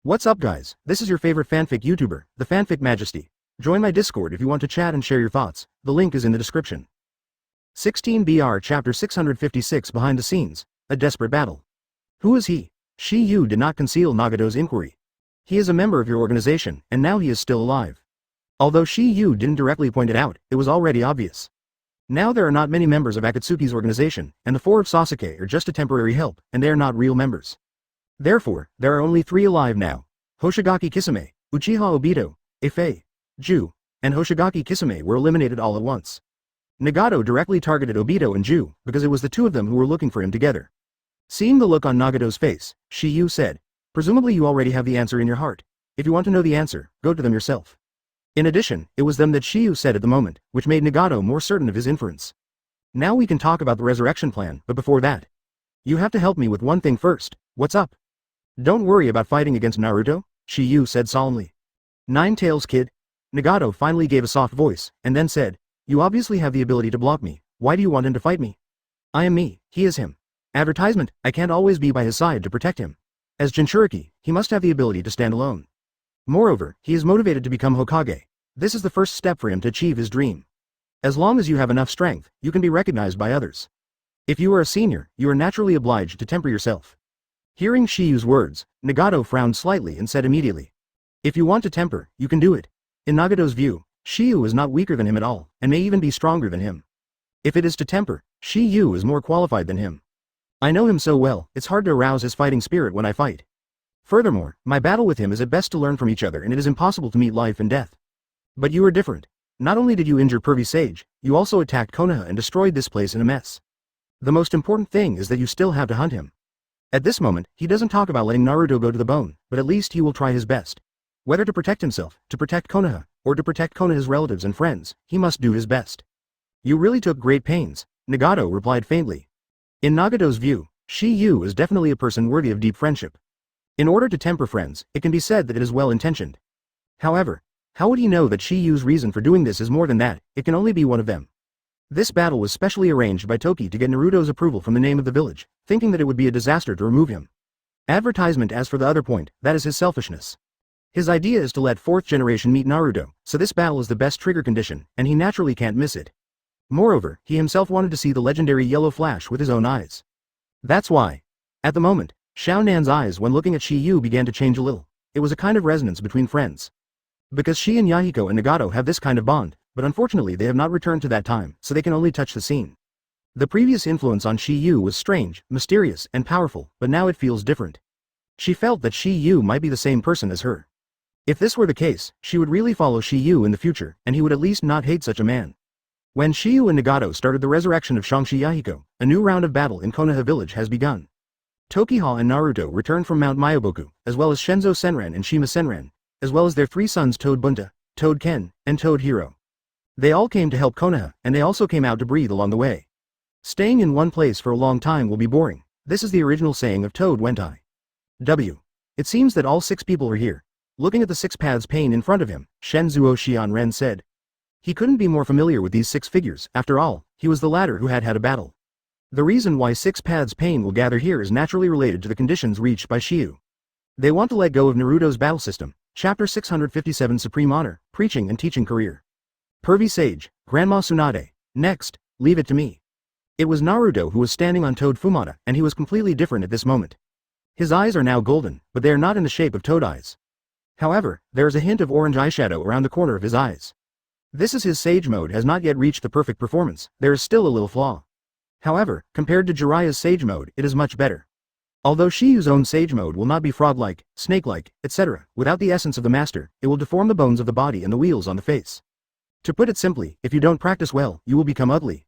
What's up guys, this is your favorite fanfic YouTuber, the Fanfic Majesty. Join my Discord if you want to chat and share your thoughts, the link is in the description. 16BR Chapter 656 Behind the Scenes, A Desperate Battle. Who is he? Shi Yu did not conceal Nagato's inquiry. He is a member of your organization, and now he is still alive. Although Shi Yu didn't directly point it out, it was already obvious. Now there are not many members of Akatsuki's organization, and the 4 of Sasuke are just a temporary help, and they are not real members. Therefore, there are only 3 alive now. Hoshigaki Kisame, Uchiha Obito, Eifei, Ju, and Hoshigaki Kisame were eliminated all at once. Nagato directly targeted Obito and Ju, because it was the 2 of them who were looking for him together. Seeing the look on Nagato's face, Shi Yu said, "Presumably you already have the answer in your heart. If you want to know the answer, go to them yourself." In addition, it was them that Shi Yu said at the moment, which made Nagato more certain of his inference. Now we can talk about the resurrection plan, but before that, you have to help me with one thing first. What's up? Don't worry about fighting against Naruto, Shi Yu said solemnly. Nine Tails kid. Nagato finally gave a soft voice, and then said, "You obviously have the ability to block me. Why do you want him to fight me? I am me, he is him. Advertisement, I can't always be by his side to protect him. As Jinchuriki, he must have the ability to stand alone. Moreover, he is motivated to become Hokage. This is the first step for him to achieve his dream. As long as you have enough strength, you can be recognized by others. If you are a senior, you are naturally obliged to temper yourself." Hearing Shi Yu's words, Nagato frowned slightly and said immediately, "If you want to temper, you can do it." In Nagato's view, Shi Yu is not weaker than him at all, and may even be stronger than him. If it is to temper, Shi Yu is more qualified than him. I know him so well, it's hard to arouse his fighting spirit when I fight. Furthermore, my battle with him is at best to learn from each other and it is impossible to meet life and death. But you are different. Not only did you injure Pervy Sage, you also attacked Konoha and destroyed this place in a mess. The most important thing is that you still have to hunt him. At this moment, he doesn't talk about letting Naruto go to the bone, but at least he will try his best. Whether to protect himself, to protect Konoha, or to protect Konoha's relatives and friends, he must do his best. You really took great pains, Nagato replied faintly. In Nagato's view, Shi Yu is definitely a person worthy of deep friendship. In order to temper friends, it can be said that it is well-intentioned. However, how would he know that Shi Yu's reason for doing this is more than that? It can only be one of them. This battle was specially arranged by Toki to get Naruto's approval from the name of the village, thinking that it would be a disaster to remove him. Advertisement. As for the other point, that is his selfishness. His idea is to let 4th generation meet Naruto, so this battle is the best trigger condition, and he naturally can't miss it. Moreover, he himself wanted to see the legendary yellow flash with his own eyes. That's why. At the moment, Xiao Nan's eyes when looking at Shi Yu began to change a little. It was a kind of resonance between friends. Because she and Yahiko and Nagato have this kind of bond, but unfortunately they have not returned to that time, so they can only touch the scene. The previous influence on Shi Yu was strange, mysterious, and powerful, but now it feels different. She felt that Shi Yu might be the same person as her. If this were the case, she would really follow Shi Yu in the future, and he would at least not hate such a man. When Shi Yu and Nagato started the resurrection of Shangshi Yahiko, a new round of battle in Konoha village has begun. Tokiha and Naruto returned from Mount Myoboku, as well as Shenzo Senran and Shima Senran, as well as their 3 sons Toad Bunta, Toad Ken, and Toad Hiro. They all came to help Konoha, and they also came out to breathe along the way. Staying in one place for a long time will be boring. This is the original saying of Toad Wentai. It seems that all 6 people are here. Looking at the 6 paths pane in front of him, Shenzuo Xianren said. He couldn't be more familiar with these 6 figures, after all, he was the latter who had a battle. The reason why 6 paths pane will gather here is naturally related to the conditions reached by Shi Yu. They want to let go of Naruto's battle system, Chapter 657 Supreme Honor, Preaching and Teaching Career. Pervy Sage, Grandma Tsunade, next, leave it to me. It was Naruto who was standing on Toad Fumata, and he was completely different at this moment. His eyes are now golden, but they are not in the shape of toad eyes. However, there is a hint of orange eyeshadow around the corner of his eyes. This is his sage mode has not yet reached the perfect performance, there is still a little flaw. However, compared to Jiraiya's sage mode, it is much better. Although Shi Yu's own sage mode will not be frog-like, snake-like, etc., without the essence of the master, it will deform the bones of the body and the wheels on the face. To put it simply, if you don't practice well, you will become ugly.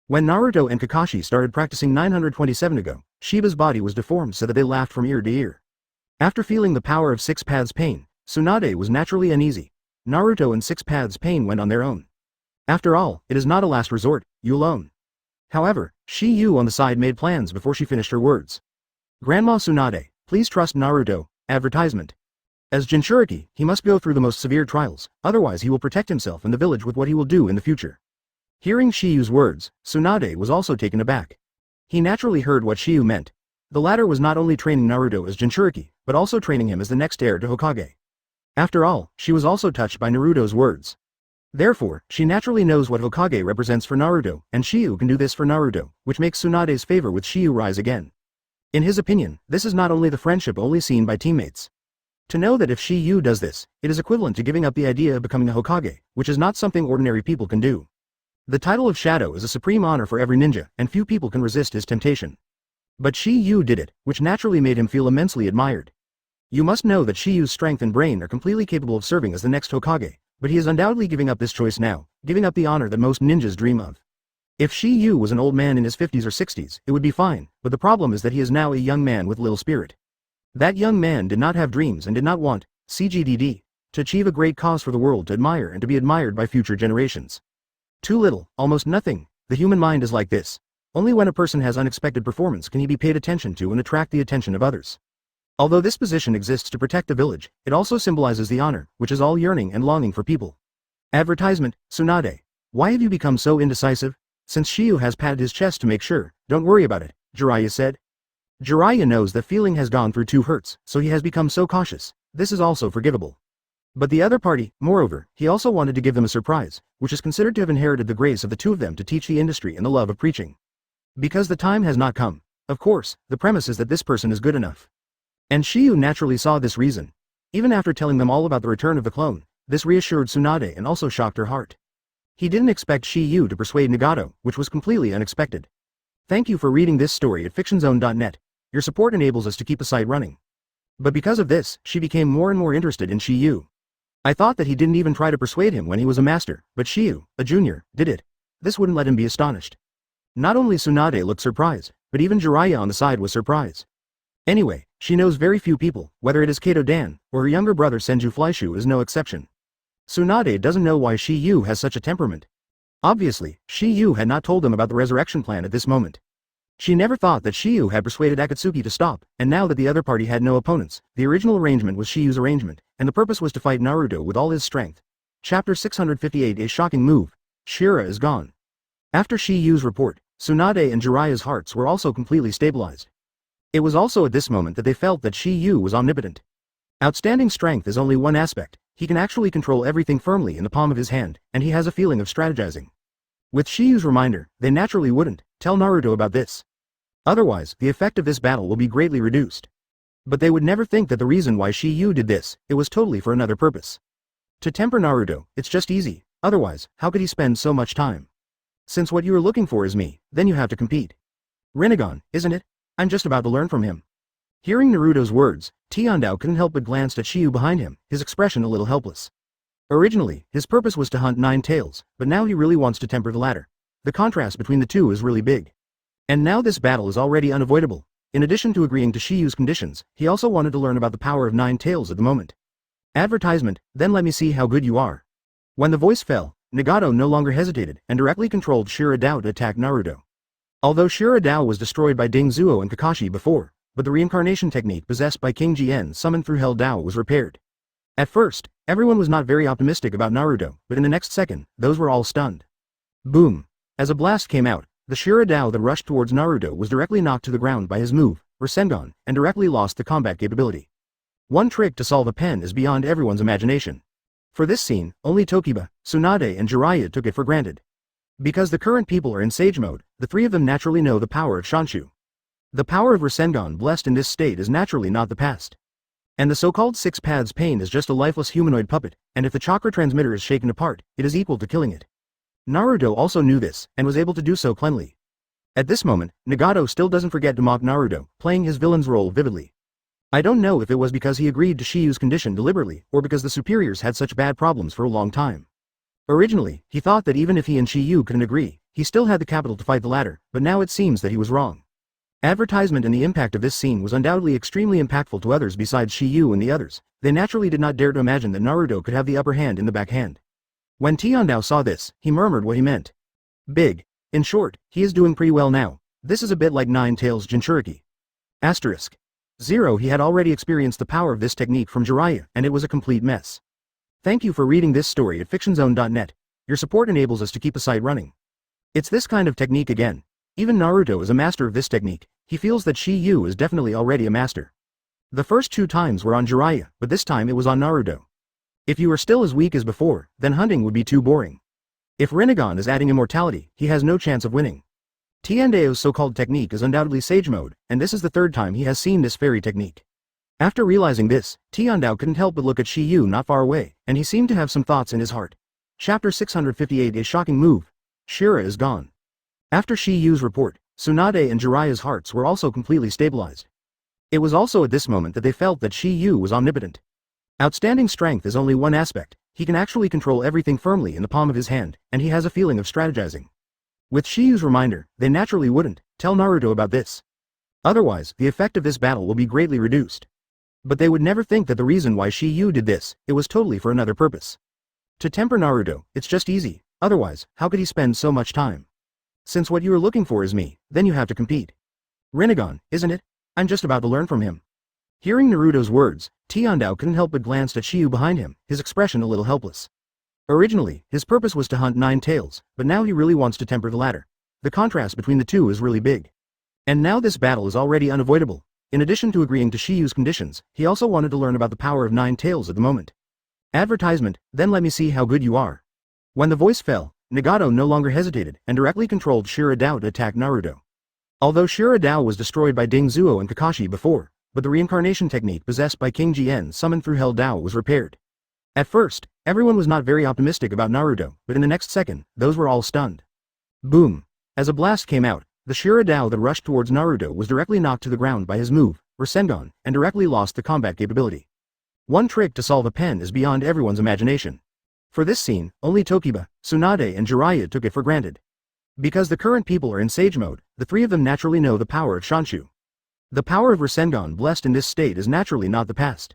When Naruto and Kakashi started practicing 927 ago, Shiba's body was deformed so that they laughed from ear to ear. After feeling the power of 6 paths pain, Tsunade was naturally uneasy. Naruto and 6 paths pain went on their own. After all, it is not a last resort, you alone. However, Shi Yu on the side made plans before she finished her words. Grandma Tsunade, please trust Naruto. Advertisement. As Jinchuriki, he must go through the most severe trials, otherwise he will protect himself and the village with what he will do in the future. Hearing Shi Yu's words, Tsunade was also taken aback. He naturally heard what Shi Yu meant. The latter was not only training Naruto as Jinchuriki, but also training him as the next heir to Hokage. After all, she was also touched by Naruto's words. Therefore, she naturally knows what Hokage represents for Naruto, and Shiyu can do this for Naruto, which makes Tsunade's favor with Shiyu rise again. In his opinion, this is not only the friendship only seen by teammates. To know that if Shiyu does this, it is equivalent to giving up the idea of becoming a Hokage, which is not something ordinary people can do. The title of Shadow is a supreme honor for every ninja, and few people can resist his temptation. But Shiyu did it, which naturally made him feel immensely admired. You must know that Shiyu's strength and brain are completely capable of serving as the next Hokage, but he is undoubtedly giving up this choice now, giving up the honor that most ninjas dream of. If Shiyu was an old man in his 50s or 60s, it would be fine, but the problem is that he is now a young man with little spirit. That young man did not have dreams and did not want, CGDD, to achieve a great cause for the world to admire and to be admired by future generations. Too little, almost nothing. The human mind is like this. Only when a person has unexpected performance can he be paid attention to and attract the attention of others. Although this position exists to protect the village, it also symbolizes the honor, which is all yearning and longing for people. Advertisement, Tsunade. Why have you become so indecisive? Since Shiyu has patted his chest to make sure, don't worry about it, Jiraiya said. Jiraiya knows that feeling has gone through 2 hurts, so he has become so cautious. This is also forgivable. But the other party, moreover, he also wanted to give them a surprise, which is considered to have inherited the grace of the two of them to teach the industry and the love of preaching. Because the time has not come. Of course, the premise is that this person is good enough. And Shiyu naturally saw this reason. Even after telling them all about the return of the clone, this reassured Tsunade and also shocked her heart. He didn't expect Shiyu to persuade Nagato, which was completely unexpected. Thank you for reading this story at fictionzone.net. Your support enables us to keep the site running. But because of this, she became more and more interested in Shiyu. I thought that he didn't even try to persuade him when he was a master, but Shiyu, a junior, did it. This wouldn't let him be astonished. Not only Tsunade looked surprised, but even Jiraiya on the side was surprised. Anyway, she knows very few people, whether it is Kato Dan, or her younger brother Senju Fleishu is no exception. Tsunade doesn't know why Shiyu has such a temperament. Obviously, Shiyu had not told them about the resurrection plan at this moment. She never thought that Shiyu had persuaded Akatsuki to stop, and now that the other party had no opponents, the original arrangement was Shiyu's arrangement, and the purpose was to fight Naruto with all his strength. Chapter 658. A shocking move. Shira is gone. After Shiyu's report, Tsunade and Jiraiya's hearts were also completely stabilized. It was also at this moment that they felt that Shiyu was omnipotent. Outstanding strength is only one aspect. He can actually control everything firmly in the palm of his hand, and he has a feeling of strategizing. With Shiyu's reminder, they naturally wouldn't tell Naruto about this. Otherwise, the effect of this battle will be greatly reduced. But they would never think that the reason why Shiyu did this, it was totally for another purpose. To temper Naruto, it's just easy, otherwise, how could he spend so much time? Since what you are looking for is me, then you have to compete. Rinnegan, isn't it? I'm just about to learn from him. Hearing Naruto's words, Tiandao couldn't help but glanced at Shiyu behind him, his expression a little helpless. Originally, his purpose was to hunt 9 tails, but now he really wants to temper the latter. The contrast between the two is really big. And now this battle is already unavoidable. In addition to agreeing to Shiyu's conditions, he also wanted to learn about the power of 9 tails at the moment. Advertisement, then let me see how good you are. When the voice fell, Nagato no longer hesitated and directly controlled Shira Dao to attack Naruto. Although Shira Dao was destroyed by Ding Zuo and Kakashi before, but the reincarnation technique possessed by King Jien summoned through Hell Dao was repaired. At first, everyone was not very optimistic about Naruto, but in the next second, those were all stunned. Boom! As a blast came out, the Shira Dao that rushed towards Naruto was directly knocked to the ground by his move, Rasengan, and directly lost the combat capability. One trick to solve a pen is beyond everyone's imagination. For this scene, only Tokiba, Tsunade and Jiraiya took it for granted. Because the current people are in sage mode, the three of them naturally know the power of Shanshu. The power of Rasengan blessed in this state is naturally not the past. And the so-called 6 paths pain is just a lifeless humanoid puppet, and if the chakra transmitter is shaken apart, it is equal to killing it. Naruto also knew this, and was able to do so cleanly. At this moment, Nagato still doesn't forget to mock Naruto, playing his villain's role vividly. I don't know if it was because he agreed to Shiyu's condition deliberately, or because the superiors had such bad problems for a long time. Originally, he thought that even if he and Shiyu couldn't agree, he still had the capital to fight the latter, but now it seems that he was wrong. Advertisement and the impact of this scene was undoubtedly extremely impactful to others besides Shiyu and the others. They naturally did not dare to imagine that Naruto could have the upper hand in the backhand. When Tiandao saw this, he murmured what he meant. Big. In short, he is doing pretty well now. This is a bit like 9 Tails Jinchuriki. Asterisk. 0. He had already experienced the power of this technique from Jiraiya, and it was a complete mess. Thank you for reading this story at fictionzone.net. Your support enables us to keep the site running. It's this kind of technique again. Even Naruto is a master of this technique, he feels that Shi Yu is definitely already a master. The first 2 times were on Jiraiya, but this time it was on Naruto. If you are still as weak as before, then hunting would be too boring. If Rinnegan is adding immortality, he has no chance of winning. Tiandao's so-called technique is undoubtedly Sage Mode, and this is the 3rd time he has seen this fairy technique. After realizing this, Tiandao couldn't help but look at Shi Yu not far away, and he seemed to have some thoughts in his heart. Chapter 658. A shocking move. Shira is gone. After Shi Yu's report, Tsunade and Jiraiya's hearts were also completely stabilized. It was also at this moment that they felt that Shi Yu was omnipotent. Outstanding strength is only one aspect. He can actually control everything firmly in the palm of his hand, and he has a feeling of strategizing. With Shi Yu's reminder, they naturally wouldn't tell Naruto about this. Otherwise, the effect of this battle will be greatly reduced. But they would never think that the reason why Shi Yu did this, it was totally for another purpose. To temper Naruto, it's just easy, otherwise, how could he spend so much time? Since what you are looking for is me, then you have to compete. Rinnegan, isn't it? I'm just about to learn from him. Hearing Naruto's words, Tiandao couldn't help but glanced at Shi Yu behind him, his expression a little helpless. Originally, his purpose was to hunt 9 tails, but now he really wants to temper the latter. The contrast between the two is really big. And now this battle is already unavoidable. In addition to agreeing to Shi Yu's conditions, he also wanted to learn about the power of 9 tails at the moment. Advertisement, then let me see how good you are. When the voice fell, Nagato no longer hesitated and directly controlled Shira Dao to attack Naruto. Although Shira Dao was destroyed by Ding Zuo and Kakashi before, but the reincarnation technique possessed by King Jien summoned through Hell Dao was repaired. At first, everyone was not very optimistic about Naruto, but in the next second, those were all stunned. Boom! As a blast came out, the Shira Dao that rushed towards Naruto was directly knocked to the ground by his move, Rasengan, and directly lost the combat capability. One trick to solve a pen is beyond everyone's imagination. For this scene, only Tokiba, Tsunade and Jiraiya took it for granted. Because the current people are in Sage Mode, the 3 of them naturally know the power of Shanshu. The power of Rasengan blessed in this state is naturally not the past.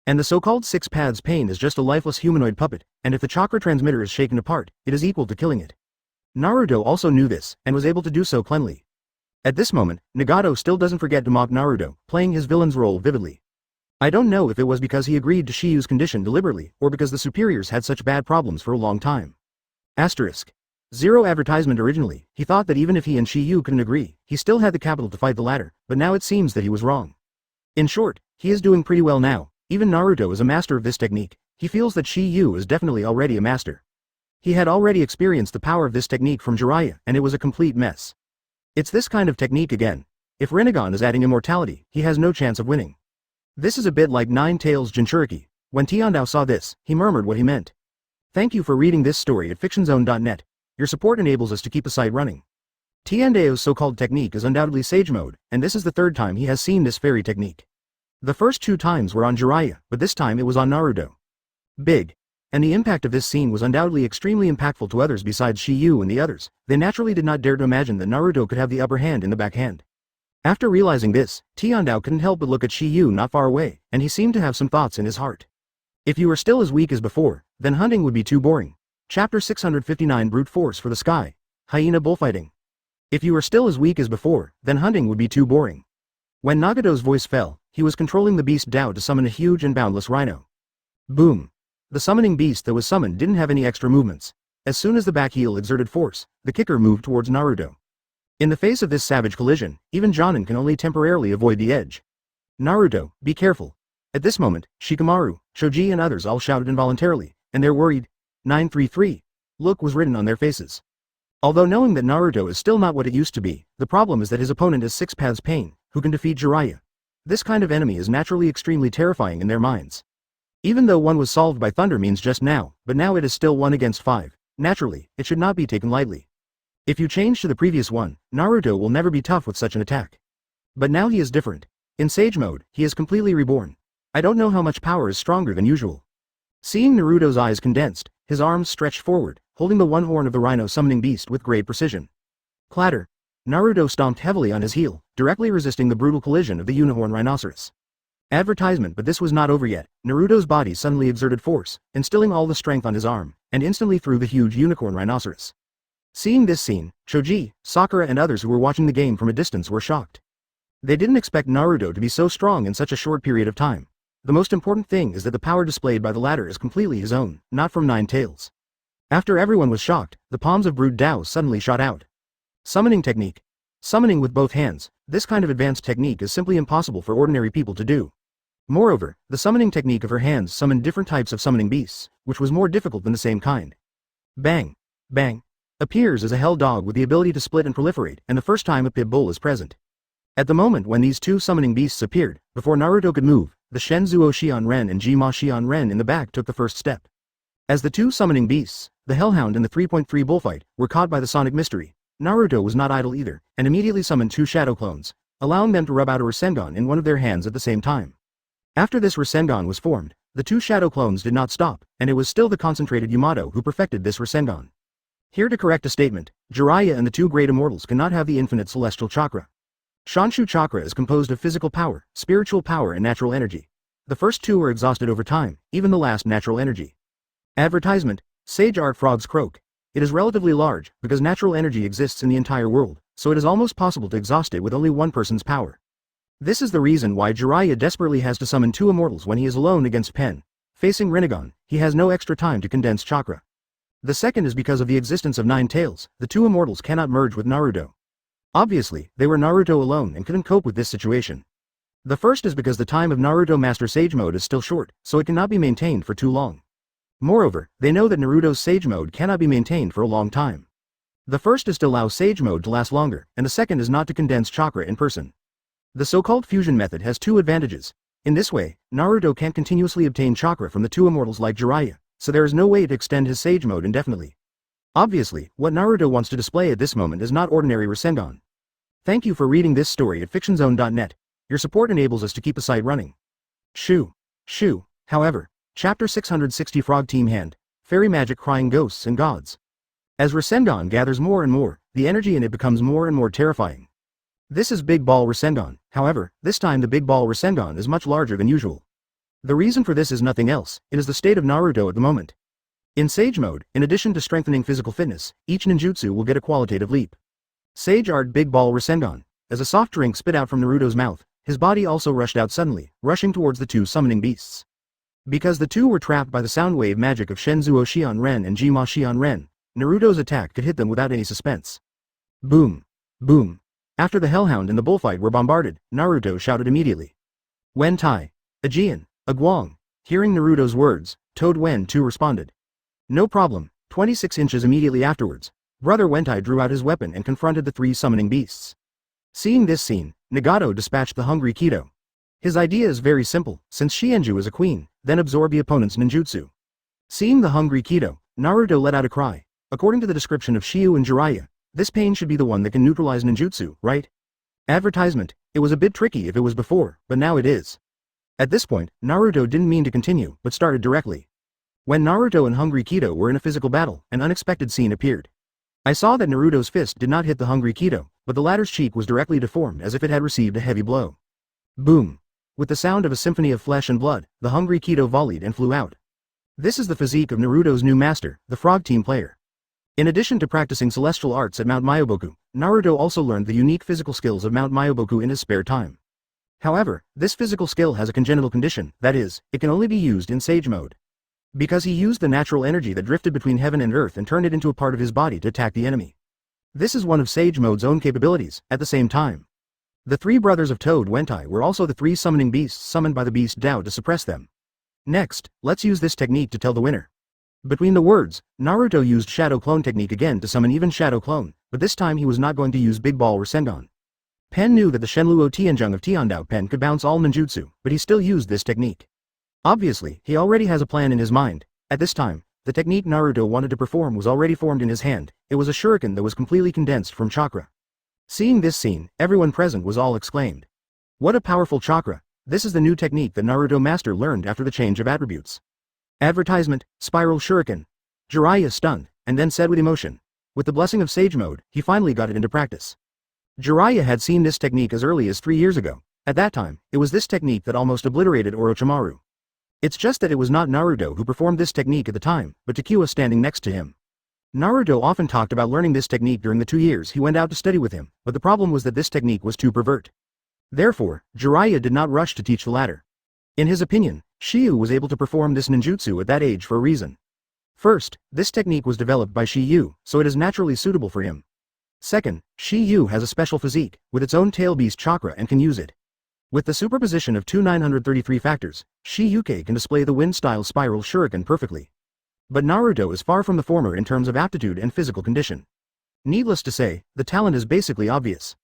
And the so-called 6 paths pain is just a lifeless humanoid puppet, and if the chakra transmitter is shaken apart, it is equal to killing it. Naruto also knew this, and was able to do so cleanly. At this moment, Nagato still doesn't forget to mock Naruto, playing his villain's role vividly. I don't know if it was because he agreed to Shi Yu's condition deliberately, or because the superiors had such bad problems for a long time. Asterisk. 0 advertisement. Originally, he thought that even if he and Shi Yu couldn't agree, he still had the capital to fight the latter, but now it seems that he was wrong. In short, he is doing pretty well now. Even Naruto is a master of this technique. He feels that Shi Yu is definitely already a master. He had already experienced the power of this technique from Jiraiya, and it was a complete mess. It's this kind of technique again. If Rinnegan is adding immortality, he has no chance of winning. This is a bit like 9 Tails Jinchuriki. When Tiandao saw this, he murmured what he meant. Thank you for reading this story at fictionzone.net. Your support enables us to keep the site running. Tiandao's so-called technique is undoubtedly Sage Mode, and this is the 3rd time he has seen this fairy technique. The first 2 times were on Jiraiya, but this time it was on Naruto. Big. And the impact of this scene was undoubtedly extremely impactful to others besides Shi Yu and the others. They naturally did not dare to imagine that Naruto could have the upper hand in the backhand. After realizing this, Tiandao couldn't help but look at Shi Yu not far away, and he seemed to have some thoughts in his heart. If you are still as weak as before, then hunting would be too boring. Chapter 659. Brute Force for the Sky. Hyena Bullfighting. If you are still as weak as before, then hunting would be too boring. When Nagato's voice fell, he was controlling the beast Dao to summon a huge and boundless rhino. Boom! The summoning beast that was summoned didn't have any extra movements. As soon as the back heel exerted force, the kicker moved towards Naruto. In the face of this savage collision, even Jonin can only temporarily avoid the edge. Naruto, be careful. At this moment, Shikamaru, Shoji and others all shouted involuntarily, and their worried 933 look was written on their faces. Although knowing that Naruto is still not what it used to be, the problem is that his opponent is 6 paths pain, who can defeat Jiraiya. This kind of enemy is naturally extremely terrifying in their minds. Even though one was solved by thunder means just now, but now it is still 1 against 5. Naturally, it should not be taken lightly. If you change to the previous one, Naruto will never be tough with such an attack. But now he is different. In Sage Mode, he is completely reborn. I don't know how much power is stronger than usual. Seeing Naruto's eyes condensed, his arms stretched forward, holding the one horn of the rhino summoning beast with great precision. Clatter! Naruto stomped heavily on his heel, directly resisting the brutal collision of the unicorn rhinoceros. Advertisement. But this was not over yet. Naruto's body suddenly exerted force, instilling all the strength on his arm, and instantly threw the huge unicorn rhinoceros. Seeing this scene, Shoji, Sakura and others who were watching the game from a distance were shocked. They didn't expect Naruto to be so strong in such a short period of time. The most important thing is that the power displayed by the latter is completely his own, not from 9 Tails. After everyone was shocked, the palms of Brute Dao suddenly shot out. Summoning technique. Summoning with both hands, this kind of advanced technique is simply impossible for ordinary people to do. Moreover, the summoning technique of her hands summoned different types of summoning beasts, which was more difficult than the same kind. Bang! Bang! Appears as a hell dog with the ability to split and proliferate, and the first time a pit bull is present. At the moment when these two summoning beasts appeared, before Naruto could move, the Shenzuo Xian Ren and Jima Xian Ren in the back took the first step. As the two summoning beasts, the Hellhound and the 3.3 bullfight, were caught by the sonic mystery, Naruto was not idle either, and immediately summoned two shadow clones, allowing them to rub out a Rasengan in one of their hands at the same time. After this Rasengan was formed, the two shadow clones did not stop, and it was still the concentrated Yamato who perfected this Rasengan. Here to correct a statement, Jiraiya and the two great immortals cannot have the infinite celestial chakra. Shanshu chakra is composed of physical power, spiritual power and natural energy. The first two are exhausted over time, even the last natural energy. Advertisement: Sage Art Frogs Croak. It is relatively large, because natural energy exists in the entire world, so it is almost possible to exhaust it with only one person's power. This is the reason why Jiraiya desperately has to summon two immortals when he is alone against Pen. Facing Rinnegan, he has no extra time to condense chakra. The second is because of the existence of 9 tails, the two immortals cannot merge with Naruto. Obviously, they were Naruto alone and couldn't cope with this situation. The first is because the time of Naruto Master Sage Mode is still short, so it cannot be maintained for too long. Moreover, they know that Naruto's Sage Mode cannot be maintained for a long time. The first is to allow Sage Mode to last longer, and the second is not to condense chakra in person. The so-called fusion method has two advantages. In this way, Naruto can't continuously obtain chakra from the two immortals like Jiraiya, so there is no way to extend his Sage Mode indefinitely. Obviously, what Naruto wants to display at this moment is not ordinary Rasengan. Thank you for reading this story at fictionzone.net. Your support enables us to keep the site running. Shoo. However, Chapter 660 Frog Team Hand, Fairy Magic Crying Ghosts and Gods. As Rasengan gathers more and more, the energy in it becomes more and more terrifying. This is Big Ball Rasengan, however, this time the Big Ball Rasengan is much larger than usual. The reason for this is nothing else, it is the state of Naruto at the moment. In Sage Mode, in addition to strengthening physical fitness, each ninjutsu will get a qualitative leap. Sage Art Big Ball Rasengan. As a soft drink spit out from Naruto's mouth, his body also rushed out suddenly, rushing towards the two summoning beasts. Because the two were trapped by the sound wave magic of Shenzuo Xian Ren and Jima Xian Ren, Naruto's attack could hit them without any suspense. Boom. Boom. After the Hellhound and the bullfight were bombarded, Naruto shouted immediately. Wen Tai. Aegean. Aguang. Hearing Naruto's words, Toad Wen too responded. No problem. 26 inches immediately afterwards, Brother Wentai drew out his weapon and confronted the three summoning beasts. Seeing this scene, Nagato dispatched the hungry Kido. His idea is very simple, since Shienju is a queen, then absorb the opponent's ninjutsu. Seeing the hungry Kido, Naruto let out a cry. According to the description of Shiyu and Jiraiya, this pain should be the one that can neutralize ninjutsu, right? Advertisement: it was a bit tricky if it was before, but now it is. At this point, Naruto didn't mean to continue, but started directly. When Naruto and hungry Kido were in a physical battle, an unexpected scene appeared. I saw that Naruto's fist did not hit the hungry Kido, but the latter's cheek was directly deformed as if it had received a heavy blow. Boom. With the sound of a symphony of flesh and blood, the hungry Kido volleyed and flew out. This is the physique of Naruto's new master, the Frog Team player. In addition to practicing celestial arts at Mount Myoboku, Naruto also learned the unique physical skills of Mount Myoboku in his spare time. However, this physical skill has a congenital condition, that is, it can only be used in Sage Mode. Because he used the natural energy that drifted between heaven and earth and turned it into a part of his body to attack the enemy. This is one of Sage Mode's own capabilities. At the same time, the three brothers of Toad Wentai were also the three summoning beasts summoned by the beast Dao to suppress them. Next, let's use this technique to tell the winner. Between the words, Naruto used Shadow Clone technique again to summon even Shadow Clone, but this time he was not going to use Big Ball Rasengan. Pen knew that the Shenluo Tianzheng of Tiandao Pen could bounce all ninjutsu, but he still used this technique. Obviously, he already has a plan in his mind. At this time, the technique Naruto wanted to perform was already formed in his hand. It was a shuriken that was completely condensed from chakra. Seeing this scene, everyone present was all exclaimed. What a powerful chakra! This is the new technique that Naruto Master learned after the change of attributes. Advertisement: Spiral Shuriken. Jiraiya stunned, and then said with emotion. With the blessing of Sage Mode, he finally got it into practice. Jiraiya had seen this technique as early as 3 years ago. At that time, it was this technique that almost obliterated Orochimaru. It's just that it was not Naruto who performed this technique at the time, but Takua standing next to him. Naruto often talked about learning this technique during the 2 years he went out to study with him, but the problem was that this technique was too pervert. Therefore, Jiraiya did not rush to teach the latter. In his opinion, Shiyu was able to perform this ninjutsu at that age for a reason. First, this technique was developed by Shiyu, so it is naturally suitable for him. Second, Shi-Yu has a special physique, with its own tail beast chakra and can use it. With the superposition of two 933 factors, Shi-Yuke can display the wind-style spiral shuriken perfectly. But Naruto is far from the former in terms of aptitude and physical condition. Needless to say, the talent is basically obvious.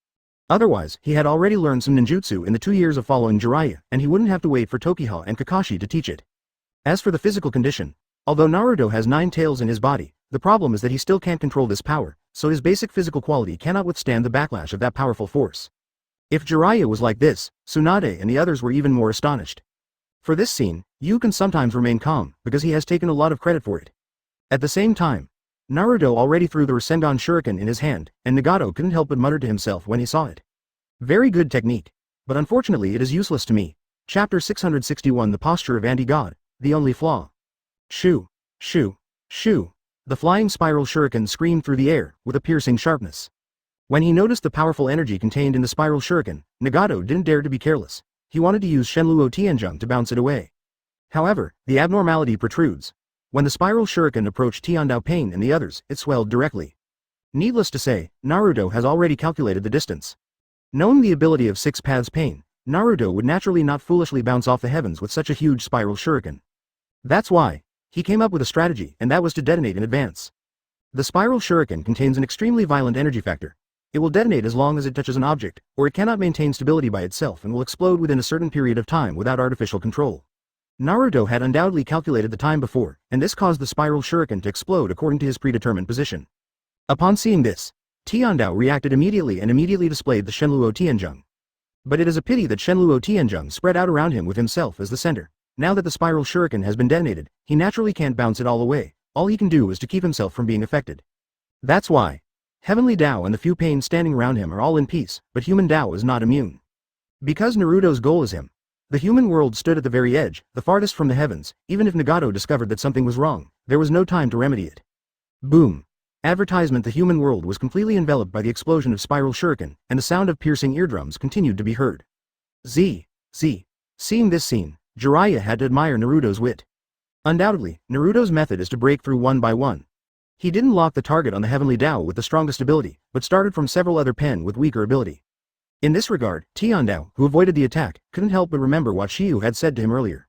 Otherwise, he had already learned some ninjutsu in the 2 years of following Jiraiya, and he wouldn't have to wait for Tokiha and Kakashi to teach it. As for the physical condition, although Naruto has 9 tails in his body, the problem is that he still can't control this power, so his basic physical quality cannot withstand the backlash of that powerful force. If Jiraiya was like this, Tsunade and the others were even more astonished. For this scene, Yu can sometimes remain calm, because he has taken a lot of credit for it. At the same time, Naruto already threw the Rasengan Shuriken in his hand, and Nagato couldn't help but mutter to himself when he saw it. Very good technique. But unfortunately it is useless to me. Chapter 661 The Posture of Anti-God, the only flaw. Shoo, shoo, shoo. The flying spiral shuriken screamed through the air, with a piercing sharpness. When he noticed the powerful energy contained in the spiral shuriken, Nagato didn't dare to be careless. He wanted to use Shenluo Tianzhong to bounce it away. However, the abnormality protrudes. When the spiral shuriken approached Tiandao Pain and the others, it swelled directly. Needless to say, Naruto has already calculated the distance. Knowing the ability of Six Paths Pain, Naruto would naturally not foolishly bounce off the heavens with such a huge spiral shuriken. That's why he came up with a strategy, and that was to detonate in advance. The spiral shuriken contains an extremely violent energy factor. It will detonate as long as it touches an object, or it cannot maintain stability by itself and will explode within a certain period of time without artificial control. Naruto had undoubtedly calculated the time before, and this caused the spiral shuriken to explode according to his predetermined position. Upon seeing this, Tiandao reacted immediately and immediately displayed the Shenluo Tianzhong. But it is a pity that Shenluo Tianzhong spread out around him with himself as the center. Now that the spiral shuriken has been detonated, he naturally can't bounce it all away. All he can do is to keep himself from being affected. That's why Heavenly Tao and the few pains standing around him are all in peace, but human Tao is not immune. Because Naruto's goal is him. The human world stood at the very edge, the farthest from the heavens. Even if Nagato discovered that something was wrong, there was no time to remedy it. Boom. Advertisement. The human world was completely enveloped by the explosion of spiral shuriken, and the sound of piercing eardrums continued to be heard. Z. Seeing this scene, Jiraiya had to admire Naruto's wit. Undoubtedly, Naruto's method is to break through one by one. He didn't lock the target on the Heavenly Tao with the strongest ability, but started from several other pen with weaker ability. In this regard, Tiandao, who avoided the attack, couldn't help but remember what Shiyu had said to him earlier.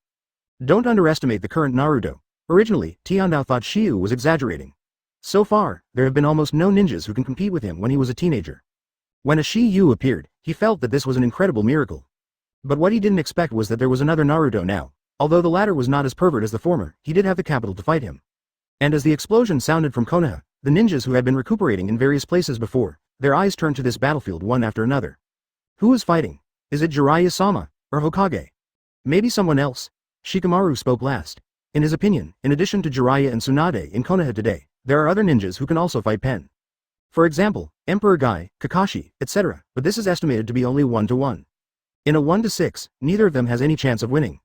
Don't underestimate the current Naruto. Originally, Tiandao thought Shiyu was exaggerating. So far, there have been almost no ninjas who can compete with him when he was a teenager. When a Shiyu appeared, he felt that this was an incredible miracle. But what he didn't expect was that there was another Naruto now. Although the latter was not as pervert as the former, he did have the capital to fight him. And as the explosion sounded from Konoha, the ninjas who had been recuperating in various places before, their eyes turned to this battlefield one after another. Who is fighting? Is it Jiraiya-sama, or Hokage? Maybe someone else? Shikamaru spoke last. In his opinion, in addition to Jiraiya and Tsunade in Konoha today, there are other ninjas who can also fight Pen. For example, Emperor Guy, Kakashi, etc., but this is estimated to be only 1-to-1. In a 1-to-6, neither of them has any chance of winning.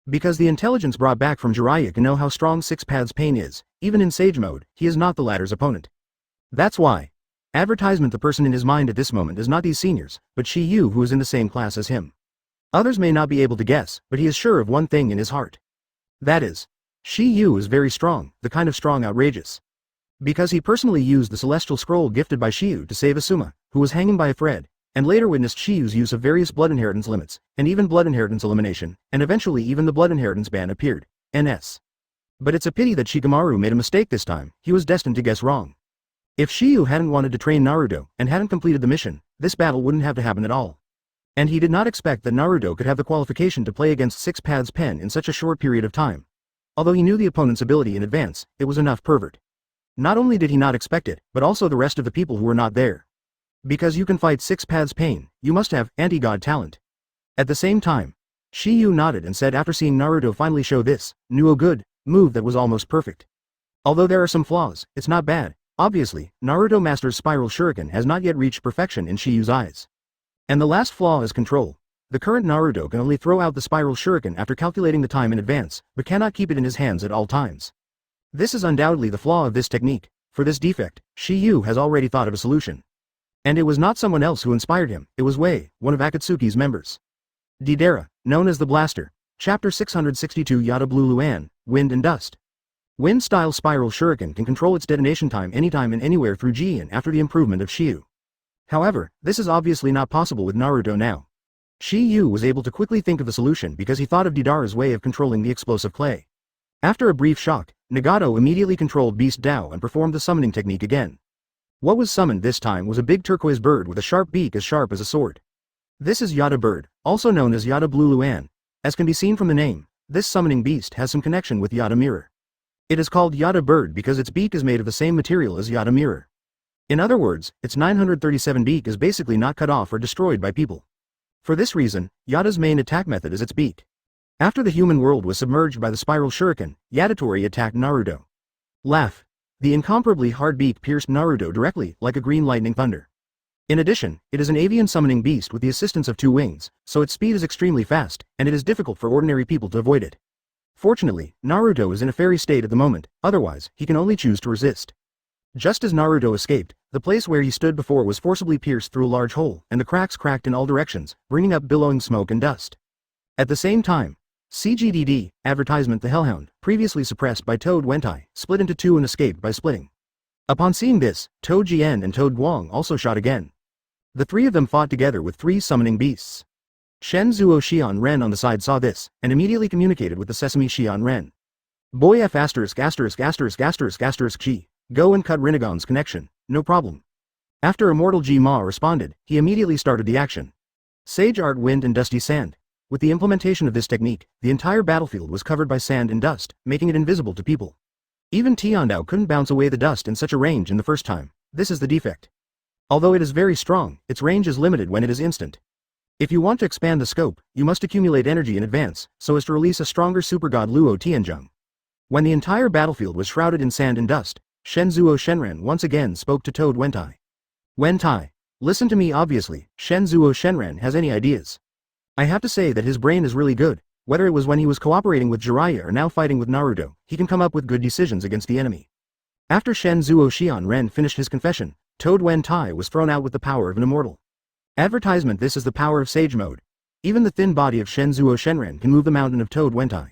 Because the intelligence brought back from Jiraiya can know how strong Six Paths Pain is, even in Sage mode, he is not the latter's opponent. That's why. Advertisement. The person in his mind at this moment is not these seniors, but Shiyu, who is in the same class as him. Others may not be able to guess, but he is sure of one thing in his heart. That is, Shiyu is very strong, the kind of strong outrageous. Because he personally used the celestial scroll gifted by Shiyu to save Asuma, who was hanging by a thread, and later witnessed Shiyu's use of various blood inheritance limits, and even blood inheritance elimination, and eventually even the blood inheritance ban appeared. NS. But it's a pity that Shikamaru made a mistake this time. He was destined to guess wrong. If Shiyu hadn't wanted to train Naruto, and hadn't completed the mission, this battle wouldn't have to happen at all. And he did not expect that Naruto could have the qualification to play against Six Paths Pen in such a short period of time. Although he knew the opponent's ability in advance, it was enough pervert. Not only did he not expect it, but also the rest of the people who were not there. Because you can fight Six Paths Pain, you must have anti-god talent. At the same time, Shiyu nodded and said after seeing Naruto finally show this, new good, move that was almost perfect. Although there are some flaws, it's not bad. Obviously, Naruto Master's Spiral Shuriken has not yet reached perfection in Shiyu's eyes. And the last flaw is control. The current Naruto can only throw out the Spiral Shuriken after calculating the time in advance, but cannot keep it in his hands at all times. This is undoubtedly the flaw of this technique. For this defect, Shiyu has already thought of a solution. And it was not someone else who inspired him, it was Wei, one of Akatsuki's members. Deidara, known as the Blaster. Chapter 662 Yada Blue Luan, Wind and Dust. Wind-style Spiral Shuriken can control its detonation time anytime and anywhere through Jian after the improvement of Shiyu. However, this is obviously not possible with Naruto now. Shi Yu was able to quickly think of the solution because he thought of Deidara's way of controlling the explosive clay. After a brief shock, Nagato immediately controlled Beast Dao and performed the summoning technique again. What was summoned this time was a big turquoise bird with a sharp beak as sharp as a sword. This is Yada bird, also known as Yada Blue Luan. As can be seen from the name, this summoning beast has some connection with Yada mirror. It is called Yada bird because its beak is made of the same material as Yada mirror. In other words, its 937 beak is basically not cut off or destroyed by people. For this reason, Yada's main attack method is its beak. After the human world was submerged by the spiral shuriken, Yadatori attacked Naruto. Laugh. The incomparably hard beak pierced Naruto directly, like a green lightning thunder. In addition, it is an avian summoning beast with the assistance of 2 wings, so its speed is extremely fast, and it is difficult for ordinary people to avoid it. Fortunately, Naruto is in a fairy state at the moment, otherwise, he can only choose to resist. Just as Naruto escaped, the place where he stood before was forcibly pierced through a large hole, and the cracks cracked in all directions, bringing up billowing smoke and dust. At the same time, CGDD, advertisement The Hellhound, previously suppressed by Toad Wentai, split into 2 and escaped by splitting. Upon seeing this, Toad Jien and Toad Guang also shot again. The 3 of them fought together with 3 summoning beasts. Shen Zuo Xian Ren on the side saw this, and immediately communicated with the Sesame Xian Ren. Boy F*************** Chi. Go and cut Rinnegan's connection, no problem. After Immortal G Ma responded, he immediately started the action. Sage Art Wind and Dusty Sand. With the implementation of this technique, the entire battlefield was covered by sand and dust, making it invisible to people. Even Tiandao couldn't bounce away the dust in such a range in the first time. This is the defect. Although it is very strong, its range is limited when it is instant. If you want to expand the scope, you must accumulate energy in advance, so as to release a stronger super god Luo Tianzheng. When the entire battlefield was shrouded in sand and dust, Shenzuo Shenren once again spoke to Toad Wentai. Wentai, listen to me obviously, Shenzuo Shenren has any ideas. I have to say that his brain is really good, whether it was when he was cooperating with Jiraiya or now fighting with Naruto, he can come up with good decisions against the enemy. After Shenzuo Xian Ren finished his confession, Toad Wentai was thrown out with the power of an immortal. Advertisement This is the power of Sage Mode. Even the thin body of Shenzuo Shenren can move the mountain of Toad Wentai.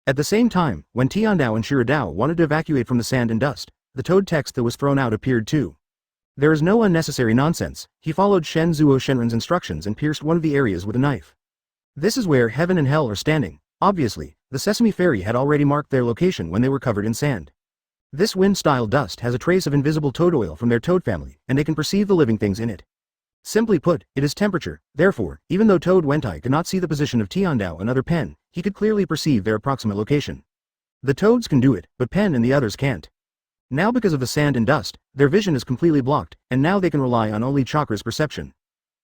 At the same time, when Tiandao and Shiradao wanted to evacuate from the sand and dust, the toad text that was thrown out appeared too. There is no unnecessary nonsense, he followed Shenzuo Shenren's instructions and pierced one of the areas with a knife. This is where heaven and hell are standing. Obviously, the Sesame Fairy had already marked their location when they were covered in sand. This wind-style dust has a trace of invisible toad oil from their toad family, and they can perceive the living things in it. Simply put, it is temperature, therefore, even though Toad Wentai could not see the position of Tiandao and other Pen, he could clearly perceive their approximate location. The toads can do it, but Pen and the others can't. Now because of the sand and dust, their vision is completely blocked, and now they can rely on only Chakra's perception.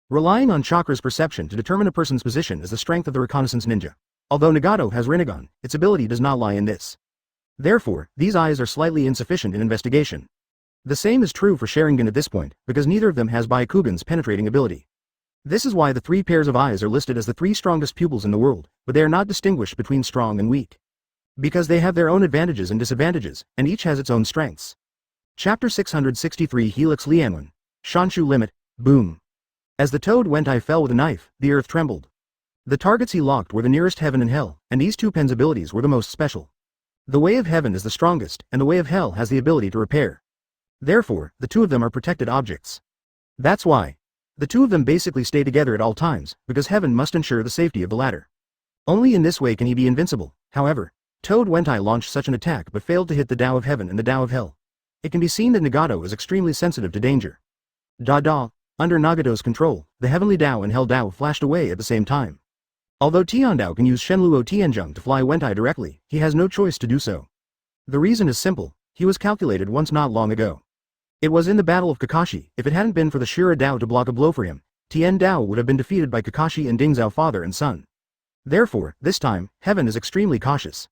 Relying on Chakra's perception to determine a person's position is the strength of the reconnaissance ninja. Although Nagato has Rinnegan, its ability does not lie in this. Therefore, these eyes are slightly insufficient in investigation. The same is true for Sharingan at this point, because neither of them has Byakugan's penetrating ability. This is why the 3 pairs of eyes are listed as the 3 strongest pupils in the world, but they are not distinguished between strong and weak. Because they have their own advantages and disadvantages, and each has its own strengths. Chapter 663 Helix Lianwen. Shanshu Limit, Boom. As the Toad Wentai fell with a knife, the earth trembled. The targets he locked were the nearest heaven and hell, and these 2 Pen's abilities were the most special. The way of heaven is the strongest, and the way of hell has the ability to repair. Therefore, the 2 of them are protected objects. That's why. The 2 of them basically stay together at all times, because heaven must ensure the safety of the latter. Only in this way can he be invincible. However, Toad Wentai launched such an attack but failed to hit the Tao of Heaven and the Tao of Hell. It can be seen that Nagato is extremely sensitive to danger. Under Nagato's control, the Heavenly Tao and Hell Tao flashed away at the same time. Although Tiandao can use Shenluo Tianzheng to fly Wentai directly, he has no choice to do so. The reason is simple, he was calculated once not long ago. It was in the Battle of Kakashi. If it hadn't been for the Shira Dao to block a blow for him, Tien Dao would have been defeated by Kakashi and Ding Zhao father and son. Therefore, this time, heaven is extremely cautious.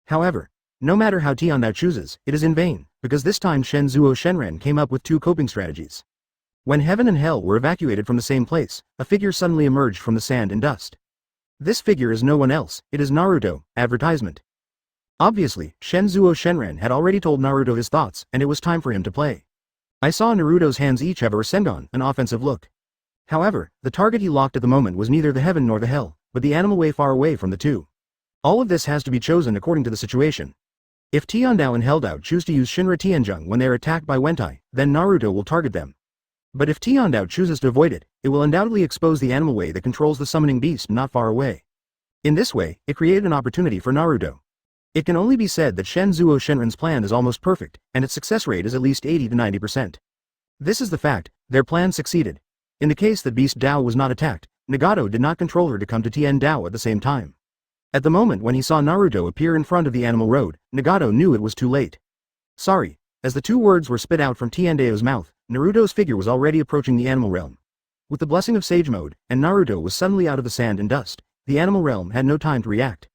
However, no matter how Tiandao chooses, it is in vain, because this time Shenzuo Shenren came up with 2 coping strategies. When heaven and hell were evacuated from the same place, a figure suddenly emerged from the sand and dust. This figure is no one else, it is Naruto, advertisement. Obviously, Shenzuo Shenren had already told Naruto his thoughts, and it was time for him to play. I saw Naruto's hands each have a Rasengan, an offensive look. However, the target he locked at the moment was neither the heaven nor the hell, but the animal way far away from the 2. All of this has to be chosen according to the situation. If Tiandao and Hell Dao choose to use Shinra Tianzheng when they are attacked by Wentai, then Naruto will target them. But if Tiandao chooses to avoid it, it will undoubtedly expose the animal way that controls the summoning beast not far away. In this way, it created an opportunity for Naruto. It can only be said that Shenzuo Shenren's plan is almost perfect, and its success rate is at least 80 to 90%. This is the fact, their plan succeeded. In the case that Beast Dao was not attacked, Nagato did not control her to come to Tien Dao at the same time. At the moment when he saw Naruto appear in front of the animal road, Nagato knew it was too late. Sorry. As the two words were spit out from Tien Dao's mouth, Naruto's figure was already approaching the animal realm. With the blessing of Sage Mode, and Naruto was suddenly out of the sand and dust, the animal realm had no time to react.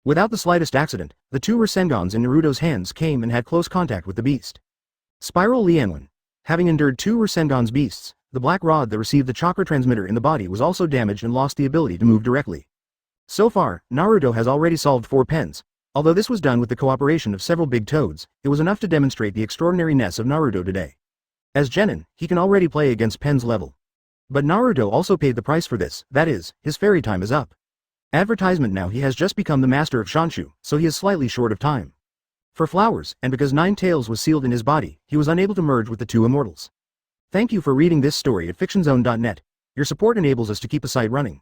Without the slightest accident, the two Rasengans in Naruto's hands came and had close contact with the beast. Spiral Lianwen. Having endured two Rasengan's beasts, the black rod that received the chakra transmitter in the body was also damaged and lost the ability to move directly. So far, Naruto has already solved 4 pens. Although this was done with the cooperation of several big toads, it was enough to demonstrate the extraordinariness of Naruto today. As Genin, he can already play against Pen's level. But Naruto also paid the price for this, that is, his fairy time is up. Advertisement now he has just become the master of Shanshu, so he is slightly short of time. For flowers, and because 9 tails was sealed in his body, he was unable to merge with the two immortals. Thank you for reading this story at fictionzone.net. Your support enables us to keep the site running.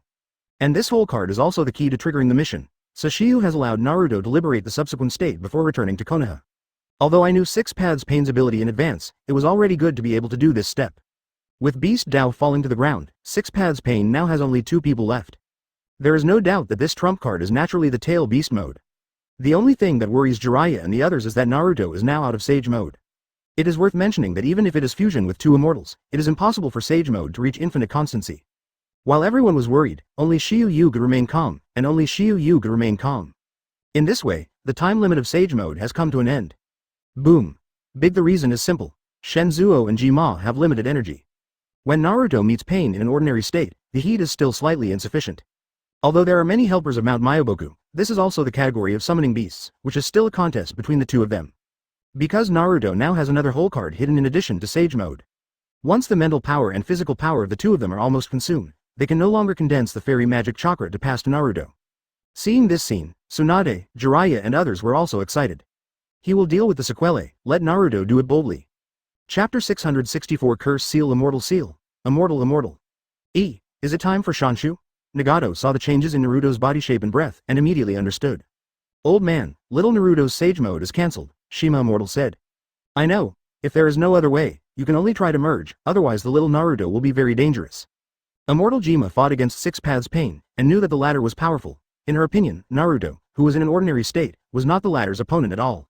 And this whole card is also the key to triggering the mission. Sashio has allowed Naruto to liberate the subsequent state before returning to Konoha. Although I knew 6 Paths Pain's ability in advance, it was already good to be able to do this step. With Beast Dao falling to the ground, 6 Paths Pain now has only 2 people left. There is no doubt that this trump card is naturally the Tail Beast mode. The only thing that worries Jiraiya and the others is that Naruto is now out of Sage mode. It is worth mentioning that even if it is fusion with 2 immortals, it is impossible for Sage mode to reach infinite constancy. While everyone was worried, only Shiyu Yu could remain calm, and only Shiyu Yu could remain calm. In this way, the time limit of Sage mode has come to an end. Boom. Big the reason is simple. Shenzuo and Jima have limited energy. When Naruto meets pain in an ordinary state, the heat is still slightly insufficient. Although there are many helpers of Mount Myoboku, this is also the category of summoning beasts, which is still a contest between the two of them. Because Naruto now has another whole card hidden in addition to Sage mode. Once the mental power and physical power of the two of them are almost consumed, they can no longer condense the fairy magic chakra to pass to Naruto. Seeing this scene, Tsunade, Jiraiya and others were also excited. He will deal with the sequelae, let Naruto do it boldly. Chapter 664 Curse Seal Immortal Seal. Immortal. Is it time for Shanshu? Nagato saw the changes in Naruto's body shape and breath, and immediately understood. Old man, little Naruto's Sage mode is cancelled, Shima Immortal said. I know, if there is no other way, you can only try to merge, otherwise the little Naruto will be very dangerous. Immortal Jima fought against 6 Paths Pain, and knew that the latter was powerful. In her opinion, Naruto, who was in an ordinary state, was not the latter's opponent at all.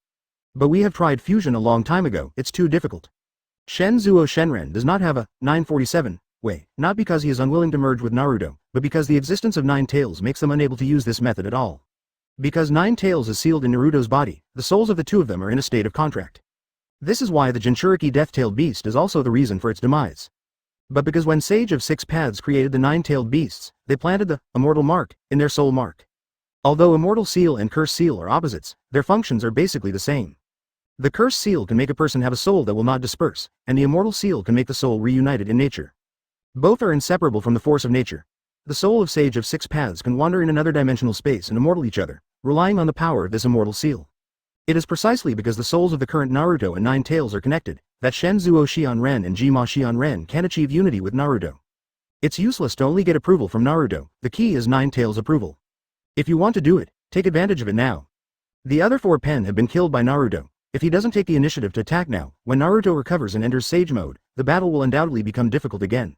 But we have tried fusion a long time ago, it's too difficult. Shenzuo Shenren does not have a 947 way, not because he is unwilling to merge with Naruto, but because the existence of 9 tails makes them unable to use this method at all. Because 9 tails is sealed in Naruto's body, the souls of the two of them are in a state of contract. This is why the Jinchuriki Death-tailed beast is also the reason for its demise. But because when Sage of 6 Paths created the 9-tailed beasts, they planted the immortal mark in their soul mark. Although Immortal Seal and Curse Seal are opposites, their functions are basically the same. The Curse Seal can make a person have a soul that will not disperse, and the Immortal Seal can make the soul reunited in nature. Both are inseparable from the force of nature. The soul of Sage of 6 Paths can wander in another dimensional space and immortal each other, relying on the power of this Immortal Seal. It is precisely because the souls of the current Naruto and 9 tails are connected, that Shenzuo Xianren and Jima Xianren can achieve unity with Naruto. It's useless to only get approval from Naruto, the key is 9 tails approval. If you want to do it, take advantage of it now. The other 4 Pen have been killed by Naruto. If he doesn't take the initiative to attack now, when Naruto recovers and enters Sage mode, the battle will undoubtedly become difficult again.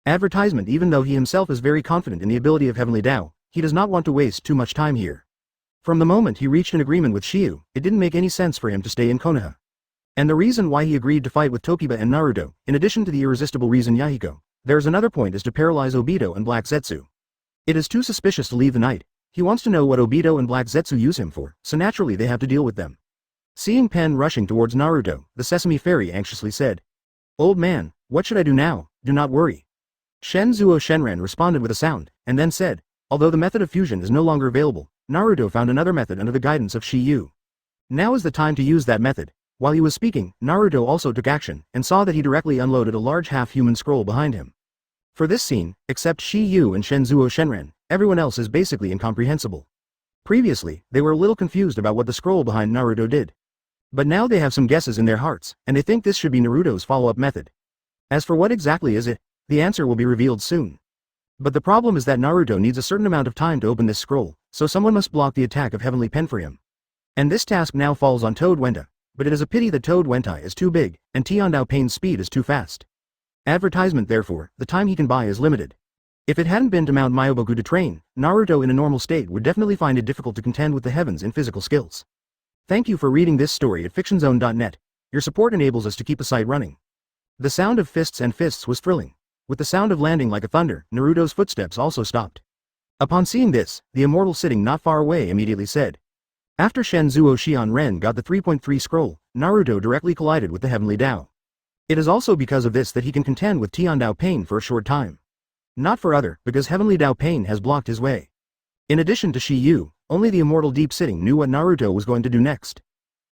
Advertisement. Even though he himself is very confident in the ability of Heavenly Dao, he does not want to waste too much time here. From the moment he reached an agreement with Shiyu, it didn't make any sense for him to stay in Konoha. And the reason why he agreed to fight with Tokiba and Naruto, in addition to the irresistible reason Yahiko, there's another point, is to paralyze Obito and Black Zetsu. It is too suspicious to leave the night. He wants to know what Obito and Black Zetsu use him for, so naturally they have to deal with them. Seeing Pen rushing towards Naruto, the Sesame Fairy anxiously said, "Old man, what should I do now? Do not worry." Shenzuo Shenren responded with a sound, and then said, "Although the method of fusion is no longer available, Naruto found another method under the guidance of Shiyu. Now is the time to use that method." While he was speaking, Naruto also took action, and saw that he directly unloaded a large half-human scroll behind him. For this scene, except Shiyu and Shenzuo Shenren, everyone else is basically incomprehensible. Previously, they were a little confused about what the scroll behind Naruto did. But now they have some guesses in their hearts, and they think this should be Naruto's follow-up method. As for what exactly is it, the answer will be revealed soon. But the problem is that Naruto needs a certain amount of time to open this scroll, so someone must block the attack of Heavenly Pen for him. And this task now falls on Toad Wenta, but it is a pity that Toad Wentai is too big, and Tiandao Pain's speed is too fast. Advertisement therefore, the time he can buy is limited. If it hadn't been to Mount Myoboku to train, Naruto in a normal state would definitely find it difficult to contend with the heavens in physical skills. Thank you for reading this story at fictionzone.net. Your support enables us to keep the site running. The sound of fists and fists was thrilling. With the sound of landing like a thunder, Naruto's footsteps also stopped. Upon seeing this, the immortal sitting not far away immediately said. After Shenzuo Xian Ren got the 3.3 scroll, Naruto directly collided with the heavenly Dao. It is also because of this that he can contend with Tiandao Pain for a short time. Not for other, because heavenly Dao Pain has blocked his way. In addition to Shi Yu, only the immortal deep sitting knew what Naruto was going to do next.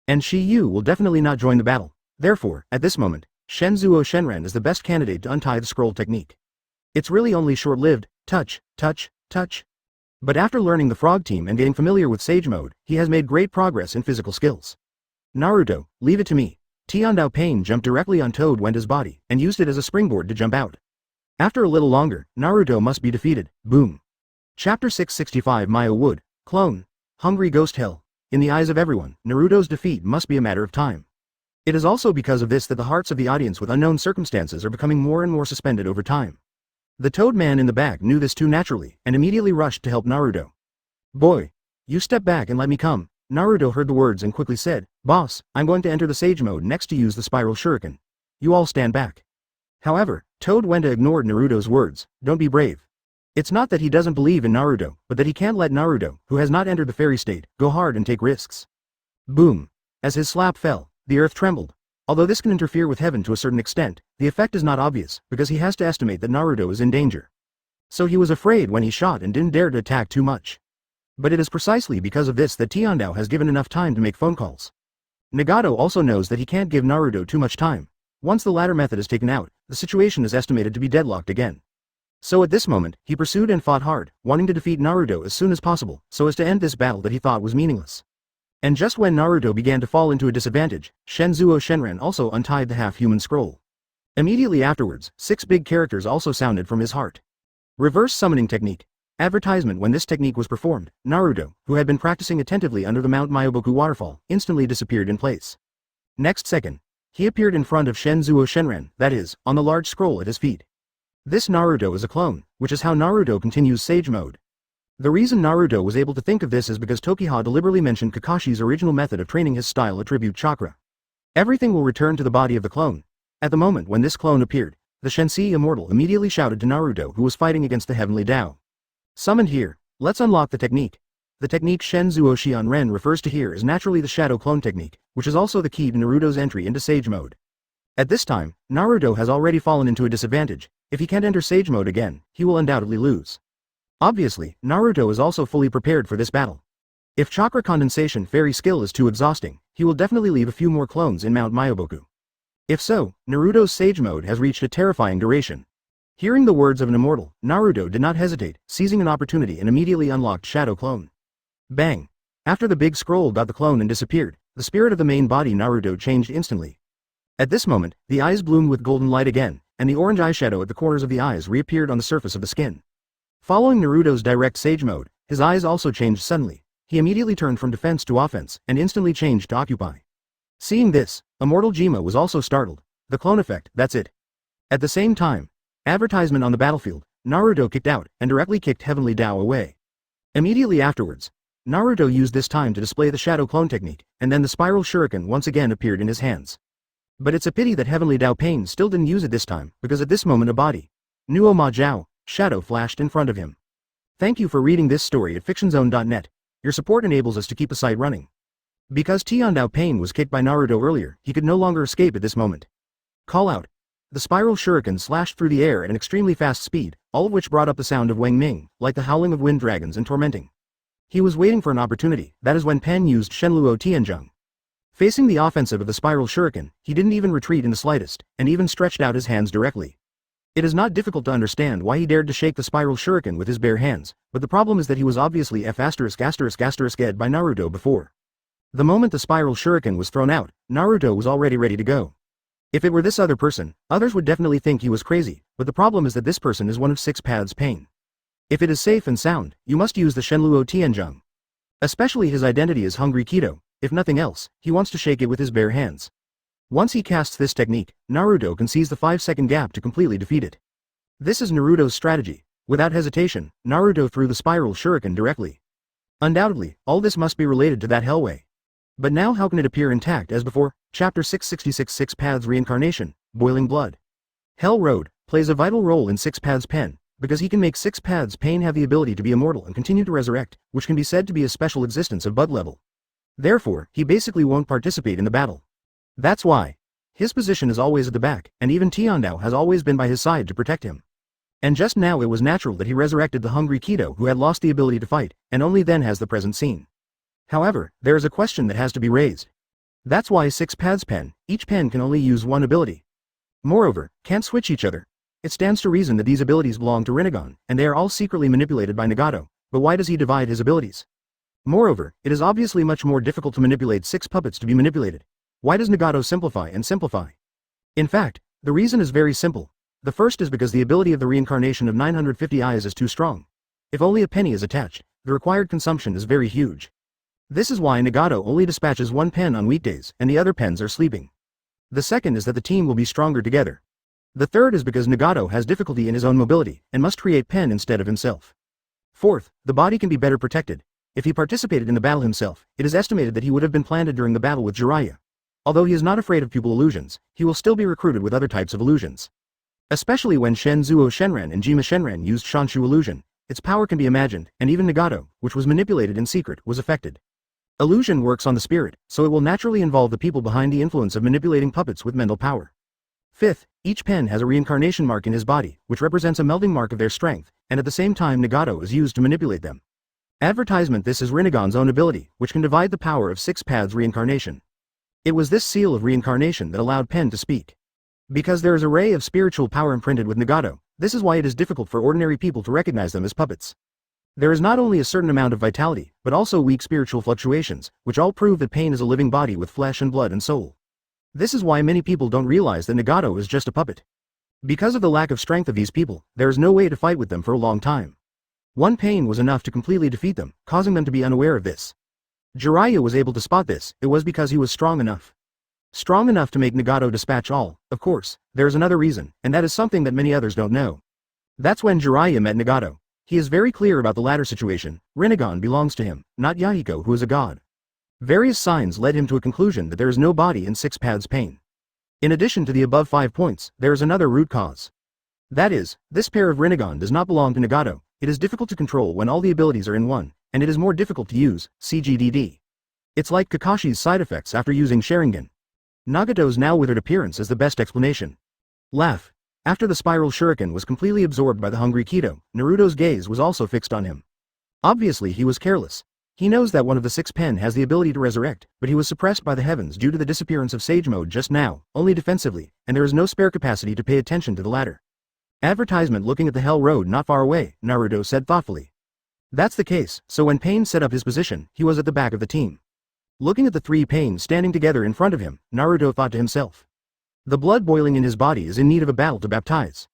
And Shi Yu will definitely not join the battle. Therefore, at this moment, Shenzuo Shenren is the best candidate to untie the scroll technique. It's really only short-lived, touch, touch, touch. But after learning the frog team and getting familiar with Sage Mode, he has made great progress in physical skills. Naruto, leave it to me. Tiandao Pain jumped directly on Toad Wenta's body, and used it as a springboard to jump out. After a little longer, Naruto must be defeated. Boom. Chapter 665 Myo Wood, Clone, Hungry Ghost Hell. In the eyes of everyone, Naruto's defeat must be a matter of time. It is also because of this that the hearts of the audience with unknown circumstances are becoming more and more suspended over time. The Toad Man in the back knew this too naturally, and immediately rushed to help Naruto. Boy, you step back and let me come. Naruto heard the words and quickly said, Boss, I'm going to enter the Sage Mode next to use the Spiral Shuriken. You all stand back. However, Toad Wenta ignored Naruto's words, don't be brave. It's not that he doesn't believe in Naruto, but that he can't let Naruto, who has not entered the fairy state, go hard and take risks. Boom. As his slap fell, the earth trembled. Although this can interfere with heaven to a certain extent, the effect is not obvious, because he has to estimate that Naruto is in danger. So he was afraid when he shot and didn't dare to attack too much. But it is precisely because of this that Tiandao has given enough time to make phone calls. Nagato also knows that he can't give Naruto too much time. Once the latter method is taken out, the situation is estimated to be deadlocked again. So at this moment, he pursued and fought hard, wanting to defeat Naruto as soon as possible, so as to end this battle that he thought was meaningless. And just when Naruto began to fall into a disadvantage, Shenzuo Shenren also untied the half-human scroll. Immediately afterwards, 6 big characters also sounded from his heart. Reverse summoning technique. Advertisement. When this technique was performed, Naruto, who had been practicing attentively under the Mount Myoboku waterfall, instantly disappeared in place. Next second, he appeared in front of Shenzuo Shenren, that is, on the large scroll at his feet. This Naruto is a clone, which is how Naruto continues Sage Mode. The reason Naruto was able to think of this is because Tokiha deliberately mentioned Kakashi's original method of training his style attribute chakra. Everything will return to the body of the clone. At the moment when this clone appeared, the Shensi Immortal immediately shouted to Naruto, who was fighting against the Heavenly Dao. Summoned here, let's unlock the technique. The technique Shenzuo Xian Ren refers to here is naturally the Shadow Clone technique, which is also the key to Naruto's entry into Sage Mode. At this time, Naruto has already fallen into a disadvantage. If he can't enter Sage Mode again, he will undoubtedly lose. Obviously, Naruto is also fully prepared for this battle. If chakra condensation fairy skill is too exhausting, he will definitely leave a few more clones in Mount Myoboku. If so, Naruto's Sage Mode has reached a terrifying duration. Hearing the words of an immortal, Naruto did not hesitate, seizing an opportunity and immediately unlocked Shadow Clone. Bang! After the big scroll got the clone and disappeared, the spirit of the main body Naruto changed instantly. At this moment, the eyes bloomed with golden light again, and the orange eyeshadow at the corners of the eyes reappeared on the surface of the skin. Following Naruto's direct Sage Mode, his eyes also changed suddenly. He immediately turned from defense to offense, and instantly changed to occupy. Seeing this, Immortal Jima was also startled. The clone effect, that's it. At the same time, advertisement on the battlefield, Naruto kicked out, and directly kicked Heavenly Dao away. Immediately afterwards, Naruto used this time to display the Shadow Clone technique, and then the Spiral Shuriken once again appeared in his hands. But it's a pity that Heavenly Dao Pain still didn't use it this time, because at this moment a body, Nuo Ma Jiao, shadow flashed in front of him. Thank you for reading this story at fictionzone.net. Your support enables us to keep the site running. Because Tiandao Pain was kicked by Naruto earlier, he could no longer escape at this moment. Call out. The Spiral Shuriken slashed through the air at an extremely fast speed, all of which brought up the sound of Wang Ming, like the howling of wind dragons and tormenting. He was waiting for an opportunity, that is when Pen used Shenluo Tianzheng. Facing the offensive of the Spiral Shuriken, he didn't even retreat in the slightest, and even stretched out his hands directly. It is not difficult to understand why he dared to shake the Spiral Shuriken with his bare hands, but the problem is that he was obviously ed by Naruto before. The moment the Spiral Shuriken was thrown out, Naruto was already ready to go. If it were this other person, others would definitely think he was crazy, but the problem is that this person is one of 6 paths pain. If it is safe and sound, you must use the Shenluo Tianzheng. Especially his identity is Hungry Keto, if nothing else, he wants to shake it with his bare hands. Once he casts this technique, Naruto can seize the 5-second gap to completely defeat it. This is Naruto's strategy. Without hesitation, Naruto threw the spiral shuriken directly. Undoubtedly, all this must be related to that Hellway. But now how can it appear intact as before? Chapter 666 6 Paths Reincarnation, Boiling Blood. Hell Road plays a vital role in 6 Paths Pen, because he can make 6 Paths Pain have the ability to be immortal and continue to resurrect, which can be said to be a special existence of bug level. Therefore, he basically won't participate in the battle. That's why. His position is always at the back, and even Tiandao has always been by his side to protect him. And just now it was natural that he resurrected the Hungry Keto who had lost the ability to fight, and only then has the present scene. However, there is a question that has to be raised. That's why 6 Paths Pen, each pen can only use one ability. Moreover, can't switch each other. It stands to reason that these abilities belong to Rinnegan, and they are all secretly manipulated by Nagato, but why does he divide his abilities? Moreover, it is obviously much more difficult to manipulate 6 puppets to be manipulated. Why does Nagato simplify and simplify? In fact, the reason is very simple. The first is because the ability of the reincarnation of 950 eyes is too strong. If only a penny is attached, the required consumption is very huge. This is why Nagato only dispatches one pen on weekdays and the other pens are sleeping. The second is that the team will be stronger together. The third is because Nagato has difficulty in his own mobility and must create pen instead of himself. Fourth, the body can be better protected. If he participated in the battle himself, it is estimated that he would have been planted during the battle with Jiraiya. Although he is not afraid of pupil illusions, he will still be recruited with other types of illusions. Especially when Shenzuo Shenren and Jima Shenren used Shanshu illusion, its power can be imagined, and even Nagato, which was manipulated in secret, was affected. Illusion works on the spirit, so it will naturally involve the people behind the influence of manipulating puppets with mental power. Fifth, each pen has a reincarnation mark in his body, which represents a melding mark of their strength, and at the same time Nagato is used to manipulate them. Advertisement: this is Rinnegan's own ability, which can divide the power of 6 paths reincarnation. It was this seal of reincarnation that allowed Pen to speak. Because there is a ray of spiritual power imprinted with Nagato, this is why it is difficult for ordinary people to recognize them as puppets. There is not only a certain amount of vitality, but also weak spiritual fluctuations, which all prove that Pain is a living body with flesh and blood and soul. This is why many people don't realize that Nagato is just a puppet. Because of the lack of strength of these people, there is no way to fight with them for a long time. One pain was enough to completely defeat them, causing them to be unaware of this. Jiraiya was able to spot this, it was because he was strong enough. Strong enough to make Nagato dispatch all. Of course, there is another reason, and that is something that many others don't know. That's when Jiraiya met Nagato. He is very clear about the latter situation. Rinnegan belongs to him, not Yahiko, who is a god. Various signs led him to a conclusion that there is no body in 6 paths Pain. In addition to the above 5 points, there is another root cause. That is, this pair of Rinnegan does not belong to Nagato. It is difficult to control when all the abilities are in one, and it is more difficult to use, CGDD. It's like Kakashi's side effects after using Sharingan. Nagato's now withered appearance is the best explanation. Laugh. After the spiral shuriken was completely absorbed by the Hungry Keto, Naruto's gaze was also fixed on him. Obviously he was careless. He knows that one of the 6 pen has the ability to resurrect, but he was suppressed by the heavens due to the disappearance of Sage Mode just now, only defensively, and there is no spare capacity to pay attention to the latter. Advertisement: looking at the Hell Road not far away, Naruto said thoughtfully. That's the case, so when Pain set up his position, he was at the back of the team. Looking at the 3 Pain standing together in front of him, Naruto thought to himself. The blood boiling in his body is in need of a battle to baptize.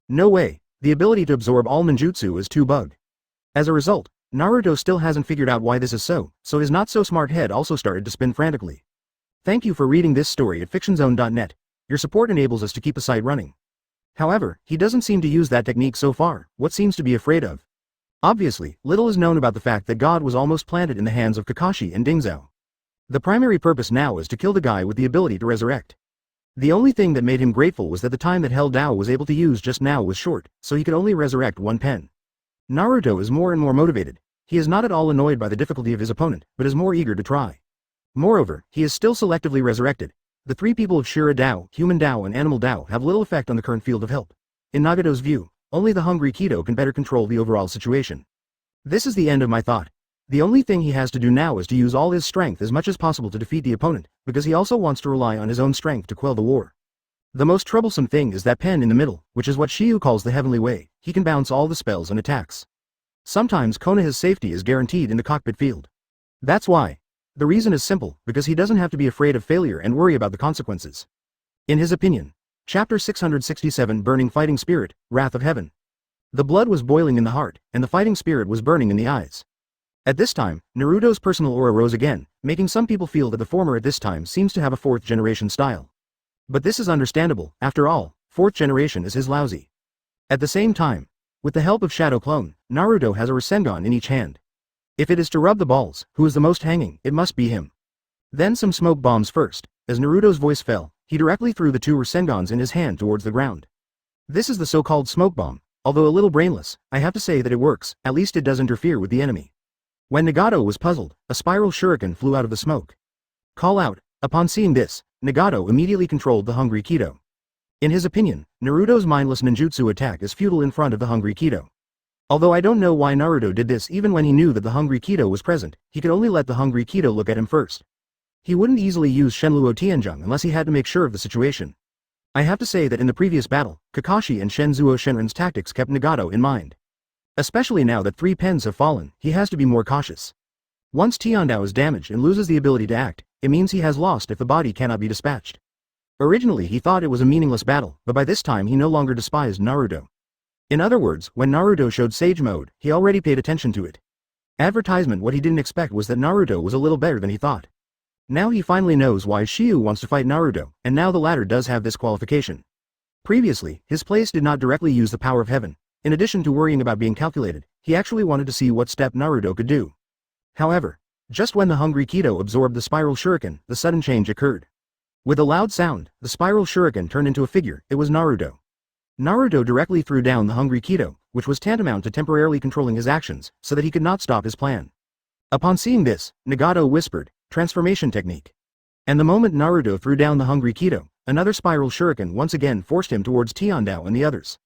No way, the ability to absorb all ninjutsu is too bugged. As a result, Naruto still hasn't figured out why this is so his not-so-smart head also started to spin frantically. Thank you for reading this story at fictionzone.net. Your support enables us to keep the site running. However, he doesn't seem to use that technique so far. What seems to be afraid of? Obviously, little is known about the fact that God was almost planted in the hands of Kakashi and Dingzao. The primary purpose now is to kill the guy with the ability to resurrect. The only thing that made him grateful was that the time that Hell Dao was able to use just now was short, so he could only resurrect one pen. Naruto is more and more motivated. He is not at all annoyed by the difficulty of his opponent, but is more eager to try. Moreover, he is still selectively resurrected. The 3 people of Shira Dao, Human Dao and Animal Dao have little effect on the current field of help. In Nagato's view, only the Hungry Keto can better control the overall situation. This is the end of my thought. The only thing he has to do now is to use all his strength as much as possible to defeat the opponent, because he also wants to rely on his own strength to quell the war. The most troublesome thing is that pen in the middle, which is what Shiyu calls the Heavenly Way. He can bounce all the spells and attacks. Sometimes Konoha's safety is guaranteed in the cockpit field. That's why. The reason is simple, because he doesn't have to be afraid of failure and worry about the consequences. In his opinion. Chapter 667 Burning Fighting Spirit, Wrath of Heaven. The blood was boiling in the heart, and the fighting spirit was burning in the eyes. At this time, Naruto's personal aura rose again, making some people feel that the former at this time seems to have a fourth generation style. But this is understandable, after all, fourth generation is his lousy. At the same time, with the help of Shadow Clone, Naruto has a Rasengan in each hand. If it is to rub the balls, who is the most hanging, it must be him. Then some smoke bombs first. As Naruto's voice fell, he directly threw the two Rasengans in his hand towards the ground. This is the so-called smoke bomb. Although a little brainless, I have to say that it works, at least it does interfere with the enemy. When Nagato was puzzled, a spiral shuriken flew out of the smoke. Call out. Upon seeing this, Nagato immediately controlled the Hungry Kido. In his opinion, Naruto's mindless ninjutsu attack is futile in front of the Hungry Kido. Although I don't know why Naruto did this even when he knew that the Hungry Kido was present, he could only let the Hungry Kido look at him first. He wouldn't easily use Shenluo Tianzhong unless he had to make sure of the situation. I have to say that in the previous battle, Kakashi and Shenzuo Shenron's tactics kept Nagato in mind. Especially now that 3 pens have fallen, he has to be more cautious. Once Tiandao is damaged and loses the ability to act, it means he has lost if the body cannot be dispatched. Originally he thought it was a meaningless battle, but by this time he no longer despised Naruto. In other words, when Naruto showed Sage Mode, he already paid attention to it. Advertisement. What he didn't expect was that Naruto was a little better than he thought. Now he finally knows why Shiyu wants to fight Naruto, and now the latter does have this qualification. Previously, his place did not directly use the power of heaven. In addition to worrying about being calculated, he actually wanted to see what step Naruto could do. However, just when the Hungry Kido absorbed the spiral shuriken, the sudden change occurred. With a loud sound, the spiral shuriken turned into a figure. It was Naruto. Naruto directly threw down the Hungry Kido, which was tantamount to temporarily controlling his actions, so that he could not stop his plan. Upon seeing this, Nagato whispered, "Transformation technique." And the moment Naruto threw down the Hungry Kido, another spiral shuriken once again forced him towards Tiandao and the others.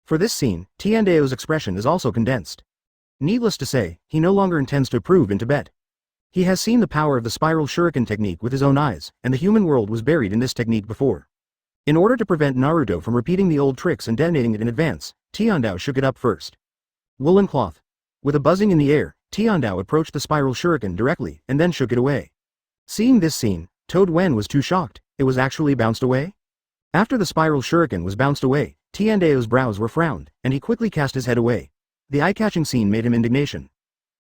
For this scene, Tiandao's expression is also condensed. Needless to say, he no longer intends to approve in Tibet. He has seen the power of the spiral shuriken technique with his own eyes, and the human world was buried in this technique before. In order to prevent Naruto from repeating the old tricks and detonating it in advance, Tiandao shook it up first. Woolen cloth. With a buzzing in the air, Tiandao approached the spiral shuriken directly and then shook it away. Seeing this scene, Toad Wen was too shocked. It was actually bounced away? After the spiral shuriken was bounced away, Tiandao's brows were frowned, and he quickly cast his head away. The eye-catching scene made him indignation.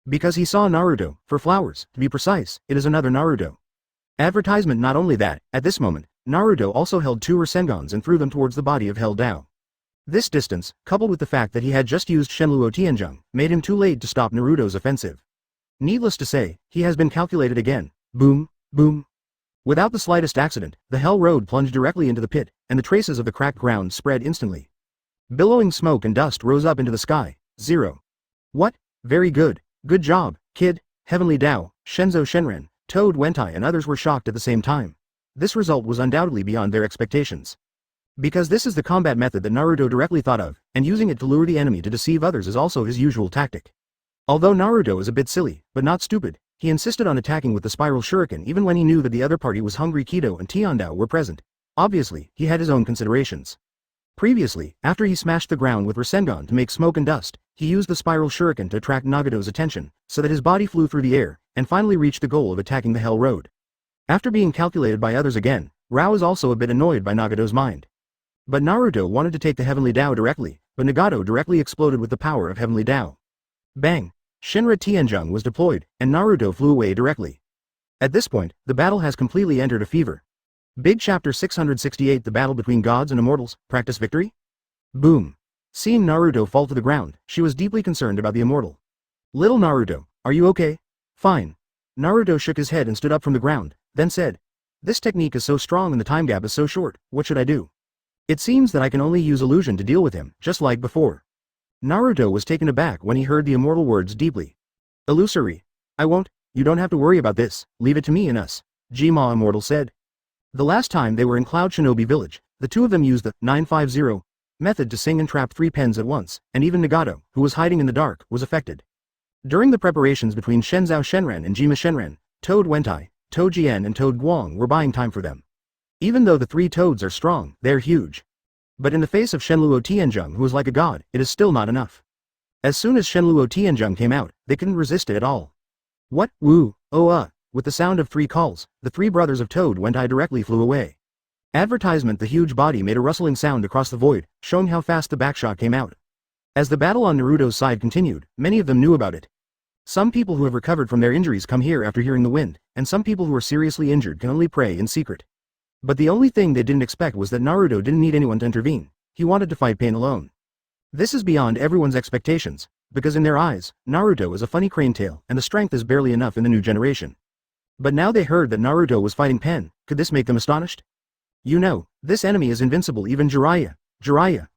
Because he saw Naruto, for flowers, to be precise, it is another Naruto. Advertisement. Not only that, at this moment, Naruto also held 2 Rasengans and threw them towards the body of Hell Dao. This distance, coupled with the fact that he had just used Shenluo Tianzhong, made him too late to stop Naruto's offensive. Needless to say, he has been calculated again. Boom, boom. Without the slightest accident, the Hell Road plunged directly into the pit, and the traces of the cracked ground spread instantly. Billowing smoke and dust rose up into the sky. 0. What? Very good. Good job, kid. Heavenly Dao, Shenzo Shenren, Toad Wentai and others were shocked at the same time. This result was undoubtedly beyond their expectations. Because this is the combat method that Naruto directly thought of, and using it to lure the enemy to deceive others is also his usual tactic. Although Naruto is a bit silly, but not stupid, he insisted on attacking with the spiral shuriken even when he knew that the other party was Hungry Kido and Tiandao were present. Obviously, he had his own considerations. Previously, after he smashed the ground with Rasengan to make smoke and dust, he used the spiral shuriken to attract Nagato's attention, so that his body flew through the air, and finally reached the goal of attacking the Hell Road. After being calculated by others again, Rao is also a bit annoyed by Nagato's mind. But Naruto wanted to take the Heavenly Dao directly, but Nagato directly exploded with the power of Heavenly Dao. Bang! Shinra Tianzhong was deployed, and Naruto flew away directly. At this point, the battle has completely entered a fever. Big Chapter 668 The Battle Between Gods and Immortals, Practice Victory? Boom! Seeing Naruto fall to the ground, she was deeply concerned about the immortal. Little Naruto, are you okay? Fine. Naruto shook his head and stood up from the ground, then said, "This technique is so strong and the time gap is so short, what should I do? It seems that I can only use illusion to deal with him, just like before." Naruto was taken aback when he heard the immortal words deeply. "Illusory. I won't, you don't have to worry about this, leave it to me and us," Jima Immortal said. The last time they were in Cloud Shinobi Village, the two of them used the 950 method to sing and trap 3 pens at once, and even Nagato, who was hiding in the dark, was affected. During the preparations between Shenzhou Shenren and Jima Shenren, Toad Wentai, Toad Jian and Toad Guang were buying time for them. Even though the 3 toads are strong, they're huge. But in the face of Shenluo Tianzhong, who is like a god, it is still not enough. As soon as Shenluo Tianzhong came out, they couldn't resist it at all. What? Woo, oh With the sound of 3 calls, the 3 brothers of Toad Wentai directly flew away. Advertisement. The huge body made a rustling sound across the void, showing how fast the backshot came out. As the battle on Naruto's side continued, many of them knew about it. Some people who have recovered from their injuries come here after hearing the wind, and some people who are seriously injured can only pray in secret. But the only thing they didn't expect was that Naruto didn't need anyone to intervene. He wanted to fight pain alone. This is beyond everyone's expectations, because in their eyes, Naruto is a funny crane tail, and the strength is barely enough in the new generation. But now they heard that Naruto was fighting Pen. Could this make them astonished? You know, this enemy is invincible. Even Jiraiya,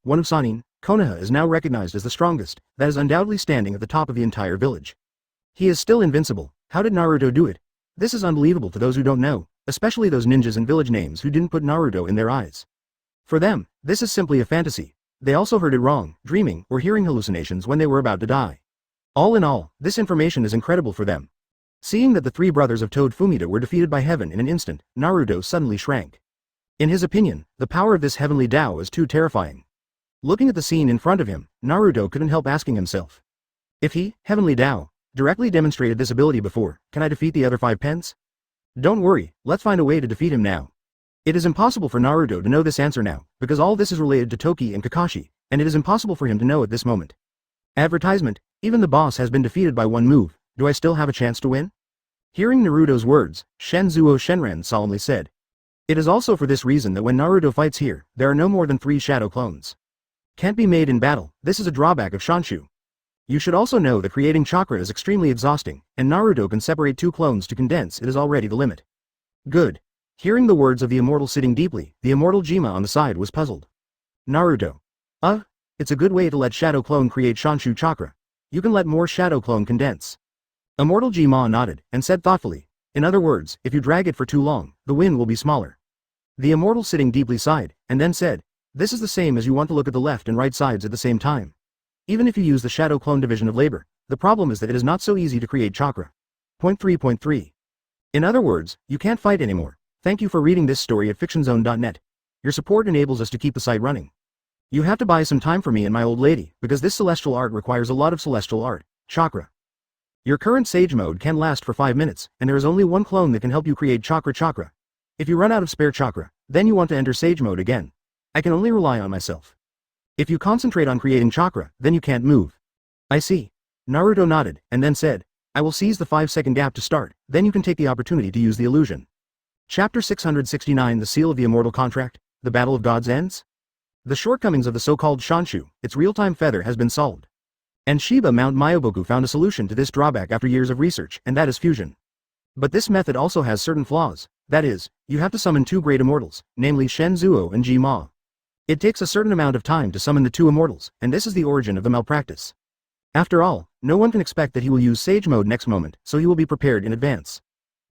one of Sannin, Konoha, is now recognized as the strongest, that is undoubtedly standing at the top of the entire village. He is still invincible. How did Naruto do it? This is unbelievable to those who don't know, especially those ninjas and village names who didn't put Naruto in their eyes. For them, this is simply a fantasy. They also heard it wrong, dreaming, or hearing hallucinations when they were about to die. All in all, this information is incredible for them. Seeing that the three brothers of Toad Fumita were defeated by heaven in an instant, Naruto suddenly shrank. In his opinion, the power of this heavenly Tao is too terrifying. Looking at the scene in front of him, Naruto couldn't help asking himself. If he, heavenly Tao, directly demonstrated this ability before, can I defeat the other 5 Pens? Don't worry, let's find a way to defeat him now. It is impossible for Naruto to know this answer now, because all this is related to Toki and Kakashi, and it is impossible for him to know at this moment. Advertisement. Even the boss has been defeated by one move. Do I still have a chance to win? Hearing Naruto's words, Shenzuo Shenren solemnly said. It is also for this reason that when Naruto fights here, there are no more than 3 shadow clones. Can't be made in battle. This is a drawback of Shanshu. You should also know that creating chakra is extremely exhausting, and Naruto can separate 2 clones to condense. It is already the limit. Good. Hearing the words of the immortal sitting deeply, the immortal Jima on the side was puzzled. Naruto. It's a good way to let shadow clone create Shanshu chakra. You can let more shadow clone condense. Immortal Jima nodded, and said thoughtfully, in other words, if you drag it for too long, the wind will be smaller. The immortal sitting deeply sighed, and then said, this is the same as you want to look at the left and right sides at the same time. Even if you use the shadow clone division of labor, the problem is that it is not so easy to create chakra. Point 3.3. In other words, you can't fight anymore. Thank you for reading this story at fictionzone.net. Your support enables us to keep the site running. You have to buy some time for me and my old lady, because this celestial art requires a lot of celestial art, chakra. Your current sage mode can last for 5 minutes, and there is only one clone that can help you create chakra. If you run out of spare chakra, then you want to enter sage mode again. I can only rely on myself. If you concentrate on creating chakra, then you can't move. I see. Naruto nodded, and then said, I will seize the 5-second gap to start, then you can take the opportunity to use the illusion. Chapter 669. The Seal of the Immortal Contract, The Battle of Gods ends? The shortcomings of the so-called Shanshu, its real-time feather, has been solved. And Shiba Mount Myoboku found a solution to this drawback after years of research, and that is fusion. But this method also has certain flaws. That is, you have to summon 2 great immortals, namely Shenzuo and Jima. It takes a certain amount of time to summon the 2 immortals, and this is the origin of the malpractice. After all, no one can expect that he will use sage mode next moment, so he will be prepared in advance.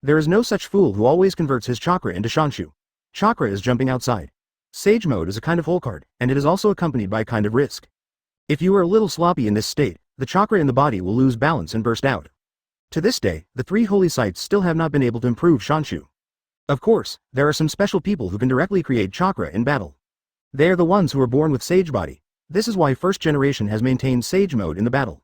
There is no such fool who always converts his chakra into Shanshu. Chakra is jumping outside. Sage mode is a kind of hole card, and it is also accompanied by a kind of risk. If you are a little sloppy in this state, the chakra in the body will lose balance and burst out. To this day, the 3 holy sites still have not been able to improve Shanshu. Of course, there are some special people who can directly create chakra in battle. They are the ones who are born with sage body. This is why first generation has maintained sage mode in the battle.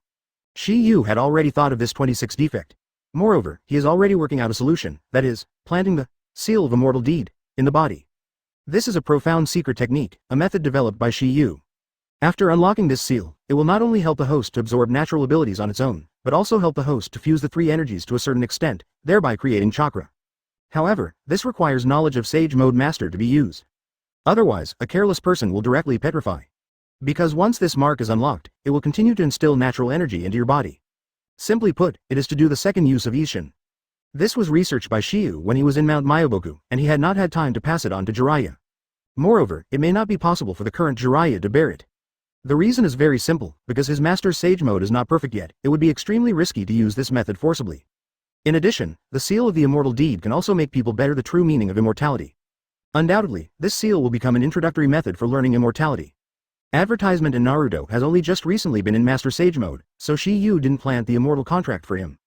Shi Yu had already thought of this 26 defect. Moreover, he is already working out a solution, that is, planting the seal of immortal deed in the body. This is a profound secret technique, a method developed by Shi Yu. After unlocking this seal, it will not only help the host to absorb natural abilities on its own, but also help the host to fuse the 3 energies to a certain extent, thereby creating chakra. However, this requires knowledge of sage mode master to be used. Otherwise, a careless person will directly petrify. Because once this mark is unlocked, it will continue to instill natural energy into your body. Simply put, it is to do the second use of Ishin. This was researched by Shiyu when he was in Mount Myoboku, and he had not had time to pass it on to Jiraiya. Moreover, it may not be possible for the current Jiraiya to bear it. The reason is very simple, because his master's sage mode is not perfect yet. It would be extremely risky to use this method forcibly. In addition, the seal of the immortal deed can also make people better the true meaning of immortality. Undoubtedly, this seal will become an introductory method for learning immortality. Advertisement in Naruto has only just recently been in Master Sage mode, so Shi Yu didn't plant the immortal contract for him.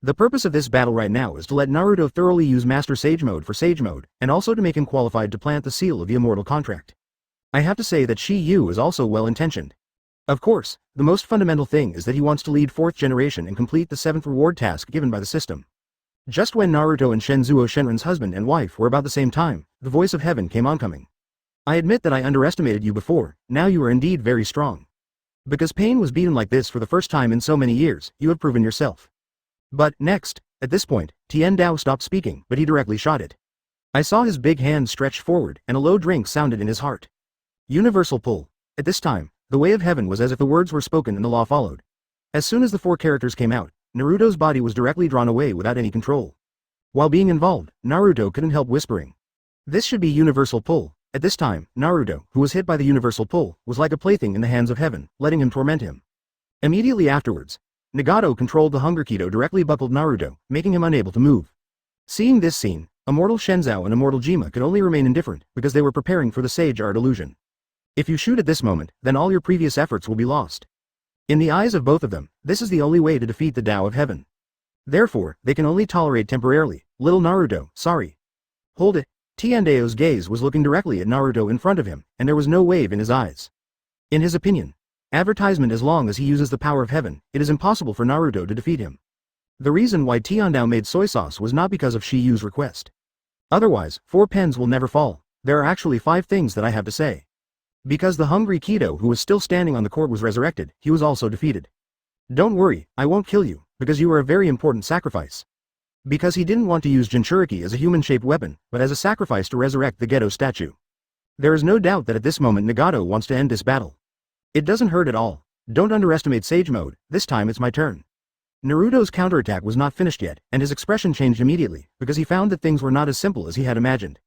The purpose of this battle right now is to let Naruto thoroughly use Master Sage mode for Sage mode, and also to make him qualified to plant the seal of the immortal contract. I have to say that Shi Yu is also well-intentioned. Of course, the most fundamental thing is that he wants to lead 4th generation and complete the 7th reward task given by the system. Just when Naruto and Shenzuo Shenren's husband and wife were about the same time, the voice of heaven came oncoming. I admit that I underestimated you before, now you are indeed very strong. Because Pain was beaten like this for the first time in so many years, you have proven yourself. But, next, at this point, Tian Dao stopped speaking, but he directly shot it. I saw his big hand stretch forward, and a low drink sounded in his heart. Universal pull. At this time, the way of heaven was as if the words were spoken and the law followed. As soon as the 4 characters came out, Naruto's body was directly drawn away without any control. While being involved, Naruto couldn't help whispering. This should be universal pull. At this time, Naruto, who was hit by the universal pull, was like a plaything in the hands of heaven, letting him torment him. Immediately afterwards, Nagato controlled the Hunger Kido directly buckled Naruto, making him unable to move. Seeing this scene, Immortal Shenzhou and Immortal Jima could only remain indifferent because they were preparing for the Sage Art illusion. If you shoot at this moment, then all your previous efforts will be lost. In the eyes of both of them, this is the only way to defeat the Tao of Heaven. Therefore, they can only tolerate temporarily. Little Naruto, sorry. Hold it. Tiandao's gaze was looking directly at Naruto in front of him, and there was no wave in his eyes. In his opinion, advertisement as long as he uses the power of heaven, it is impossible for Naruto to defeat him. The reason why Tiandao made soy sauce was not because of Shiyu's request. Otherwise, 4 pens will never fall. There are actually 5 things that I have to say. Because the hungry Kido who was still standing on the court was resurrected, he was also defeated. Don't worry, I won't kill you, because you are a very important sacrifice. Because he didn't want to use Jinchuriki as a human-shaped weapon, but as a sacrifice to resurrect the Geto statue. There is no doubt that at this moment Nagato wants to end this battle. It doesn't hurt at all. Don't underestimate Sage Mode, this time it's my turn. Naruto's counterattack was not finished yet, and his expression changed immediately, because he found that things were not as simple as he had imagined.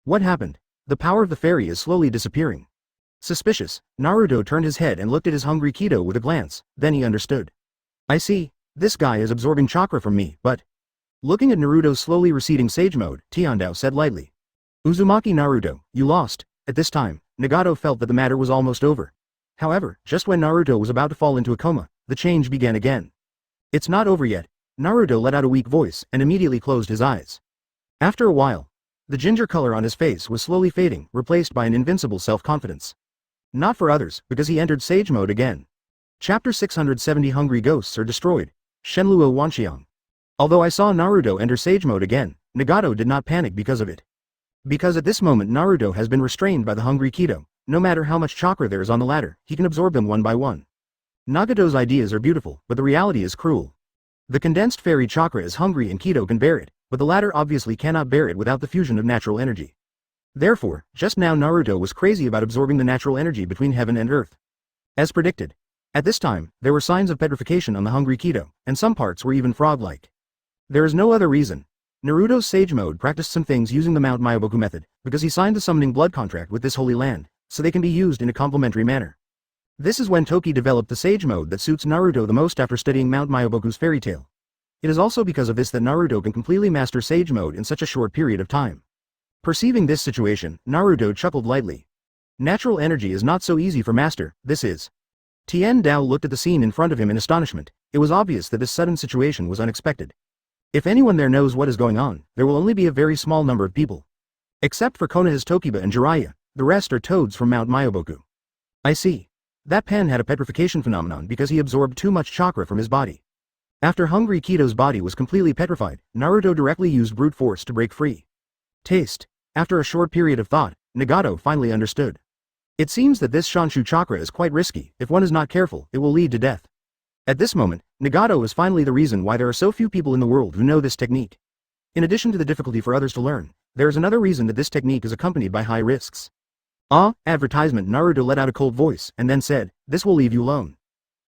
What happened? The power of the fairy is slowly disappearing. Suspicious, Naruto turned his head and looked at his hungry Kido with a glance, then he understood. I see, this guy is absorbing chakra from me, but... Looking at Naruto's slowly receding Sage Mode, Tiandao said lightly. Uzumaki Naruto, you lost. At this time, Nagato felt that the matter was almost over. However, just when Naruto was about to fall into a coma, the change began again. It's not over yet. Naruto let out a weak voice and immediately closed his eyes. After a while, the ginger color on his face was slowly fading, replaced by an invincible self-confidence. Not for others, because he entered Sage Mode again. Chapter 670 Hungry Ghosts are destroyed. Shenluo Wanxiang. Although I saw Naruto enter Sage Mode again, Nagato did not panic because of it. Because at this moment Naruto has been restrained by the hungry Kido, no matter how much chakra there is on the ladder, he can absorb them one by one. Nagato's ideas are beautiful, but the reality is cruel. The condensed fairy chakra is hungry and Kido can bear it, but the latter obviously cannot bear it without the fusion of natural energy. Therefore, just now Naruto was crazy about absorbing the natural energy between heaven and earth. As predicted. At this time, there were signs of petrification on the hungry Kido, and some parts were even frog-like. There is no other reason. Naruto's Sage Mode practiced some things using the Mount Myoboku method, because he signed the summoning blood contract with this holy land, so they can be used in a complementary manner. This is when Toki developed the Sage Mode that suits Naruto the most after studying Mount Myoboku's fairy tale. It is also because of this that Naruto can completely master Sage Mode in such a short period of time. Perceiving this situation, Naruto chuckled lightly. Natural energy is not so easy for master, this is. Tien Dao looked at the scene in front of him in astonishment. It was obvious that this sudden situation was unexpected. If anyone there knows what is going on, there will only be a very small number of people. Except for Konoha's Tokiba and Jiraiya, the rest are toads from Mount Myoboku. I see. That pen had a petrification phenomenon because he absorbed too much chakra from his body. After hungry Kido's body was completely petrified, Naruto directly used brute force to break free. Taste. After a short period of thought, Nagato finally understood. It seems that this Shanshu chakra is quite risky. If one is not careful, it will lead to death. At this moment, Nagato is finally the reason why there are so few people in the world who know this technique. In addition to the difficulty for others to learn, there is another reason that this technique is accompanied by high risks. Advertisement. Naruto let out a cold voice and then said, this will leave you alone.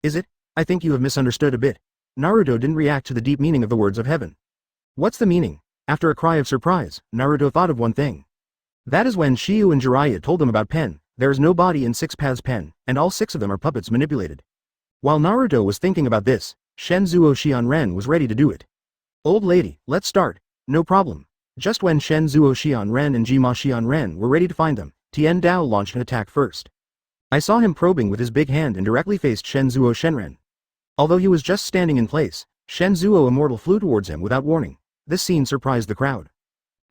Is it? I think you have misunderstood a bit. Naruto didn't react to the deep meaning of the words of heaven. What's the meaning? After a cry of surprise, Naruto thought of one thing. That is when Shiryu and Jiraiya told him about pen. There is no body in 6 paths pen, and all 6 of them are puppets manipulated. While Naruto was thinking about this, Shenzuo Xianren was ready to do it. Old lady, let's start. No problem. Just when Shenzuo Xianren and Jima Xianren were ready to find them, Tien Dao launched an attack first. I saw him probing with his big hand and directly faced Shenzuo Shenren. Although he was just standing in place, Shenzuo Immortal flew towards him without warning. This scene surprised the crowd.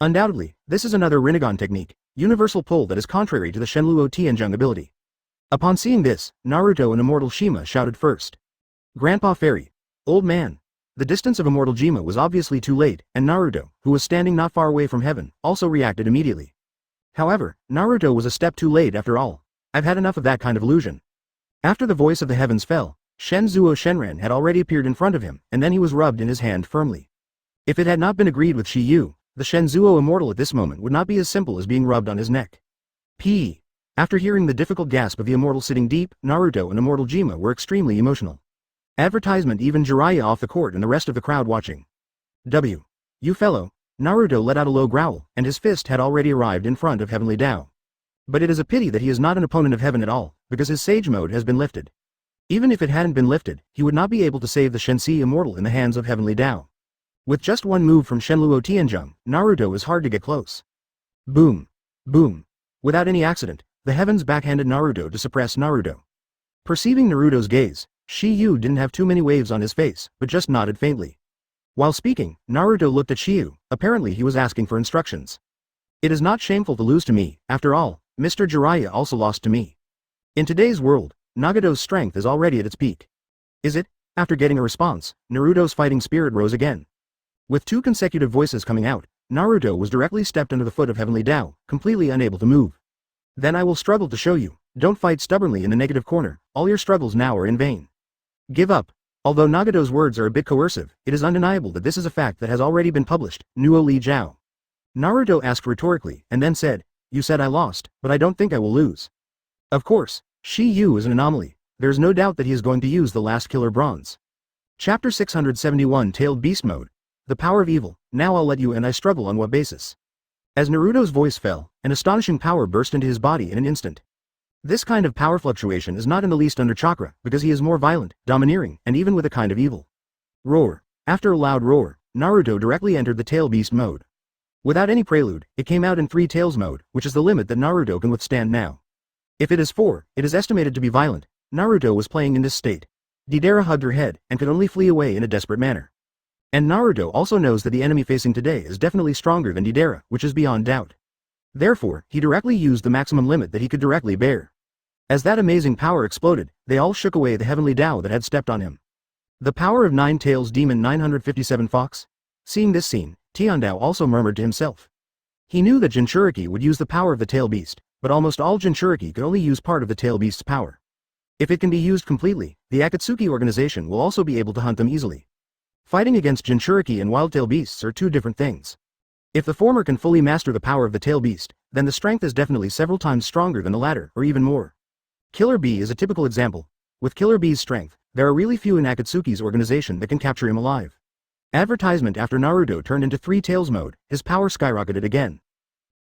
Undoubtedly, this is another Rinnegan technique, universal pull that is contrary to the Shenluo Tianjung ability. Upon seeing this, Naruto and Immortal Shima shouted first. Grandpa Fairy. Old man. The distance of Immortal Jima was obviously too late, and Naruto, who was standing not far away from heaven, also reacted immediately. However, Naruto was a step too late after all. I've had enough of that kind of illusion. After the voice of the heavens fell, Shenzuo Shenren had already appeared in front of him, and then he was rubbed in his hand firmly. If it had not been agreed with Shiyu, the Shenzuo immortal at this moment would not be as simple as being rubbed on his neck. P. After hearing the difficult gasp of the immortal sitting deep, Naruto and immortal Jima were extremely emotional. Advertisement even Jiraiya off the court and the rest of the crowd watching. W. You fellow. Naruto let out a low growl, and his fist had already arrived in front of Heavenly Tao. But it is a pity that he is not an opponent of heaven at all, because his sage mode has been lifted. Even if it hadn't been lifted, he would not be able to save the Shensi immortal in the hands of Heavenly Tao. With just one move from Shenluo Tianzheng, Naruto is hard to get close. Boom. Boom. Without any accident, the heavens backhanded Naruto to suppress Naruto. Perceiving Naruto's gaze, Shiyu didn't have too many waves on his face, but just nodded faintly. While speaking, Naruto looked at Shiyu, apparently he was asking for instructions. It is not shameful to lose to me, after all, Mr. Jiraiya also lost to me. In today's world, Nagato's strength is already at its peak. Is it? After getting a response, Naruto's fighting spirit rose again. With two consecutive voices coming out, Naruto was directly stepped under the foot of Heavenly Tao, completely unable to move. Then I will struggle to show you. Don't fight stubbornly in the negative corner, all your struggles now are in vain. Give up. Although Nagato's words are a bit coercive, it is undeniable that this is a fact that has already been published, Nuo Li Jiao. Naruto asked rhetorically, and then said, You said I lost, but I don't think I will lose. Of course, Shiyu is an anomaly, there is no doubt that he is going to use the last killer bronze. Chapter 671 Tailed Beast Mode. The Power of Evil, now I'll let you and I struggle on what basis? As Naruto's voice fell, an astonishing power burst into his body in an instant. This kind of power fluctuation is not in the least under Chakra, because he is more violent, domineering, and even with a kind of evil. Roar. After a loud roar, Naruto directly entered the Tail Beast mode. Without any prelude, it came out in 3 tails mode, which is the limit that Naruto can withstand now. If it is 4, it is estimated to be violent. Naruto was playing in this state. Deidara hugged her head, and could only flee away in a desperate manner. And Naruto also knows that the enemy facing today is definitely stronger than Deidara, which is beyond doubt. Therefore, he directly used the maximum limit that he could directly bear. As that amazing power exploded, they all shook away the heavenly Tao that had stepped on him. The power of 9 Tails Demon 957 Fox? Seeing this scene, Tiandao also murmured to himself. He knew that Jinchuriki would use the power of the Tail Beast, but almost all Jinchuriki could only use part of the Tail Beast's power. If it can be used completely, the Akatsuki organization will also be able to hunt them easily. Fighting against Jinchuriki and Wildtail Beasts are two different things. If the former can fully master the power of the Tail Beast, then the strength is definitely several times stronger than the latter, or even more. Killer Bee is a typical example. With Killer Bee's strength, there are really few in Akatsuki's organization that can capture him alive. Advertisement after Naruto turned into 3 tails mode, his power skyrocketed again.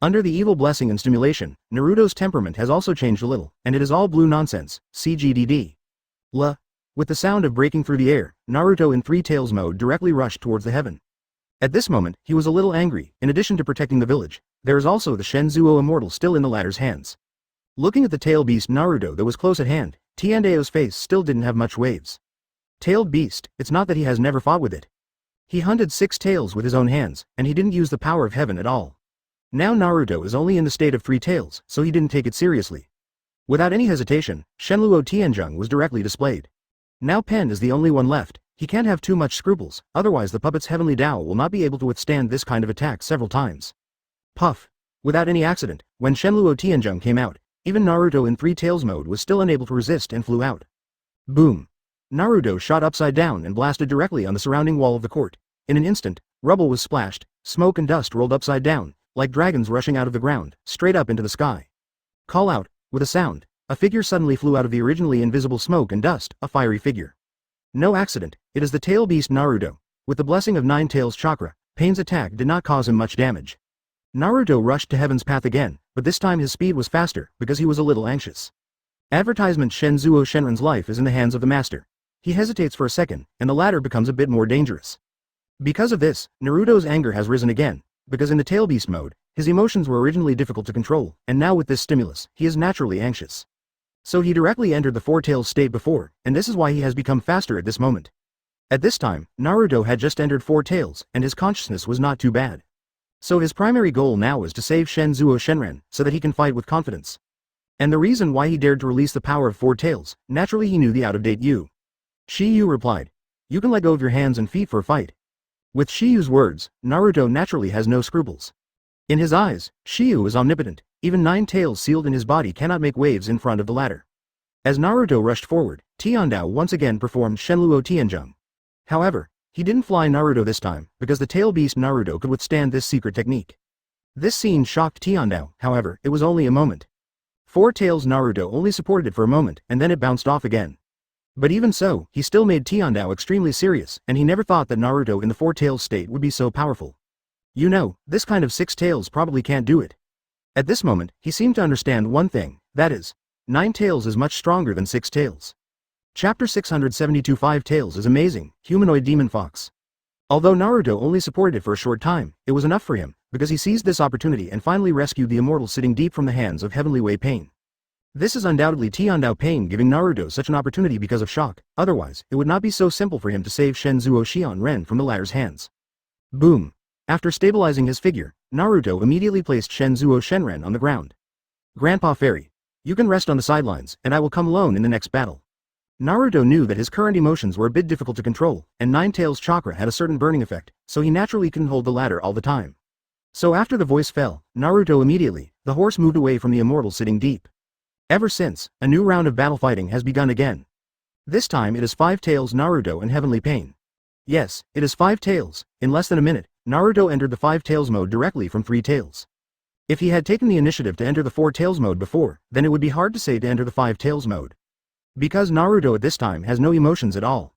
Under the evil blessing and stimulation, Naruto's temperament has also changed a little, and it is all blue nonsense, CGDD. With the sound of breaking through the air, Naruto in 3 tails mode directly rushed towards the heaven. At this moment, he was a little angry. In addition to protecting the village, there is also the Shenzuo immortal still in the latter's hands. Looking at the tail beast Naruto that was close at hand, Tiandao's face still didn't have much waves. Tailed beast, it's not that he has never fought with it. He hunted 6 tails with his own hands, and he didn't use the power of heaven at all. Now Naruto is only in the state of 3 tails, so he didn't take it seriously. Without any hesitation, Shenluo Tianzheng was directly displayed. Now Pen is the only one left. He can't have too much scruples, otherwise the puppet's heavenly Tao will not be able to withstand this kind of attack several times. Puff. Without any accident, when Shenluo Tianzheng came out, even Naruto in 3 tails mode was still unable to resist and flew out. Boom. Naruto shot upside down and blasted directly on the surrounding wall of the court. In an instant, rubble was splashed, smoke and dust rolled upside down, like dragons rushing out of the ground, straight up into the sky. Call out. With a sound, a figure suddenly flew out of the originally invisible smoke and dust, a fiery figure. No accident, it is the tail beast Naruto. With the blessing of 9 tails chakra, Pain's attack did not cause him much damage. Naruto rushed to heaven's path again, but this time his speed was faster, because he was a little anxious. Advertisement Shenzuo Shenren's life is in the hands of the master. He hesitates for a second, and the latter becomes a bit more dangerous. Because of this, Naruto's anger has risen again, because in the tail beast mode, his emotions were originally difficult to control, and now with this stimulus, he is naturally anxious. So he directly entered the 4 tails state before, and this is why he has become faster at this moment. At this time, Naruto had just entered 4 tails, and his consciousness was not too bad. So his primary goal now is to save Shenzuo Shenren, so that he can fight with confidence. And the reason why he dared to release the power of 4 tails, naturally he knew the out-of-date Yu. Shiyu replied, "You can let go of your hands and feet for a fight." With Shiyu's words, Naruto naturally has no scruples. In his eyes, Shiyu is omnipotent. Even 9 tails sealed in his body cannot make waves in front of the ladder. As Naruto rushed forward, Tiandao once again performed Shenluo Tianzheng. However, he didn't fly Naruto this time, because the tail beast Naruto could withstand this secret technique. This scene shocked Tiandao, however, it was only a moment. 4 tails Naruto only supported it for a moment, and then it bounced off again. But even so, he still made Tiandao extremely serious, and he never thought that Naruto in the 4 tails state would be so powerful. You know, this kind of 6 tails probably can't do it. At this moment, he seemed to understand one thing, that is, 9 tails is much stronger than 6 tails. Chapter 672 5 tails is amazing, humanoid demon fox. Although Naruto only supported it for a short time, it was enough for him, because he seized this opportunity and finally rescued the immortal sitting deep from the hands of Heavenly Way Pain. This is undoubtedly Tiandao Pain giving Naruto such an opportunity because of shock, otherwise, it would not be so simple for him to save Shenzuo Xianren from the latter's hands. Boom! After stabilizing his figure, Naruto immediately placed Shenzuo Shenren on the ground. Grandpa Fairy, you can rest on the sidelines, and I will come alone in the next battle. Naruto knew that his current emotions were a bit difficult to control, and Nine Tails chakra had a certain burning effect, so he naturally couldn't hold the ladder all the time. So after the voice fell, Naruto immediately, the horse moved away from the immortal sitting deep. Ever since, a new round of battle fighting has begun again. This time it is 5 tails Naruto and Heavenly Pain. Yes, it is 5 tails. In less than a minute, Naruto entered the 5 tails mode directly from 3 tails. If he had taken the initiative to enter the 4 tails mode before, then it would be hard to say to enter the 5 tails mode. Because Naruto at this time has no emotions at all.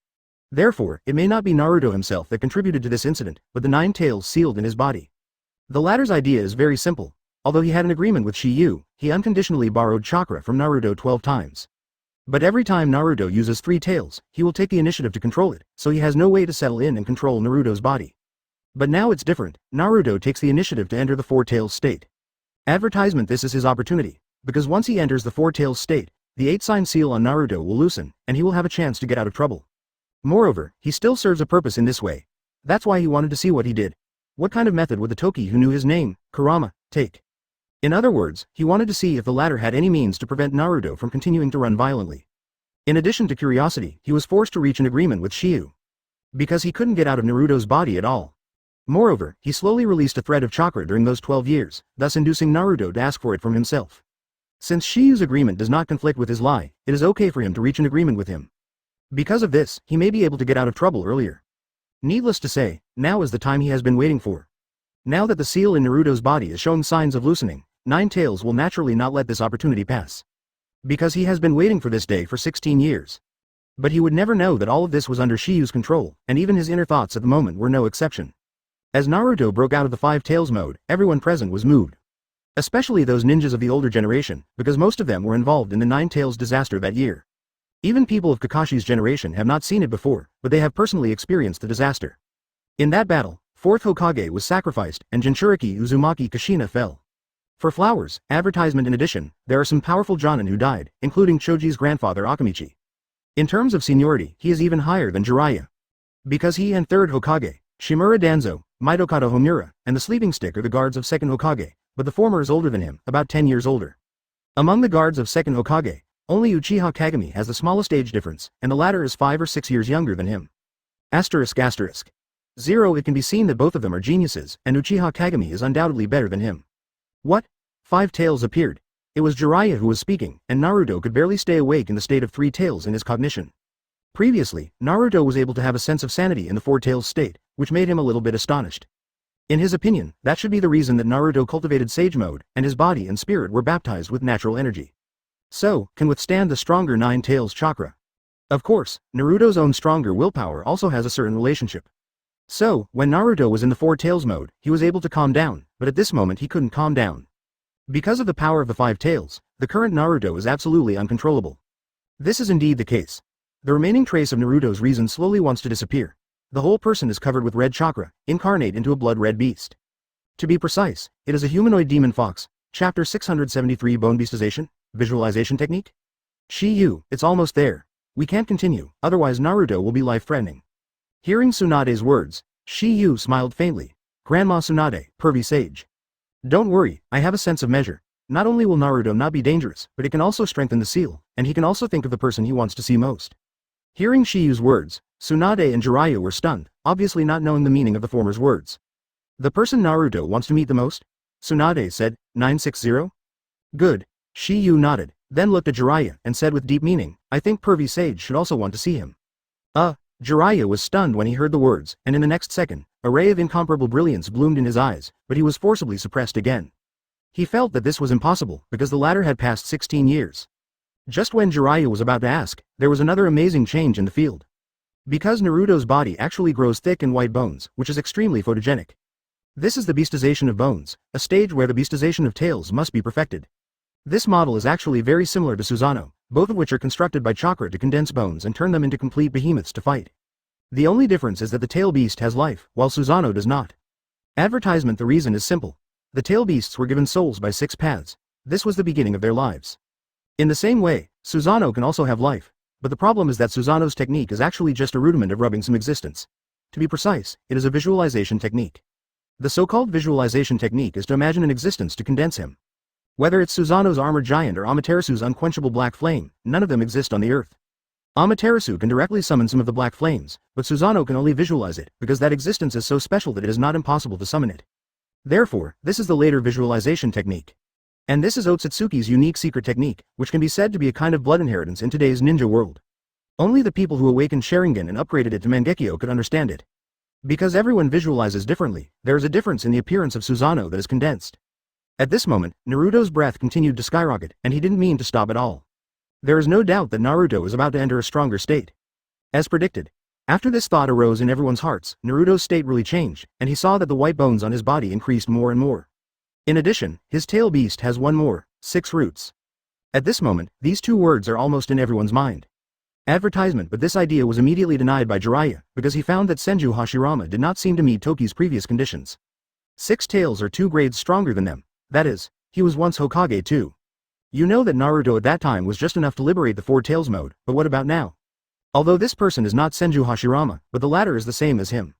Therefore, it may not be Naruto himself that contributed to this incident, but the 9 tails sealed in his body. The latter's idea is very simple. Although he had an agreement with Shiyu, he unconditionally borrowed chakra from Naruto 12 times. But every time Naruto uses 3 tails, he will take the initiative to control it, so he has no way to settle in and control Naruto's body. But now it's different, Naruto takes the initiative to enter the 4 tails state. Advertisement: this is his opportunity, because once he enters the 4 tails state, the 8-sign seal on Naruto will loosen, and he will have a chance to get out of trouble. Moreover, he still serves a purpose in this way. That's why he wanted to see what he did. What kind of method would the Toki who knew his name, Kurama, take? In other words, he wanted to see if the latter had any means to prevent Naruto from continuing to run violently. In addition to curiosity, he was forced to reach an agreement with Shiyu. Because he couldn't get out of Naruto's body at all. Moreover, he slowly released a thread of chakra during those 12 years, thus inducing Naruto to ask for it from himself. Since Shiyu's agreement does not conflict with his lie, it is okay for him to reach an agreement with him. Because of this, he may be able to get out of trouble earlier. Needless to say, now is the time he has been waiting for. Now that the seal in Naruto's body is showing signs of loosening, Nine Tails will naturally not let this opportunity pass. Because he has been waiting for this day for 16 years. But he would never know that all of this was under Shiyu's control, and even his inner thoughts at the moment were no exception. As Naruto broke out of the 5 tails mode, everyone present was moved. Especially those ninjas of the older generation, because most of them were involved in the 9 tails disaster that year. Even people of Kakashi's generation have not seen it before, but they have personally experienced the disaster. In that battle, 4th Hokage was sacrificed, and Jinchuriki Uzumaki Kushina fell. For flowers, advertisement: in addition, there are some powerful Jonin who died, including Choji's grandfather Akamichi. In terms of seniority, he is even higher than Jiraiya. Because he and 3rd Hokage, Shimura Danzo, Mitokado Homura, and the Sleeping Stick are the guards of 2nd Hokage, but the former is older than him, about 10 years older. Among the guards of 2nd Hokage, only Uchiha Kagami has the smallest age difference, and the latter is 5 or 6 years younger than him. Asterisk asterisk. 0. It can be seen that both of them are geniuses, and Uchiha Kagami is undoubtedly better than him. What? 5 tails appeared. It was Jiraiya who was speaking, and Naruto could barely stay awake in the state of 3 tails in his cognition. Previously, Naruto was able to have a sense of sanity in the 4 tails state, which made him a little bit astonished. In his opinion, that should be the reason that Naruto cultivated sage mode, and his body and spirit were baptized with natural energy. So, can withstand the stronger 9 tails chakra. Of course, Naruto's own stronger willpower also has a certain relationship. So, when Naruto was in the 4 tails mode, he was able to calm down, but at this moment he couldn't calm down. Because of the power of the 5 tails, the current Naruto is absolutely uncontrollable. This is indeed the case. The remaining trace of Naruto's reason slowly wants to disappear. The whole person is covered with red chakra, incarnate into a blood-red beast. To be precise, it is a humanoid demon fox. Chapter 673 Bone Beastization, Visualization Technique? Shiyu, it's almost there. We can't continue, otherwise Naruto will be life-threatening. Hearing Tsunade's words, Shiyu smiled faintly. Grandma Tsunade, pervy sage. Don't worry, I have a sense of measure. Not only will Naruto not be dangerous, but it can also strengthen the seal, and he can also think of the person he wants to see most. Hearing Shiyu's words, Tsunade and Jiraiya were stunned, obviously not knowing the meaning of the former's words. The person Naruto wants to meet the most? Tsunade said, 960? Good. Shiyu nodded, then looked at Jiraiya and said with deep meaning, I think Pervy Sage should also want to see him. Jiraiya was stunned when he heard the words, and in the next second, a ray of incomparable brilliance bloomed in his eyes, but he was forcibly suppressed again. He felt that this was impossible, because the latter had passed 16 years. Just when Jiraiya was about to ask, there was another amazing change in the field. Because Naruto's body actually grows thick and white bones, which is extremely photogenic. This is the beastization of bones, a stage where the beastization of tails must be perfected. This model is actually very similar to Susanoo, both of which are constructed by chakra to condense bones and turn them into complete behemoths to fight. The only difference is that the tail beast has life, while Susanoo does not. Advertisement. The reason is simple. The tail beasts were given souls by 6 paths. This was the beginning of their lives. In the same way, Susanoo can also have life, but the problem is that Susanoo's technique is actually just a rudiment of rubbing some existence. To be precise, it is a visualization technique. The so-called visualization technique is to imagine an existence to condense him. Whether it's Susanoo's armored giant or Amaterasu's unquenchable black flame, none of them exist on the earth. Amaterasu can directly summon some of the black flames, but Susanoo can only visualize it, because that existence is so special that it is not impossible to summon it. Therefore, this is the later visualization technique. And this is Otsutsuki's unique secret technique, which can be said to be a kind of blood inheritance in today's ninja world. Only the people who awakened Sharingan and upgraded it to Mangekyo could understand it. Because everyone visualizes differently, there is a difference in the appearance of Susanoo that is condensed. At this moment, Naruto's breath continued to skyrocket, and he didn't mean to stop at all. There is no doubt that Naruto is about to enter a stronger state. As predicted. After this thought arose in everyone's hearts, Naruto's state really changed, and he saw that the white bones on his body increased more and more. In addition, his tail beast has one more, 6 roots. At this moment, these 2 words are almost in everyone's mind. Advertisement. But this idea was immediately denied by Jiraiya, because he found that Senju Hashirama did not seem to meet Toki's previous conditions. 6 tails are 2 grades stronger than them, that is, he was once Hokage too. You know that Naruto at that time was just enough to liberate the 4 tails mode, but what about now? Although this person is not Senju Hashirama, but the latter is the same as him.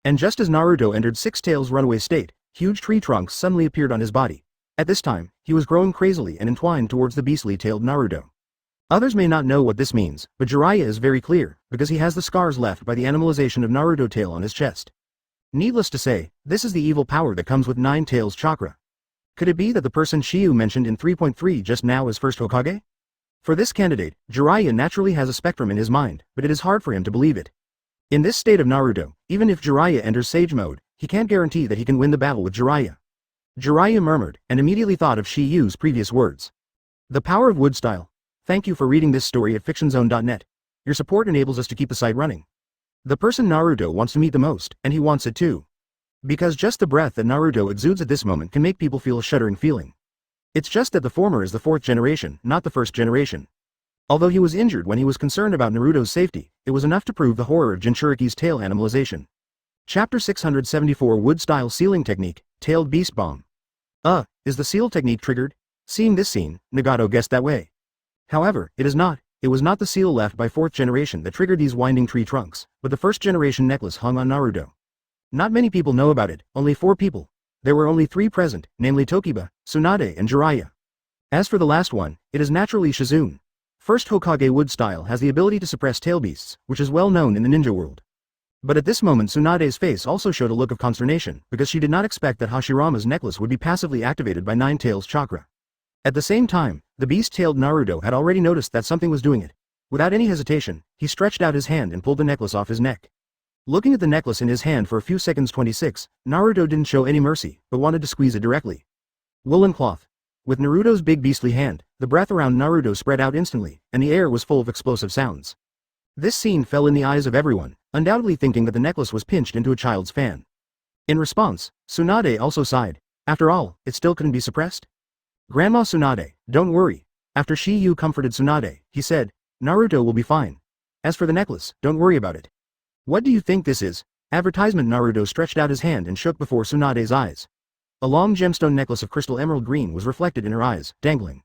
And just as Naruto entered 6 tails runaway state, huge tree trunks suddenly appeared on his body. At this time, he was growing crazily and entwined towards the beastly-tailed Naruto. Others may not know what this means, but Jiraiya is very clear, because he has the scars left by the animalization of Naruto tail on his chest. Needless to say, this is the evil power that comes with 9 tails chakra. Could it be that the person Shiyu mentioned in 3.3 just now is first Hokage? For this candidate, Jiraiya naturally has a spectrum in his mind, but it is hard for him to believe it. In this state of Naruto, even if Jiraiya enters Sage mode, he can't guarantee that he can win the battle with Jiraiya. Jiraiya murmured, and immediately thought of Shiyu's previous words. The power of wood style. Thank you for reading this story at fictionzone.net. Your support enables us to keep the site running. The person Naruto wants to meet the most, and he wants it too. Because just the breath that Naruto exudes at this moment can make people feel a shuddering feeling. It's just that the former is the 4th generation, not the 1st generation. Although he was injured when he was concerned about Naruto's safety, it was enough to prove the horror of Jinchuriki's tail animalization. Chapter 674 Wood-Style Sealing Technique, Tailed Beast Bomb. Is the seal technique triggered? Seeing this scene, Nagato guessed that way. However, it is not. It was not the seal left by 4th generation that triggered these winding tree trunks, but the 1st generation necklace hung on Naruto. Not many people know about it, only 4 people. There were only 3 present, namely Tokiba, Tsunade and Jiraiya. As for the last one, it is naturally Shizune. First Hokage Wood Style has the ability to suppress tail beasts, which is well known in the ninja world. But at this moment Tsunade's face also showed a look of consternation, because she did not expect that Hashirama's necklace would be passively activated by 9 tails chakra. At the same time, the beast-tailed Naruto had already noticed that something was doing it. Without any hesitation, he stretched out his hand and pulled the necklace off his neck. Looking at the necklace in his hand for a few seconds 26, Naruto didn't show any mercy, but wanted to squeeze it directly. Woolen cloth. With Naruto's big beastly hand, the breath around Naruto spread out instantly, and the air was full of explosive sounds. This scene fell in the eyes of everyone, undoubtedly thinking that the necklace was pinched into a child's fan. In response, Tsunade also sighed. After all, it still couldn't be suppressed? Grandma Tsunade, don't worry. After Shiyu comforted Tsunade, he said, Naruto will be fine. As for the necklace, don't worry about it. What do you think this is? Advertisement. Naruto stretched out his hand and shook before Tsunade's eyes. A long gemstone necklace of crystal emerald green was reflected in her eyes, dangling.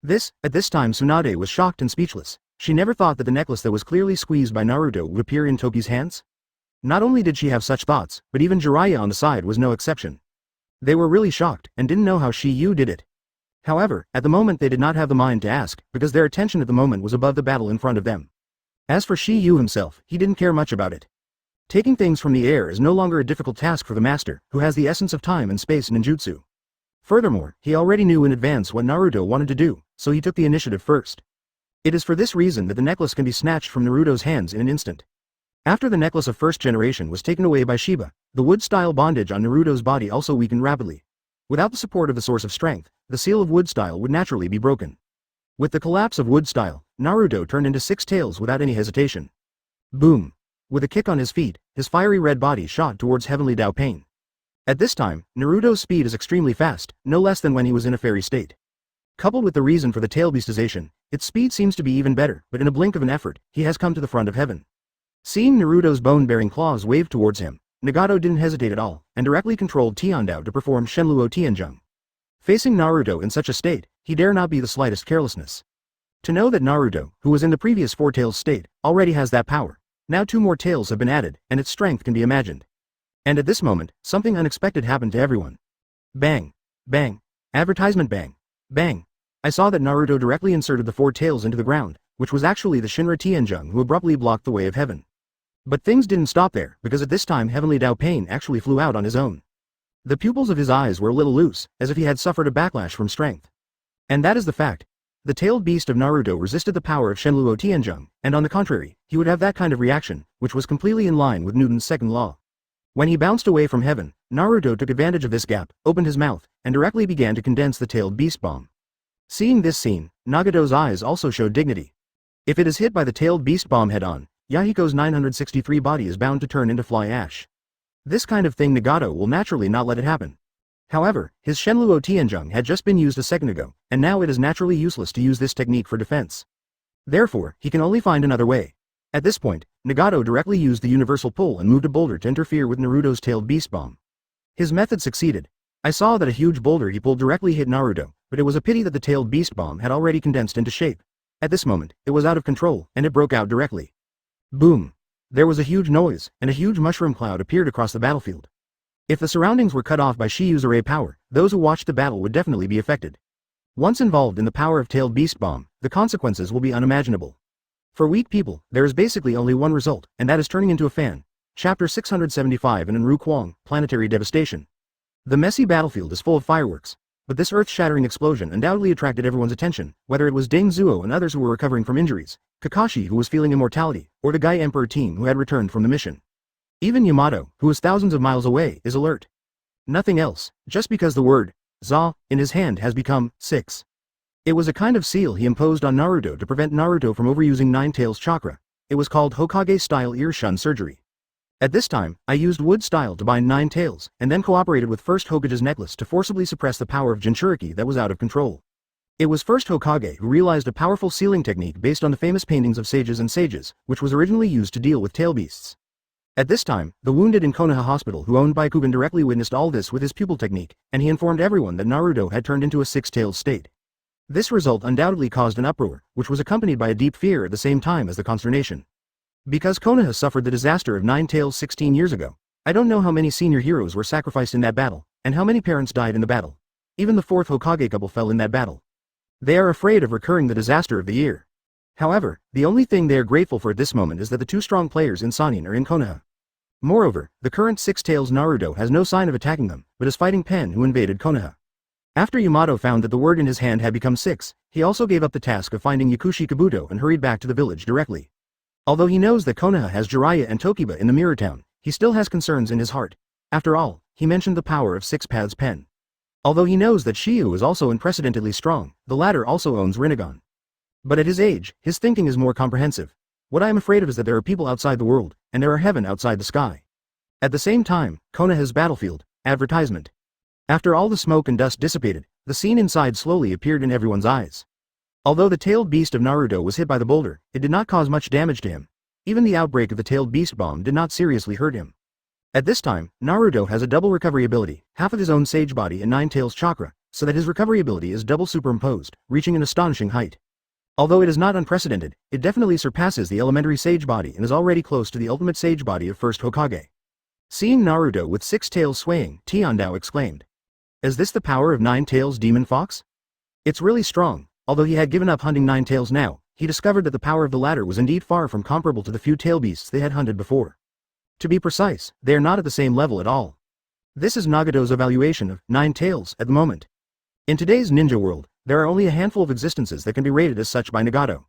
At this time Tsunade was shocked and speechless. She never thought that the necklace that was clearly squeezed by Naruto would appear in Toki's hands. Not only did she have such thoughts, but even Jiraiya on the side was no exception. They were really shocked, and didn't know how Shiyu did it. However, at the moment they did not have the mind to ask, because their attention at the moment was above the battle in front of them. As for Shiyu himself, he didn't care much about it. Taking things from the air is no longer a difficult task for the master, who has the essence of time and space ninjutsu. Furthermore, he already knew in advance what Naruto wanted to do, so he took the initiative first. It is for this reason that the necklace can be snatched from Naruto's hands in an instant. After the necklace of first generation was taken away by Shiba, the wood-style bondage on Naruto's body also weakened rapidly. Without the support of the source of strength, the seal of wood-style would naturally be broken. With the collapse of wood-style, Naruto turned into six tails without any hesitation. Boom! With a kick on his feet, his fiery red body shot towards Heavenly Dao Pain. At this time, Naruto's speed is extremely fast, no less than when he was in a fairy state. Coupled with the reason for the tail beastization, its speed seems to be even better, but in a blink of an effort, he has come to the front of heaven. Seeing Naruto's bone-bearing claws wave towards him, Nagato didn't hesitate at all, and directly controlled Tiandao to perform Shenluo Tianzheng. Facing Naruto in such a state, he dare not be the slightest carelessness. To know that Naruto, who was in the previous four tails state, already has that power. Now two more tails have been added, and its strength can be imagined. And at this moment, something unexpected happened to everyone. Bang! Bang! Advertisement bang! Bang! I saw that Naruto directly inserted the four tails into the ground, which was actually the Shinra Tianzheng who abruptly blocked the way of heaven. But things didn't stop there, because at this time Heavenly Dao Pain actually flew out on his own. The pupils of his eyes were a little loose, as if he had suffered a backlash from strength. And that is the fact. The tailed beast of Naruto resisted the power of Shenluo Tianzheng, and on the contrary, he would have that kind of reaction, which was completely in line with Newton's second law. When he bounced away from heaven, Naruto took advantage of this gap, opened his mouth, and directly began to condense the tailed beast bomb. Seeing this scene, Nagato's eyes also showed dignity. If it is hit by the tailed beast bomb head-on, Yahiko's 963 body is bound to turn into fly ash. This kind of thing Nagato will naturally not let it happen. However, his Shenluo Tianzheng had just been used a second ago, and now it is naturally useless to use this technique for defense. Therefore, he can only find another way. At this point, Nagato directly used the universal pull and moved a boulder to interfere with Naruto's tailed beast bomb. His method succeeded. I saw that a huge boulder he pulled directly hit Naruto, but it was a pity that the tailed beast bomb had already condensed into shape. At this moment, it was out of control, and it broke out directly. Boom! There was a huge noise, and a huge mushroom cloud appeared across the battlefield. If the surroundings were cut off by Shiyu's array power, those who watched the battle would definitely be affected. Once involved in the power of tailed beast bomb, the consequences will be unimaginable. For weak people, there is basically only one result, and that is turning into a fan. Chapter 675 in Enru Kwang, Planetary Devastation. The messy battlefield is full of fireworks, but this earth-shattering explosion undoubtedly attracted everyone's attention, whether it was Deng Zuo and others who were recovering from injuries, Kakashi who was feeling immortality, or the Gai Emperor team who had returned from the mission. Even Yamato, who is thousands of miles away, is alert. Nothing else, just because the word, Za, in his hand has become, 6. It was a kind of seal he imposed on Naruto to prevent Naruto from overusing Nine Tails chakra. It was called Hokage-style ear shun surgery. At this time, I used wood style to bind Nine Tails, and then cooperated with First Hokage's necklace to forcibly suppress the power of Jinchuriki that was out of control. It was First Hokage who realized a powerful sealing technique based on the famous paintings of sages and sages, which was originally used to deal with tail beasts. At this time, the wounded in Konoha Hospital who owned Baikugan directly witnessed all this with his pupil technique, and he informed everyone that Naruto had turned into a six-tailed state. This result undoubtedly caused an uproar, which was accompanied by a deep fear at the same time as the consternation. Because Konoha suffered the disaster of Nine Tails 16 years ago, I don't know how many senior heroes were sacrificed in that battle, and how many parents died in the battle. Even the fourth Hokage couple fell in that battle. They are afraid of recurring the disaster of the year. However, the only thing they are grateful for at this moment is that the two strong players in Sannin are in Konoha. Moreover, the current Six Tails Naruto has no sign of attacking them, but is fighting Pen who invaded Konoha. After Yamato found that the word in his hand had become 6, he also gave up the task of finding Yakushi Kabuto and hurried back to the village directly. Although he knows that Konoha has Jiraiya and Tokiba in the Mirror Town, he still has concerns in his heart. After all, he mentioned the power of Six Paths Pen. Although he knows that Shiyu is also unprecedentedly strong, the latter also owns Rinnegan. But at his age, his thinking is more comprehensive. What I am afraid of is that there are people outside the world, and there are heaven outside the sky. At the same time, Konoha's battlefield, advertisement. After all the smoke and dust dissipated, the scene inside slowly appeared in everyone's eyes. Although the tailed beast of Naruto was hit by the boulder, it did not cause much damage to him. Even the outbreak of the tailed beast bomb did not seriously hurt him. At this time, Naruto has a double recovery ability, half of his own sage body and Nine Tails chakra, so that his recovery ability is double superimposed, reaching an astonishing height. Although it is not unprecedented, it definitely surpasses the elementary sage body and is already close to the ultimate sage body of First Hokage. Seeing Naruto with 6 tails swaying, Tiandao exclaimed. Is this the power of Nine Tails Demon Fox? It's really strong. Although he had given up hunting Nine Tails now, he discovered that the power of the latter was indeed far from comparable to the few tail beasts they had hunted before. To be precise, they are not at the same level at all. This is Nagato's evaluation of Nine Tails at the moment. In today's ninja world, there are only a handful of existences that can be rated as such by Nagato.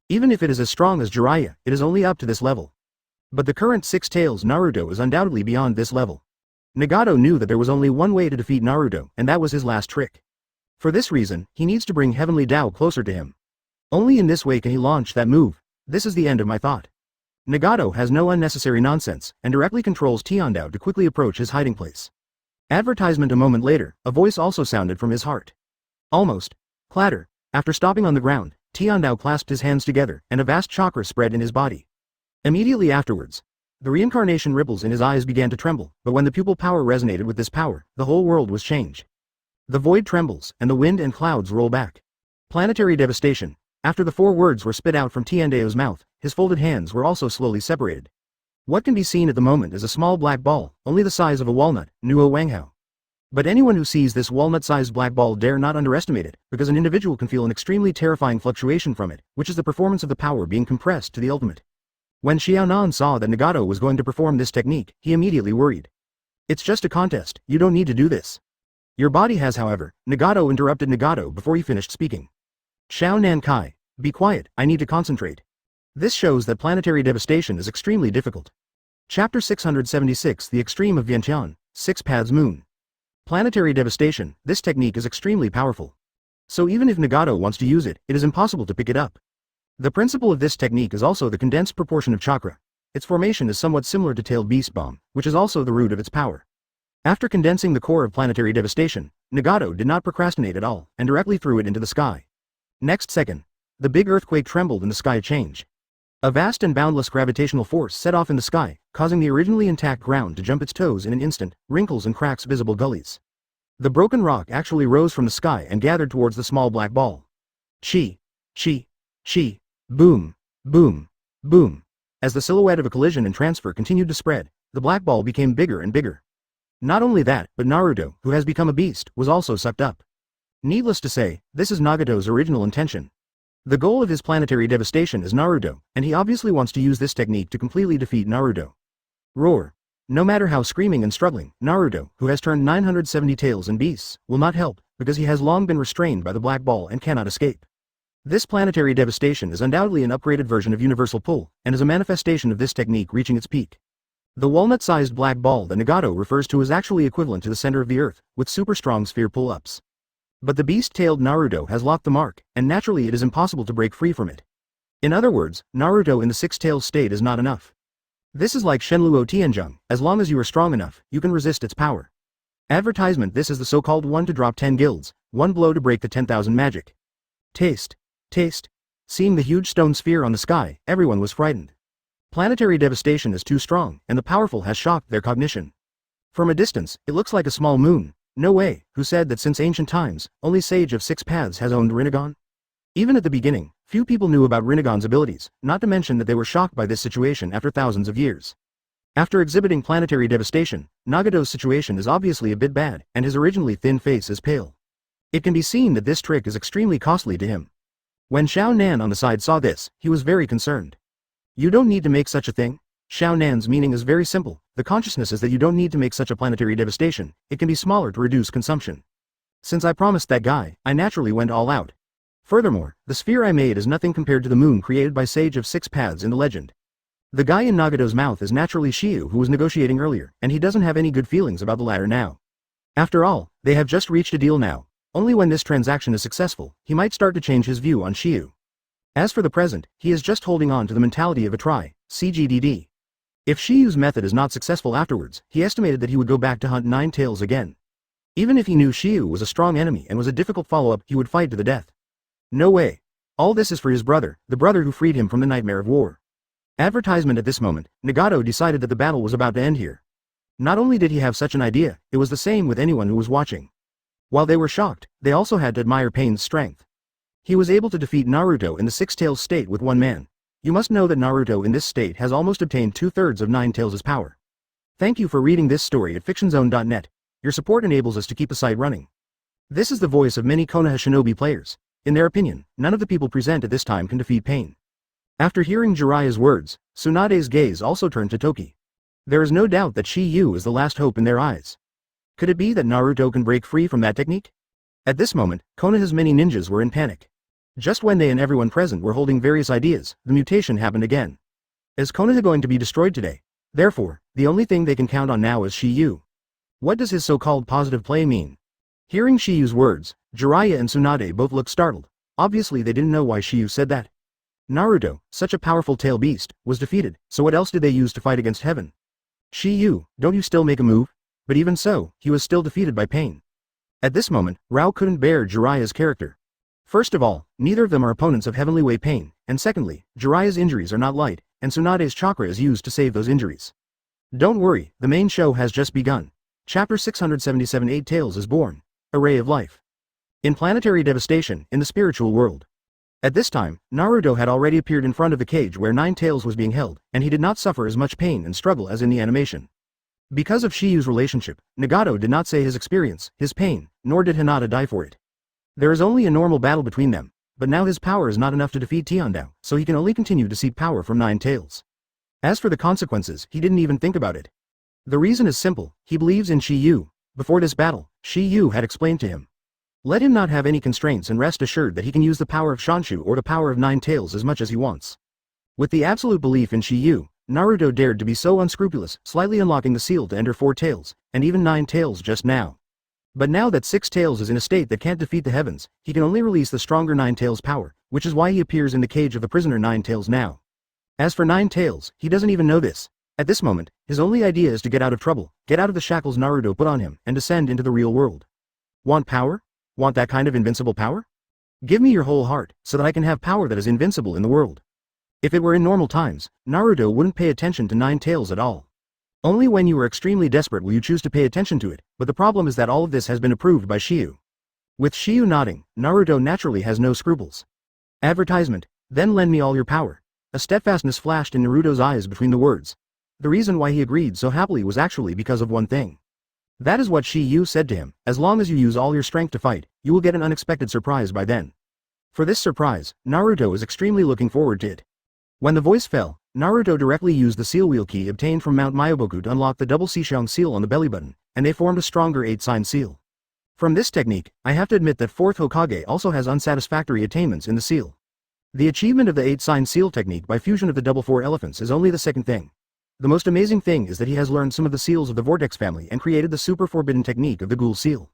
Even if it is as strong as Jiraiya, it is only up to this level. But the current Six Tails Naruto is undoubtedly beyond this level. Nagato knew that there was only one way to defeat Naruto, and that was his last trick. For this reason, he needs to bring Heavenly Tao closer to him. Only in this way can he launch that move. This is the end of my thought. Nagato has no unnecessary nonsense, and directly controls Tiandao to quickly approach his hiding place. Advertisement. A moment later, a voice also sounded from his heart. Almost. Clatter. After stopping on the ground, Tiandao clasped his hands together, and a vast chakra spread in his body. Immediately afterwards, the reincarnation ripples in his eyes began to tremble, but when the pupil power resonated with this power, the whole world was changed. The void trembles, and the wind and clouds roll back. Planetary devastation. After the 4 words were spit out from Tiandao's mouth, his folded hands were also slowly separated. What can be seen at the moment is a small black ball, only the size of a walnut, Nuo Wanghao. But anyone who sees this walnut-sized black ball dare not underestimate it, because an individual can feel an extremely terrifying fluctuation from it, which is the performance of the power being compressed to the ultimate. When Xiaonan saw that Nagato was going to perform this technique, he immediately worried. It's just a contest, you don't need to do this. Your body has, however. Nagato interrupted Nagato before he finished speaking. Xiaonan Kai, be quiet, I need to concentrate. This shows that planetary devastation is extremely difficult. Chapter 676. The Extreme of Vientiane, 6 Paths Moon. Planetary devastation. This technique is extremely powerful. So even if Nagato wants to use it, it is impossible to pick it up. The principle of this technique is also the condensed proportion of chakra. Its formation is somewhat similar to tailed beast bomb, which is also the root of its power. After condensing the core of planetary devastation, Nagato did not procrastinate at all, and directly threw it into the sky. Next second, the big earthquake trembled and the sky changed. A vast and boundless gravitational force set off in the sky, causing the originally intact ground to jump its toes in an instant, wrinkles and cracks visible gullies. The broken rock actually rose from the sky and gathered towards the small black ball. Chi, chi, chi, boom, boom, boom. As the silhouette of a collision and transfer continued to spread, the black ball became bigger and bigger. Not only that, but Naruto, who has become a beast, was also sucked up. Needless to say, this is Nagato's original intention. The goal of his planetary devastation is Naruto, and he obviously wants to use this technique to completely defeat Naruto. Roar. No matter how screaming and struggling, Naruto, who has turned 970 tails and beasts, will not help, because he has long been restrained by the black ball and cannot escape. This planetary devastation is undoubtedly an upgraded version of universal pull, and is a manifestation of this technique reaching its peak. The walnut-sized black ball that Nagato refers to is actually equivalent to the center of the earth, with super strong sphere pull-ups. But the beast-tailed Naruto has locked the mark, and naturally it is impossible to break free from it. In other words, Naruto in the 6 tails state is not enough. This is like Shenluo Tianzheng, as long as you are strong enough, you can resist its power. Advertisement. This is the so-called 1 to drop 10 guilds, 1 blow to break the 10,000 magic. Taste. Taste. Seeing the huge stone sphere on the sky, everyone was frightened. Planetary devastation is too strong, and the powerful has shocked their cognition. From a distance, it looks like a small moon. No way. Who said that since ancient times, only Sage of 6 Paths has owned Rinnegan? Even at the beginning, few people knew about Rinnegan's abilities, not to mention that they were shocked by this situation after thousands of years. After exhibiting planetary devastation, Nagato's situation is obviously a bit bad, and his originally thin face is pale. It can be seen that this trick is extremely costly to him. When Xiao Nan on the side saw this, he was very concerned. You don't need to make such a thing. Xiao Nan's meaning is very simple. The consciousness is that you don't need to make such a planetary devastation. It can be smaller to reduce consumption. Since I promised that guy, I naturally went all out. Furthermore, the sphere I made is nothing compared to the moon created by Sage of 6 Paths in the legend. The guy in Nagato's mouth is naturally Shiyu, who was negotiating earlier, and he doesn't have any good feelings about the latter now. After all, they have just reached a deal now. Only when this transaction is successful, he might start to change his view on Shiyu. As for the present, he is just holding on to the mentality of a try, CGDD. If Shiyu's method is not successful afterwards, he estimated that he would go back to hunt 9 tails again. Even if he knew Shiyu was a strong enemy and was a difficult follow-up, he would fight to the death. No way. All this is for his brother, the brother who freed him from the nightmare of war. Advertisement. At this moment, Nagato decided that the battle was about to end here. Not only did he have such an idea, it was the same with anyone who was watching. While they were shocked, they also had to admire Pain's strength. He was able to defeat Naruto in the 6 tails state with one man. You must know that Naruto in this state has almost obtained 2/3 of 9 tails' power. Thank you for reading this story at fictionzone.net. Your support enables us to keep the site running. This is the voice of many Konoha Shinobi players. In their opinion, none of the people present at this time can defeat Pain. After hearing Jiraiya's words, Tsunade's gaze also turned to Toki. There is no doubt that Shiyu is the last hope in their eyes. Could it be that Naruto can break free from that technique? At this moment, Konoha's many ninjas were in panic. Just when they and everyone present were holding various ideas, the mutation happened again. Is Konoha going to be destroyed today? Therefore, the only thing they can count on now is Shiyu. What does his so-called positive play mean? Hearing Shiyu's words, Jiraiya and Tsunade both looked startled. Obviously they didn't know why Shiyu said that. Naruto, such a powerful tail beast, was defeated, so what else did they use to fight against heaven? Shiyu, don't you still make a move? But even so, he was still defeated by pain. At this moment, Rao couldn't bear Jiraiya's character. First of all, neither of them are opponents of Heavenly Way pain, and secondly, Jiraiya's injuries are not light, and Tsunade's chakra is used to save those injuries. Don't worry, the main show has just begun. Chapter 677 Eight Tails is born. A ray of life. In planetary devastation, in the spiritual world. At this time, Naruto had already appeared in front of the cage where Nine Tails was being held, and he did not suffer as much pain and struggle as in the animation. Because of Shiyu's relationship, Nagato did not say his experience, his pain, nor did Hinata die for it. There is only a normal battle between them, but now his power is not enough to defeat Tiandao, so he can only continue to seek power from Nine Tails. As for the consequences, he didn't even think about it. The reason is simple, he believes in Shiyu. Before this battle, Shiyu had explained to him. Let him not have any constraints and rest assured that he can use the power of Shanshu or the power of Nine Tails as much as he wants. With the absolute belief in Shiyu, Naruto dared to be so unscrupulous, slightly unlocking the seal to enter Four Tails, and even Nine Tails just now. But now that Six Tails is in a state that can't defeat the heavens, he can only release the stronger Nine Tails power, which is why he appears in the cage of the prisoner Nine Tails now. As for Nine Tails, he doesn't even know this. At this moment, his only idea is to get out of trouble, get out of the shackles Naruto put on him, and descend into the real world. Want power? Want that kind of invincible power? Give me your whole heart, so that I can have power that is invincible in the world. If it were in normal times, Naruto wouldn't pay attention to Nine Tails at all. Only when you are extremely desperate will you choose to pay attention to it, but the problem is that all of this has been approved by Shiyu. With Shiyu nodding, Naruto naturally has no scruples. Advertisement, then lend me all your power. A steadfastness flashed in Naruto's eyes between the words. The reason why he agreed so happily was actually because of one thing. That is what Shiyu said to him, as long as you use all your strength to fight, you will get an unexpected surprise by then. For this surprise, Naruto is extremely looking forward to it. When the voice fell, Naruto directly used the seal wheel key obtained from Mount Myoboku to unlock the double Seishang seal on the belly button, and they formed a stronger 8-sign seal. From this technique, I have to admit that 4th Hokage also has unsatisfactory attainments in the seal. The achievement of the 8-sign seal technique by fusion of the double 4 elephants is only the second thing. The most amazing thing is that he has learned some of the seals of the Vortex family and created the super forbidden technique of the Ghoul seal.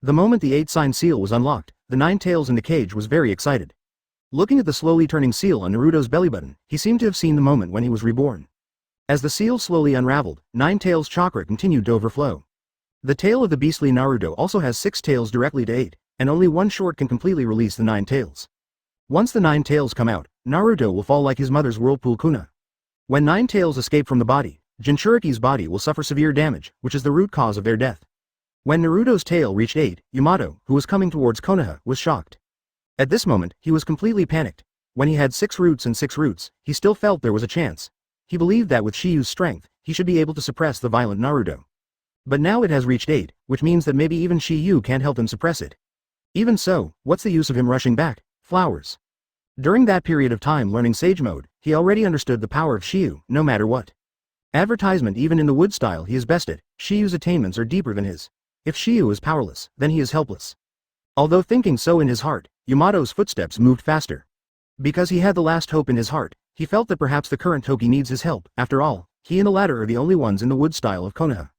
The moment the 8-sign seal was unlocked, the Nine Tails in the cage was very excited. Looking at the slowly turning seal on Naruto's belly button, he seemed to have seen the moment when he was reborn. As the seal slowly unraveled, Nine Tails' chakra continued to overflow. The tail of the beastly Naruto also has 6 tails directly to 8, and only one short can completely release the 9 tails. Once the 9 tails come out, Naruto will fall like his mother's whirlpool Kuna. When 9 tails escape from the body, Jinchuriki's body will suffer severe damage, which is the root cause of their death. When Naruto's tail reached 8, Yamato, who was coming towards Konoha, was shocked. At this moment, he was completely panicked. When he had 6 roots and 6 roots, he still felt there was a chance. He believed that with Shiyu's strength, he should be able to suppress the violent Naruto. But now it has reached 8, which means that maybe even Shiyu can't help him suppress it. Even so, what's the use of him rushing back? Flowers. During that period of time learning Sage Mode, he already understood the power of Shiyu, no matter what. Advertisement even in the wood style he is best at, Shiyu's attainments are deeper than his. If Shiyu is powerless, then he is helpless. Although thinking so in his heart, Yamato's footsteps moved faster. Because he had the last hope in his heart, he felt that perhaps the current Toki needs his help. After all, he and the latter are the only ones in the wood style of Konoha.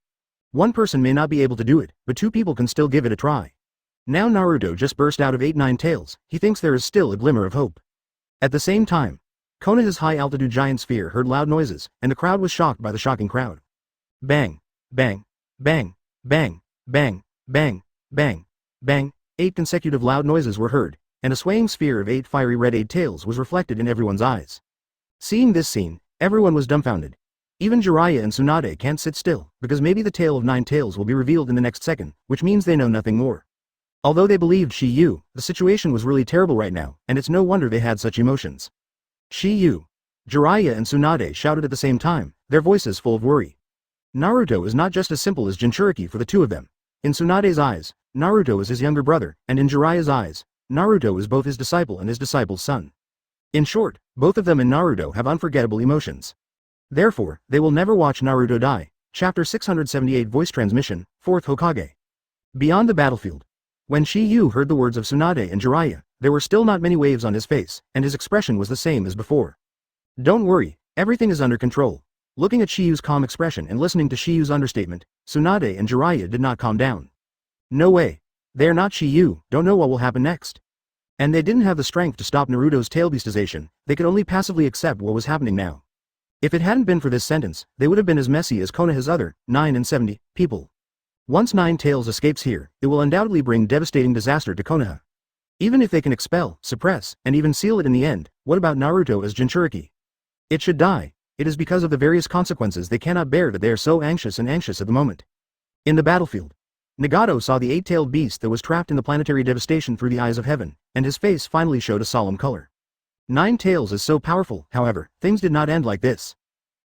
One person may not be able to do it, but 2 people can still give it a try. Now Naruto just burst out of 8 9 tails, he thinks there is still a glimmer of hope. At the same time, Konoha's high-altitude giant sphere heard loud noises, and the crowd was shocked by the shocking crowd. Bang, bang, bang, bang, bang, bang, bang, bang, 8 consecutive loud noises were heard, and a swaying sphere of 8 fiery red 8 tails was reflected in everyone's eyes. Seeing this scene, everyone was dumbfounded. Even Jiraiya and Tsunade can't sit still, because maybe the tail of 9 tails will be revealed in the next second, which means they know nothing more. Although they believed Shiyu, the situation was really terrible right now, and it's no wonder they had such emotions. Shiyu. Jiraiya and Tsunade shouted at the same time, their voices full of worry. Naruto is not just as simple as Jinchuriki for the 2 of them. In Tsunade's eyes, Naruto is his younger brother, and in Jiraiya's eyes, Naruto is both his disciple and his disciple's son. In short, both of them and Naruto have unforgettable emotions. Therefore, they will never watch Naruto die. Chapter 678 Voice Transmission, 4th Hokage. Beyond the battlefield. When Shiyu heard the words of Tsunade and Jiraiya, there were still not many waves on his face, and his expression was the same as before. Don't worry, everything is under control. Looking at Shiyu's calm expression and listening to Shiyu's understatement, Tsunade and Jiraiya did not calm down. No way. They are not Shiyu, don't know what will happen next. And they didn't have the strength to stop Naruto's tailbeastization, they could only passively accept what was happening now. If it hadn't been for this sentence, they would have been as messy as Konoha's other, 70 people. Once Nine Tails escapes here, it will undoubtedly bring devastating disaster to Konoha. Even if they can expel, suppress, and even seal it in the end, what about Naruto as Jinchuriki? It should die. It is because of the various consequences they cannot bear that they are so anxious at the moment. In the battlefield, Nagato saw the eight-tailed beast that was trapped in the planetary devastation through the eyes of heaven, and his face finally showed a solemn color. Nine Tails is so powerful, however, things did not end like this.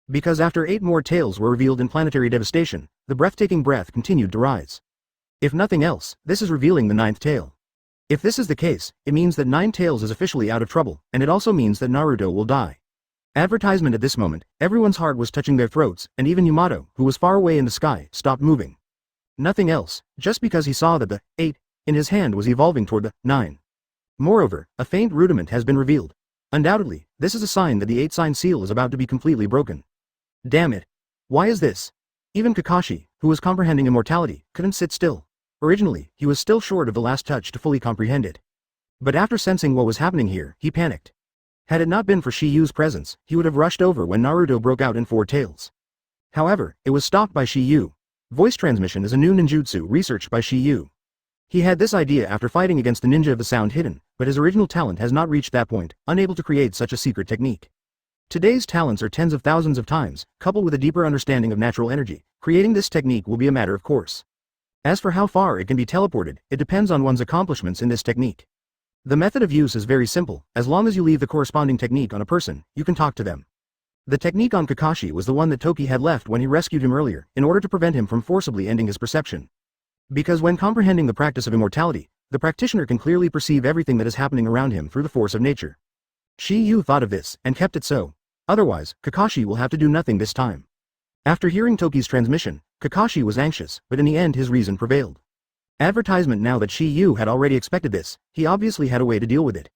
Because after 8 more tails were revealed in planetary devastation, the breathtaking breath continued to rise. If nothing else, this is revealing the 9th tail. If this is the case, it means that Nine Tails is officially out of trouble, and it also means that Naruto will die. Advertisement at this moment, everyone's heart was touching their throats, and even Yamato, who was far away in the sky, stopped moving. Nothing else, just because he saw that the 8 in his hand was evolving toward the 9. Moreover, a faint rudiment has been revealed. Undoubtedly, this is a sign that the 8-sign seal is about to be completely broken. Damn it. Why is this? Even Kakashi, who was comprehending immortality, couldn't sit still. Originally, he was still short of the last touch to fully comprehend it. But after sensing what was happening here, he panicked. Had it not been for Shiyu's presence, he would have rushed over when Naruto broke out in 4 tails. However, it was stopped by Shiyu. Voice transmission is a new ninjutsu researched by Shiyu. He had this idea after fighting against the ninja of the sound hidden, but his original talent has not reached that point, unable to create such a secret technique. Today's talents are tens of thousands of times, coupled with a deeper understanding of natural energy. Creating this technique will be a matter of course. As for how far it can be teleported, it depends on one's accomplishments in this technique. The method of use is very simple, as long as you leave the corresponding technique on a person, you can talk to them. The technique on Kakashi was the one that Toki had left when he rescued him earlier, in order to prevent him from forcibly ending his perception. Because when comprehending the practice of immortality, the practitioner can clearly perceive everything that is happening around him through the force of nature. Shiyu thought of this, and kept it so. Otherwise, Kakashi will have to do nothing this time. After hearing Toki's transmission, Kakashi was anxious, but in the end his reason prevailed. Advertisement now that Shiyu had already expected this, he obviously had a way to deal with it.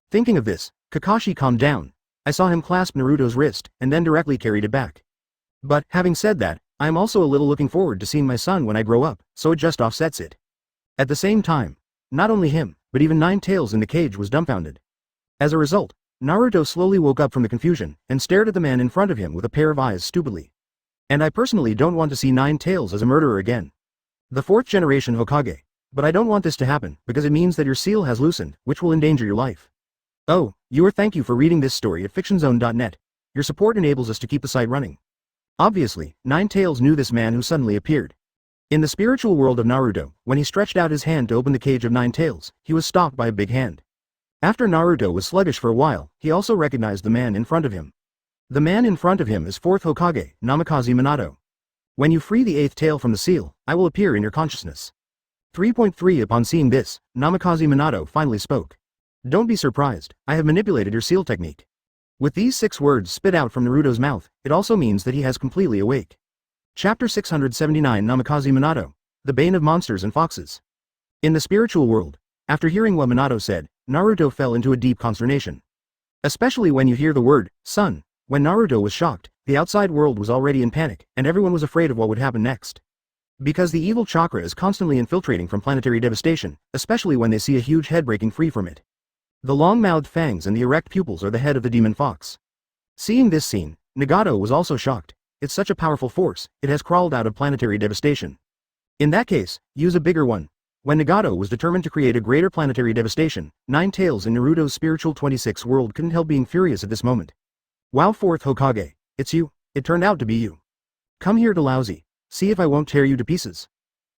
Thinking of this, Kakashi calmed down. I saw him clasp Naruto's wrist, and then directly carried it back. But, having said that, I am also a little looking forward to seeing my son when I grow up, so it just offsets it. At the same time, not only him, but even Nine Tails in the cage was dumbfounded. As a result, Naruto slowly woke up from the confusion, and stared at the man in front of him with a pair of eyes stupidly. And I personally don't want to see Nine Tails as a murderer again. The 4th generation Hokage. But I don't want this to happen, because it means that your seal has loosened, which will endanger your life. Oh, thank you for reading this story at fictionzone.net. Your support enables us to keep the site running. Obviously, Nine Tails knew this man who suddenly appeared. In the spiritual world of Naruto, when he stretched out his hand to open the cage of Nine Tails, he was stopped by a big hand. After Naruto was sluggish for a while, he also recognized the man in front of him. The man in front of him is 4th Hokage, Namikaze Minato. When you free the 8th tail from the seal, I will appear in your consciousness. 3.3 Upon seeing this, Namikaze Minato finally spoke. Don't be surprised, I have manipulated your seal technique. With these 6 words spit out from Naruto's mouth, it also means that he has completely awake. Chapter 679 Namikaze Minato, the bane of monsters and foxes. In the spiritual world, after hearing what Minato said, Naruto fell into a deep consternation. Especially when you hear the word, son. When Naruto was shocked, the outside world was already in panic, and everyone was afraid of what would happen next. Because the evil chakra is constantly infiltrating from planetary devastation, especially when they see a huge head breaking free from it. The long-mouthed fangs and the erect pupils are the head of the demon fox. Seeing this scene, Nagato was also shocked. It's such a powerful force, it has crawled out of planetary devastation. In that case, use a bigger one. When Nagato was determined to create a greater planetary devastation, Nine Tails in Naruto's spiritual 26 world couldn't help being furious at this moment. Wow, 4th Hokage, it's you. It turned out to be you. Come here to lousy. See if I won't tear you to pieces.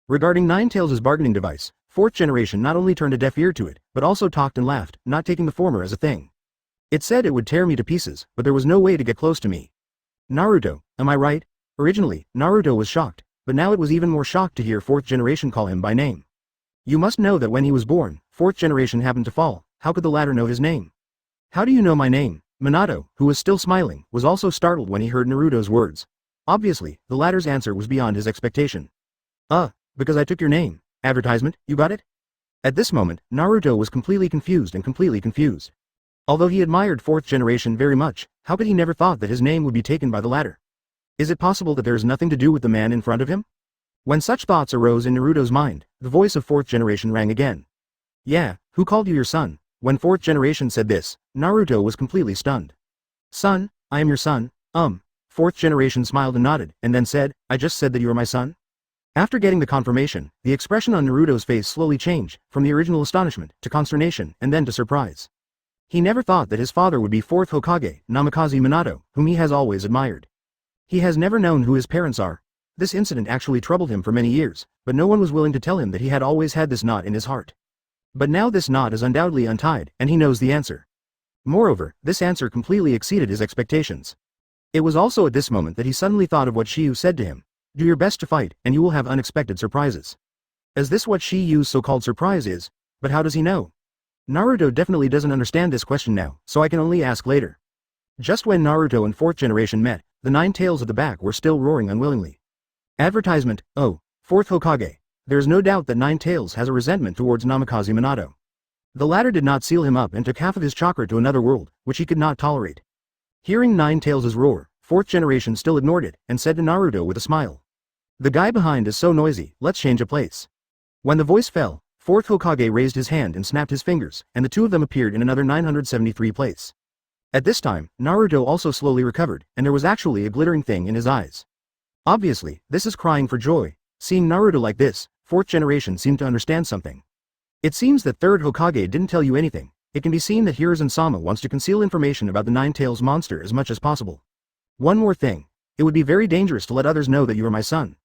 Regarding Nine Tails' bargaining device, 4th generation not only turned a deaf ear to it, but also talked and laughed, not taking the former as a thing. It said it would tear me to pieces, but there was no way to get close to me. Naruto, am I right? Originally, Naruto was shocked, but now it was even more shocked to hear 4th generation call him by name. You must know that when he was born, 4th generation happened to fall. How could the latter know his name? How do you know my name? Minato, who was still smiling, was also startled when he heard Naruto's words. Obviously, the latter's answer was beyond his expectation. Because I took your name. Advertisement, you got it? At this moment, Naruto was completely confused. Although he admired 4th generation very much, how could he never thought that his name would be taken by the latter? Is it possible that there is nothing to do with the man in front of him? When such thoughts arose in Naruto's mind, the voice of 4th generation rang again. Yeah, who called you your son? When 4th generation said this, Naruto was completely stunned. Son, I am your son, 4th generation smiled and nodded, and then said, I just said that you are my son? After getting the confirmation, the expression on Naruto's face slowly changed, from the original astonishment, to consternation, and then to surprise. He never thought that his father would be 4th Hokage, Namikaze Minato, whom he has always admired. He has never known who his parents are. This incident actually troubled him for many years, but no one was willing to tell him that he had always had this knot in his heart. But now this knot is undoubtedly untied, and he knows the answer. Moreover, this answer completely exceeded his expectations. It was also at this moment that he suddenly thought of what Shiyu said to him. Do your best to fight, and you will have unexpected surprises. Is this what Shiyu's so-called surprise is? But how does he know? Naruto definitely doesn't understand this question now, so I can only ask later. Just when Naruto and 4th generation met, the 9 tails at the back were still roaring unwillingly. Advertisement, oh, 4th Hokage. There is no doubt that 9 tails has a resentment towards Namikaze Minato. The latter did not seal him up and took half of his chakra to another world, which he could not tolerate. Hearing 9 tails' roar, 4th generation still ignored it, and said to Naruto with a smile. The guy behind is so noisy, let's change a place. When the voice fell, 4th Hokage raised his hand and snapped his fingers, and the two of them appeared in another 973 place. At this time, Naruto also slowly recovered, and there was actually a glittering thing in his eyes. Obviously, this is crying for joy. Seeing Naruto like this, 4th generation seemed to understand something. It seems that 3rd Hokage didn't tell you anything. It can be seen that Hiruzen-sama wants to conceal information about the 9 tails monster as much as possible. One more thing. It would be very dangerous to let others know that you are my son.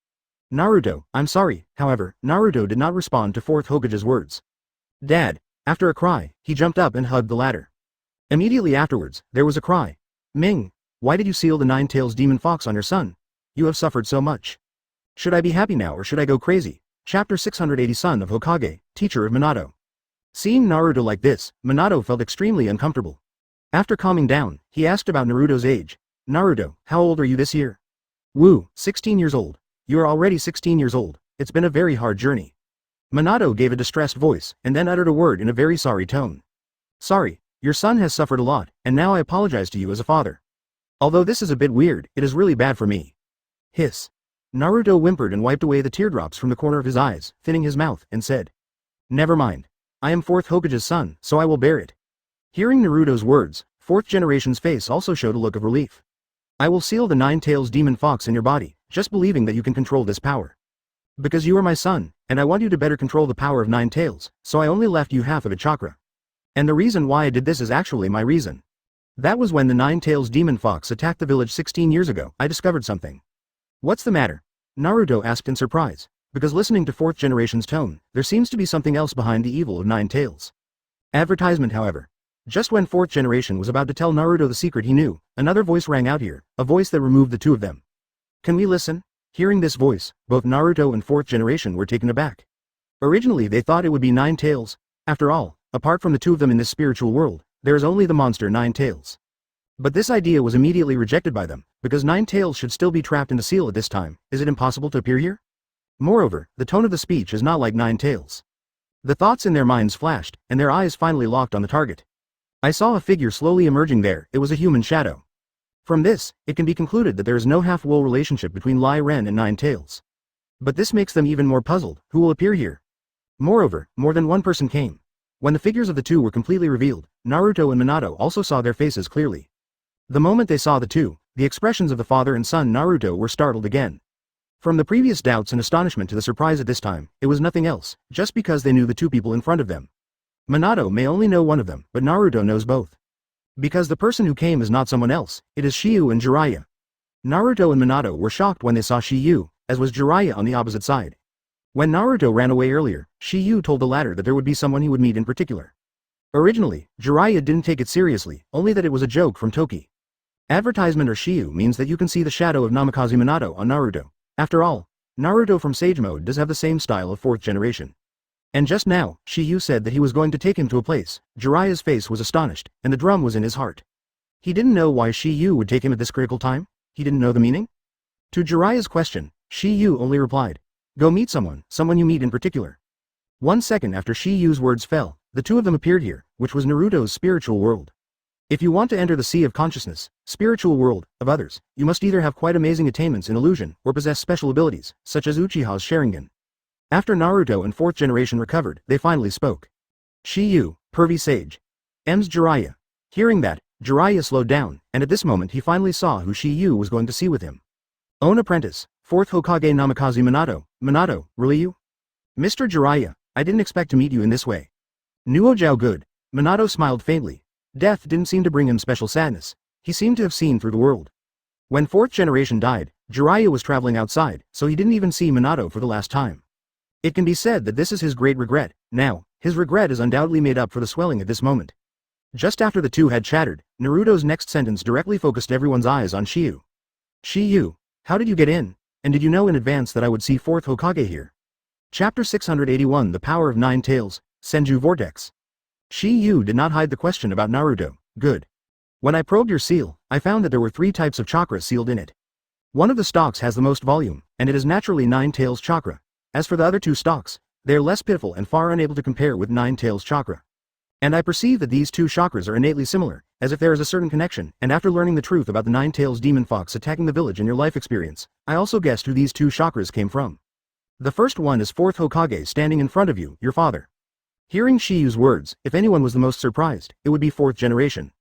Naruto, I'm sorry. However, Naruto did not respond to 4th Hokage's words. Dad. After a cry, he jumped up and hugged the latter. Immediately afterwards, there was a cry. Ming, why did you seal the 9 tails demon fox on your son? You have suffered so much. Should I be happy now or should I go crazy? Chapter 680 Son of Hokage, Teacher of Minato. Seeing Naruto like this, Minato felt extremely uncomfortable. After calming down, he asked about Naruto's age. Naruto, how old are you this year? Woo, 16 years old. You are already 16 years old. It's been a very hard journey. Minato gave a distressed voice, and then uttered a word in a very sorry tone. Sorry, your son has suffered a lot, and now I apologize to you as a father. Although this is a bit weird, it is really bad for me. Hiss. Naruto whimpered and wiped away the teardrops from the corner of his eyes, thinning his mouth, and said. Never mind. I am 4th Hokage's son, so I will bear it. Hearing Naruto's words, 4th generation's face also showed a look of relief. I will seal the 9 tails demon fox in your body, just believing that you can control this power. Because you are my son, and I want you to better control the power of 9 tails, so I only left you half of a chakra. And the reason why I did this is actually my reason. That was when the 9 tails demon fox attacked the village 16 years ago, I discovered something. What's the matter? Naruto asked in surprise, because listening to 4th generation's tone, there seems to be something else behind the evil of 9 tails. Advertisement, however. Just when 4th generation was about to tell Naruto the secret he knew, another voice rang out here, a voice that removed the two of them. Can we listen? Hearing this voice, both Naruto and 4th generation were taken aback. Originally they thought it would be 9 tails. After all, apart from the two of them in this spiritual world, there is only the monster 9 tails. But this idea was immediately rejected by them, because 9 tails should still be trapped in the seal at this time. Is it impossible to appear here? Moreover, the tone of the speech is not like 9 tails. The thoughts in their minds flashed, and their eyes finally locked on the target. I saw a figure slowly emerging there. It was a human shadow. From this, it can be concluded that there is no half-wool relationship between Lai Ren and 9 tails. But this makes them even more puzzled. Who will appear here? Moreover, more than one person came. When the figures of the two were completely revealed, Naruto and Minato also saw their faces clearly. The moment they saw the two, the expressions of the father and son Naruto were startled again. From the previous doubts and astonishment to the surprise at this time, it was nothing else, just because they knew the two people in front of them. Minato may only know one of them, but Naruto knows both. Because the person who came is not someone else, it is Shiyu and Jiraiya. Naruto and Minato were shocked when they saw Shiyu, as was Jiraiya on the opposite side. When Naruto ran away earlier, Shiyu told the latter that there would be someone he would meet in particular. Originally, Jiraiya didn't take it seriously, only that it was a joke from Toki. Advertisement or Shiyu means that you can see the shadow of Namikaze Minato on Naruto. After all, Naruto from Sage Mode does have the same style of 4th generation. And just now, Shiyu said that he was going to take him to a place. Jiraiya's face was astonished, and the drum was in his heart. He didn't know why Shiyu would take him at this critical time? He didn't know the meaning? To Jiraiya's question, Shiyu only replied, go meet someone you meet in particular. 1 second after Shi Yu's words fell, the two of them appeared here, which was Naruto's spiritual world. If you want to enter the sea of consciousness, spiritual world, of others, you must either have quite amazing attainments in illusion or possess special abilities, such as Uchiha's Sharingan. After Naruto and 4th generation recovered, they finally spoke. Shi Yu, pervy sage. M's Jiraiya. Hearing that, Jiraiya slowed down, and at this moment he finally saw who Shi Yu was going to see with him. Own apprentice, 4th Hokage Namikaze Minato. Minato, really you? Mr. Jiraiya, I didn't expect to meet you in this way. Nuo Jiao good. Minato smiled faintly. Death didn't seem to bring him special sadness. He seemed to have seen through the world. When 4th generation died, Jiraiya was traveling outside, so he didn't even see Minato for the last time. It can be said that this is his great regret. Now, his regret is undoubtedly made up for the swelling at this moment. Just after the two had chattered, Naruto's next sentence directly focused everyone's eyes on Shi Yu. Shi Yu, how did you get in? And did you know in advance that I would see 4th Hokage here? Chapter 681 The Power of Nine Tails, Senju Vortex. Shi Yu did not hide the question about Naruto. Good. When I probed your seal, I found that there were 3 types of chakra sealed in it. One of the stalks has the most volume, and it is naturally Nine Tails chakra. As for the other 2 stalks, they are less pitiful and far unable to compare with Nine Tails chakra. And I perceive that these 2 chakras are innately similar, as if there is a certain connection, and after learning the truth about the Nine Tails demon fox attacking the village in your life experience, I also guessed who these 2 chakras came from. The first one is 4th Hokage standing in front of you, your father. Hearing Shi Yu's words, if anyone was the most surprised, it would be 4th generation.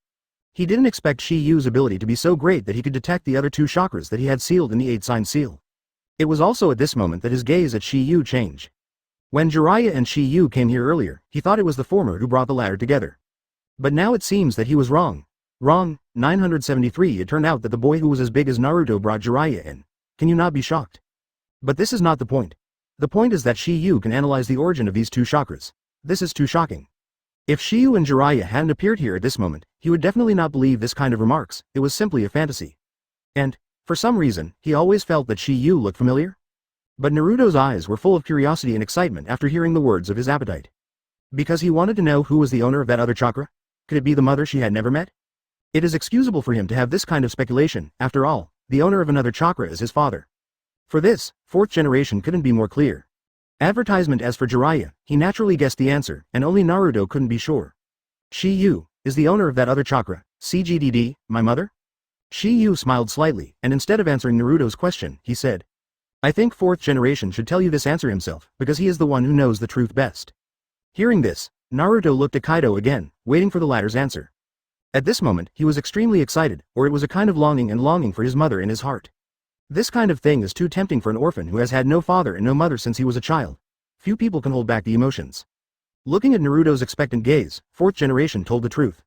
He didn't expect Shi Yu's ability to be so great that he could detect the other 2 chakras that he had sealed in the 8-sign seal. It was also at this moment that his gaze at Shi Yu changed. When Jiraiya and Shi Yu came here earlier, he thought it was the former who brought the latter together. But now it seems that he was wrong. Wrong. 973 It turned out that the boy who was as big as Naruto brought Jiraiya in. Can you not be shocked? But this is not the point. The point is that Shi Yu can analyze the origin of these 2 chakras. This is too shocking. If Shi Yu and Jiraiya hadn't appeared here at this moment, he would definitely not believe this kind of remarks. It was simply a fantasy. And, for some reason, he always felt that Shi Yu looked familiar. But Naruto's eyes were full of curiosity and excitement after hearing the words of his appetite. Because he wanted to know who was the owner of that other chakra? Could it be the mother she had never met? It is excusable for him to have this kind of speculation. After all, the owner of another chakra is his father. For this, 4th generation couldn't be more clear. Advertisement. As for Jiraiya, he naturally guessed the answer, and only Naruto couldn't be sure. Shi Yu is the owner of that other chakra. CGDD, my mother? Shi Yu smiled slightly, and instead of answering Naruto's question, he said, I think 4th generation should tell you this answer himself, because he is the one who knows the truth best. Hearing this, Naruto looked at Kaido again, waiting for the latter's answer. At this moment, he was extremely excited, or it was a kind of longing for his mother in his heart. This kind of thing is too tempting for an orphan who has had no father and no mother since he was a child. Few people can hold back the emotions. Looking at Naruto's expectant gaze, 4th generation told the truth.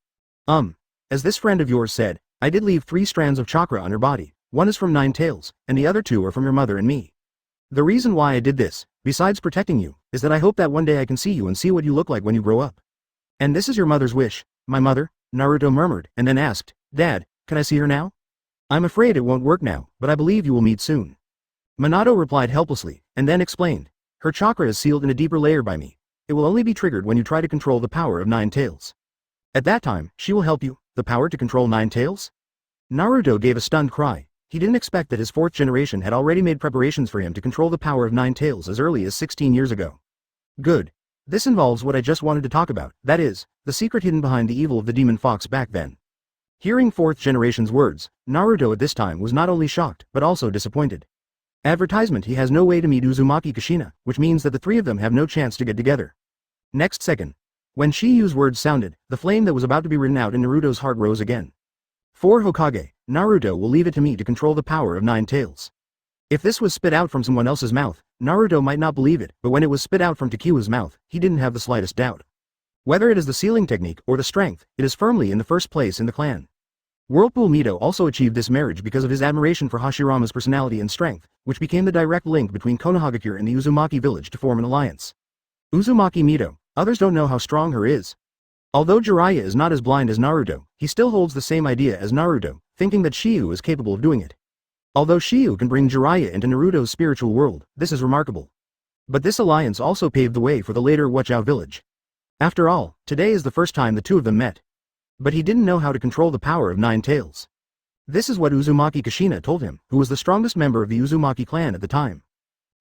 As this friend of yours said, I did leave 3 strands of chakra on her body. One is from Nine Tails, and the other 2 are from your mother and me. The reason why I did this, besides protecting you, is that I hope that one day I can see you and see what you look like when you grow up. And this is your mother's wish. My mother? Naruto murmured, and then asked, Dad, can I see her now? I'm afraid it won't work now, but I believe you will meet soon. Minato replied helplessly, and then explained, her chakra is sealed in a deeper layer by me. It will only be triggered when you try to control the power of Nine Tails. At that time, she will help you. The power to control Nine Tails? Naruto gave a stunned cry. He didn't expect that his 4th generation had already made preparations for him to control the power of Nine Tails as early as 16 years ago. Good. This involves what I just wanted to talk about, that is, the secret hidden behind the evil of the demon fox back then. Hearing 4th generation's words, Naruto at this time was not only shocked, but also disappointed. Advertisement. He has no way to meet Uzumaki Kushina, which means that the 3 of them have no chance to get together. Next second. When Shi Yu's words sounded, the flame that was about to be written out in Naruto's heart rose again. 4 Hokage, Naruto will leave it to me to control the power of Nine Tails. If this was spit out from someone else's mouth, Naruto might not believe it, but when it was spit out from Takiwa's mouth, he didn't have the slightest doubt. Whether it is the sealing technique or the strength, it is firmly in the first place in the clan. Whirlpool Mito also achieved this marriage because of his admiration for Hashirama's personality and strength, which became the direct link between Konohagakure and the Uzumaki village to form an alliance. Uzumaki Mito, others don't know how strong her is. Although Jiraiya is not as blind as Naruto, he still holds the same idea as Naruto, thinking that Shiyu is capable of doing it. Although Shiyu can bring Jiraiya into Naruto's spiritual world, this is remarkable. But this alliance also paved the way for the later Wuchao village. After all, today is the first time the two of them met. But he didn't know how to control the power of Nine Tails. This is what Uzumaki Kushina told him, who was the strongest member of the Uzumaki clan at the time.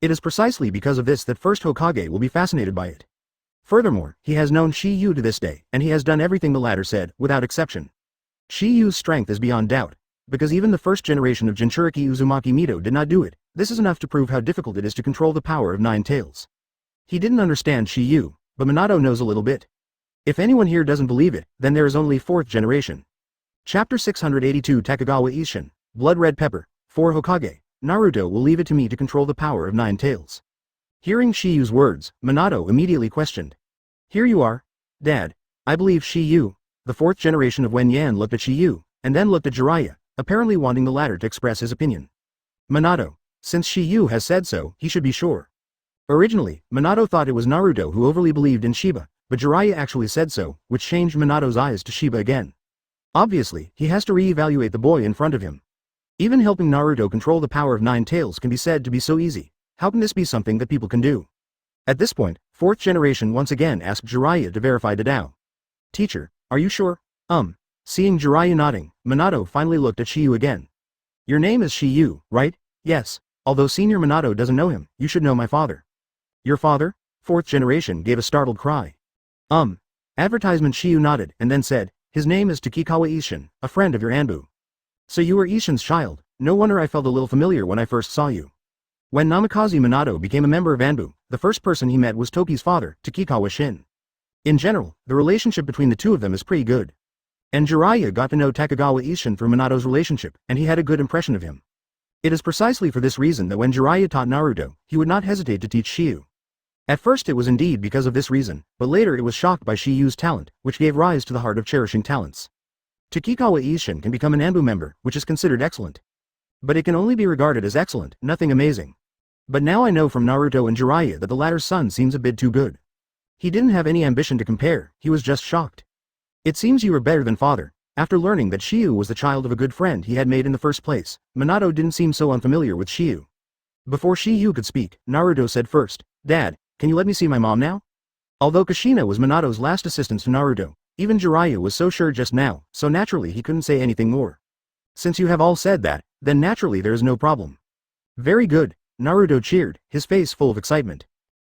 It is precisely because of this that first Hokage will be fascinated by it. Furthermore, he has known Shiyu to this day, and he has done everything the latter said, without exception. Shiyu's strength is beyond doubt. Because even the first generation of Jinchuriki Uzumaki Mito did not do it, this is enough to prove how difficult it is to control the power of 9 tails. He didn't understand Shiyu, but Minato knows a little bit. If anyone here doesn't believe it, then there is only 4th generation. Chapter 682 Takagawa Isshin, Blood Red Pepper, 4 Hokage, Naruto will leave it to me to control the power of 9 tails. Hearing Shiyu's words, Minato immediately questioned. Here you are, Dad. I believe Shiyu. The 4th generation of Wen Yan looked at Shiyu, and then looked at Jiraiya, apparently wanting the latter to express his opinion. Minato. Since Shiyu has said so, he should be sure. Originally, Minato thought it was Naruto who overly believed in Shiba, but Jiraiya actually said so, which changed Minato's eyes to Shiba again. Obviously, he has to re-evaluate the boy in front of him. Even helping Naruto control the power of 9 tails can be said to be so easy. How can this be something that people can do? At this point, 4th generation once again asked Jiraiya to verify the Tao. Teacher, are you sure? Seeing Jiraiya nodding, Minato finally looked at Shiyu again. Your name is Shiyu, right? Yes. Although Senior Minato doesn't know him, you should know my father. Your father? 4th generation gave a startled cry. Advertisement. Shiyu nodded, and then said, his name is Takikawa Isshin, a friend of your Anbu. So you were Isshin's child. No wonder I felt a little familiar when I first saw you. When Namikaze Minato became a member of Anbu, the first person he met was Toki's father, Takikawa Shin. In general, the relationship between the two of them is pretty good. And Jiraiya got to know Takagawa Isshin through Minato's relationship, and he had a good impression of him. It is precisely for this reason that when Jiraiya taught Naruto, he would not hesitate to teach Shiyu. At first it was indeed because of this reason, but later it was shocked by Shiyu's talent, which gave rise to the heart of cherishing talents. Takikawa Isshin can become an Anbu member, which is considered excellent. But it can only be regarded as excellent, nothing amazing. But now I know from Naruto and Jiraiya that the latter's son seems a bit too good. He didn't have any ambition to compare, he was just shocked. It seems you were better than father. After learning that Shiyu was the child of a good friend he had made in the first place, Minato didn't seem so unfamiliar with Shiyu. Before Shiyu could speak, Naruto said first, Dad, can you let me see my mom now? Although Kushina was Minato's last assistant to Naruto, even Jiraiya was so sure just now, so naturally he couldn't say anything more. Since you have all said that, then naturally there is no problem. Very good, Naruto cheered, his face full of excitement.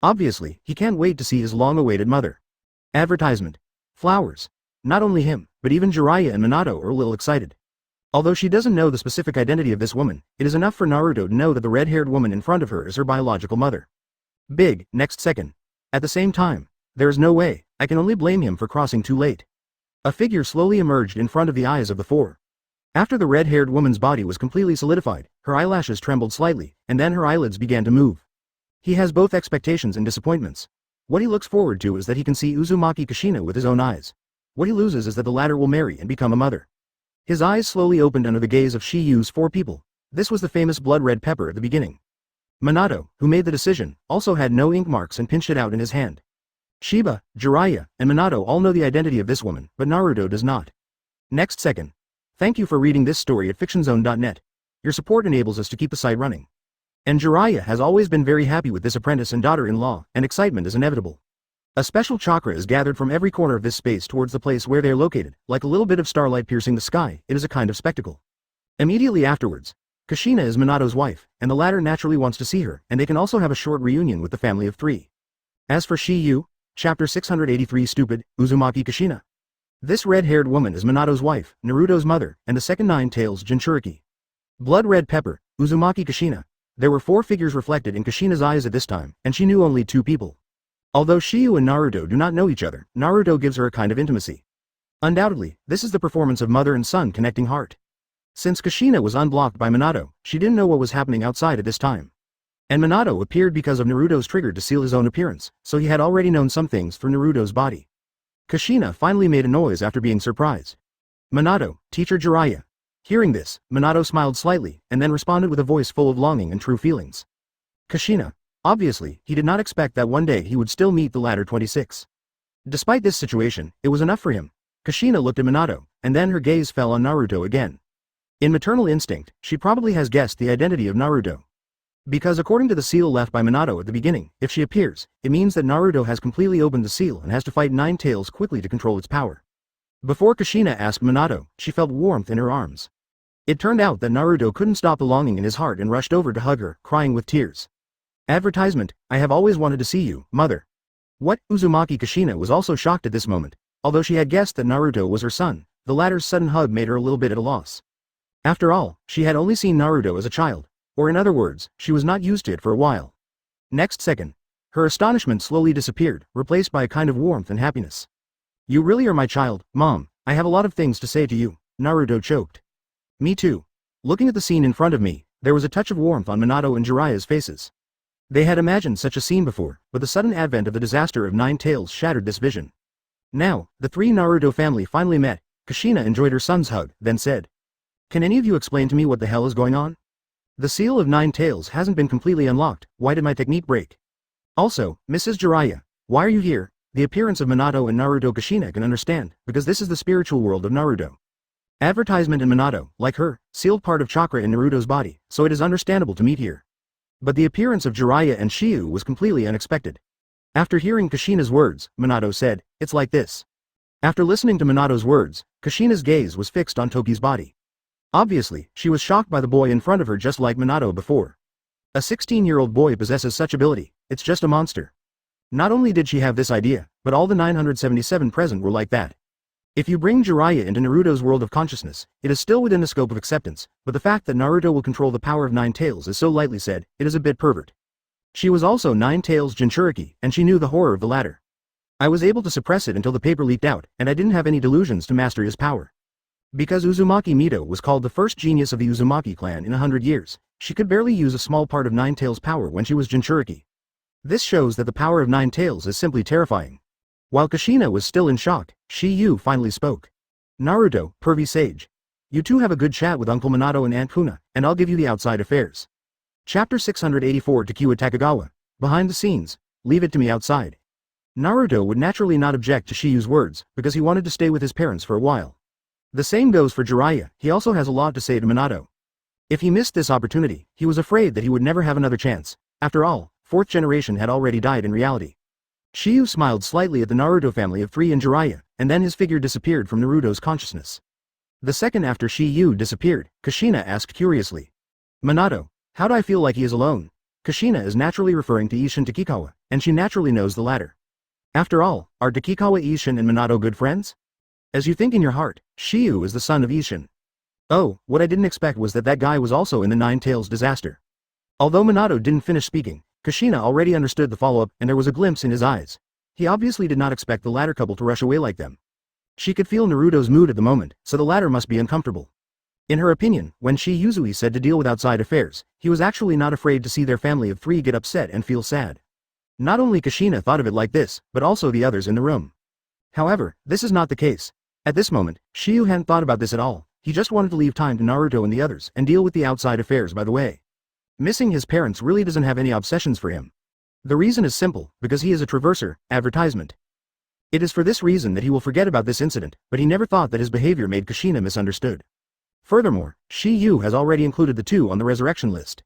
Obviously, he can't wait to see his long-awaited mother. Advertisement. Flowers. Not only him, but even Jiraiya and Minato are a little excited. Although she doesn't know the specific identity of this woman, it is enough for Naruto to know that the red-haired woman in front of her is her biological mother. Big, next second. At the same time, there is no way, I can only blame him for crossing too late. A figure slowly emerged in front of the eyes of the 4. After the red-haired woman's body was completely solidified, her eyelashes trembled slightly, and then her eyelids began to move. He has both expectations and disappointments. What he looks forward to is that he can see Uzumaki Kushina with his own eyes. What he loses is that the latter will marry and become a mother. His eyes slowly opened under the gaze of Shiyu's 4 people. This was the famous blood red pepper at the beginning. Minato, who made the decision, also had no ink marks and pinched it out in his hand. Shiba, Jiraiya, and Minato all know the identity of this woman, but Naruto does not. Next second. Thank you for reading this story at fictionzone.net. Your support enables us to keep the site running. And Jiraiya has always been very happy with this apprentice and daughter-in-law, and excitement is inevitable. A special chakra is gathered from every corner of this space towards the place where they are located, like a little bit of starlight piercing the sky. It is a kind of spectacle. Immediately afterwards, Kushina is Minato's wife, and the latter naturally wants to see her, and they can also have a short reunion with the family of 3. As for Shiyu, Chapter 683 Stupid, Uzumaki Kushina. This red-haired woman is Minato's wife, Naruto's mother, and the second 9 tails Jinchuriki. Blood red pepper, Uzumaki Kushina. There were 4 figures reflected in Kushina's eyes at this time, and she knew only 2 people. Although Shiyu and Naruto do not know each other, Naruto gives her a kind of intimacy. Undoubtedly, this is the performance of mother and son connecting heart. Since Kushina was unblocked by Minato, she didn't know what was happening outside at this time. And Minato appeared because of Naruto's trigger to seal his own appearance, so he had already known some things through Naruto's body. Kushina finally made a noise after being surprised. Minato, teacher Jiraiya. Hearing this, Minato smiled slightly, and then responded with a voice full of longing and true feelings. Kushina. Obviously, he did not expect that one day he would still meet the latter 26. Despite this situation, it was enough for him. Kushina looked at Minato, and then her gaze fell on Naruto again. In maternal instinct, she probably has guessed the identity of Naruto. Because according to the seal left by Minato at the beginning, if she appears, it means that Naruto has completely opened the seal and has to fight 9 tails quickly to control its power. Before Kushina asked Minato, she felt warmth in her arms. It turned out that Naruto couldn't stop the longing in his heart and rushed over to hug her, crying with tears. Advertisement, I have always wanted to see you, mother. What? Uzumaki Kushina was also shocked at this moment. Although she had guessed that Naruto was her son, the latter's sudden hug made her a little bit at a loss. After all, she had only seen Naruto as a child, or in other words, she was not used to it for a while. Next second, her astonishment slowly disappeared, replaced by a kind of warmth and happiness. You really are my child, Mom. I have a lot of things to say to you, Naruto choked. Me too. Looking at the scene in front of me, there was a touch of warmth on Minato and Jiraiya's faces. They had imagined such a scene before, but the sudden advent of the disaster of Nine Tails shattered this vision. Now, the three Naruto family finally met. Kushina enjoyed her son's hug, then said, "Can any of you explain to me what the hell is going on? The seal of Nine Tails hasn't been completely unlocked. Why did my technique break? Also, Mrs. Jiraiya, why are you here?" The appearance of Minato and Naruto Kushina can understand, because this is the spiritual world of Naruto. Advertisement and Minato, like her, sealed part of chakra in Naruto's body, so it is understandable to meet here. But the appearance of Jiraiya and Shiyu was completely unexpected. After hearing Kushina's words, Minato said, "It's like this." After listening to Minato's words, Kushina's gaze was fixed on Toki's body. Obviously, she was shocked by the boy in front of her just like Minato before. A 16-year-old boy possesses such ability, it's just a monster. Not only did she have this idea, but all the 977 present were like that. If you bring Jiraiya into Naruto's world of consciousness, it is still within the scope of acceptance, but the fact that Naruto will control the power of Nine Tails is so lightly said, it is a bit pervert. She was also Nine Tails Jinchuriki, and she knew the horror of the latter. I was able to suppress it until the paper leaked out, and I didn't have any delusions to master his power. Because Uzumaki Mito was called the first genius of the Uzumaki clan in 100 years, she could barely use a small part of Nine Tails' power when she was Jinchuriki. This shows that the power of Nine Tails is simply terrifying. While Kushina was still in shock, Shiyu finally spoke. "Naruto, pervy sage. You two have a good chat with Uncle Minato and Aunt Huna, and I'll give you the outside affairs." Chapter 684 Takiwa Takagawa. Behind the scenes, leave it to me outside. Naruto would naturally not object to Shiyu's words, because he wanted to stay with his parents for a while. The same goes for Jiraiya, he also has a lot to say to Minato. If he missed this opportunity, he was afraid that he would never have another chance. After all, fourth generation had already died in reality. Shiyu smiled slightly at the Naruto family of three and Jiraiya, and then his figure disappeared from Naruto's consciousness. The second after Shiyu disappeared, Kushina asked curiously, "Minato, how do I feel like he is alone?" Kushina is naturally referring to Isshin Takikawa, and she naturally knows the latter. After all, are Takikawa Isshin and Minato good friends? As you think in your heart, Shiyu is the son of Isshin. Oh, what I didn't expect was that guy was also in the Nine Tails disaster. Although Minato didn't finish speaking, Kushina already understood the follow-up and there was a glimpse in his eyes. He obviously did not expect the latter couple to rush away like them. She could feel Naruto's mood at the moment, so the latter must be uncomfortable. In her opinion, when Shiyuzui said to deal with outside affairs, he was actually not afraid to see their family of three get upset and feel sad. Not only Kushina thought of it like this, but also the others in the room. However, this is not the case. At this moment, Shiyu hadn't thought about this at all, he just wanted to leave time to Naruto and the others and deal with the outside affairs by the way. Missing his parents really doesn't have any obsessions for him. The reason is simple, because he is a traverser, advertisement. It is for this reason that he will forget about this incident, but he never thought that his behavior made Kushina misunderstood. Furthermore, Shiyu has already included the two on the resurrection list.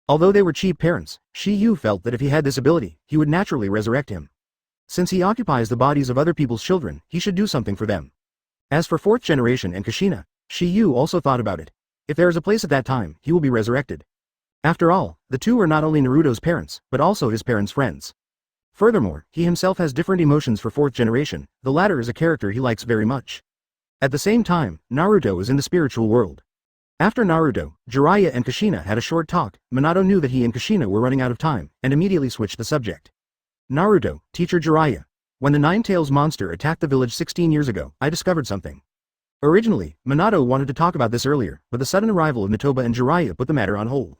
Although they were cheap parents, Shiyu felt that if he had this ability, he would naturally resurrect him. Since he occupies the bodies of other people's children, he should do something for them. As for fourth generation and Kushina, Shiyu also thought about it. If there is a place at that time, he will be resurrected. After all, the two are not only Naruto's parents, but also his parents' friends. Furthermore, he himself has different emotions for fourth generation, the latter is a character he likes very much. At the same time, Naruto is in the spiritual world. After Naruto, Jiraiya and Kushina had a short talk, Minato knew that he and Kushina were running out of time, and immediately switched the subject. Naruto, teacher Jiraiya. When the Nine Tails monster attacked the village 16 years ago, I discovered something. Originally, Minato wanted to talk about this earlier, but the sudden arrival of Nitoba and Jiraiya put the matter on hold.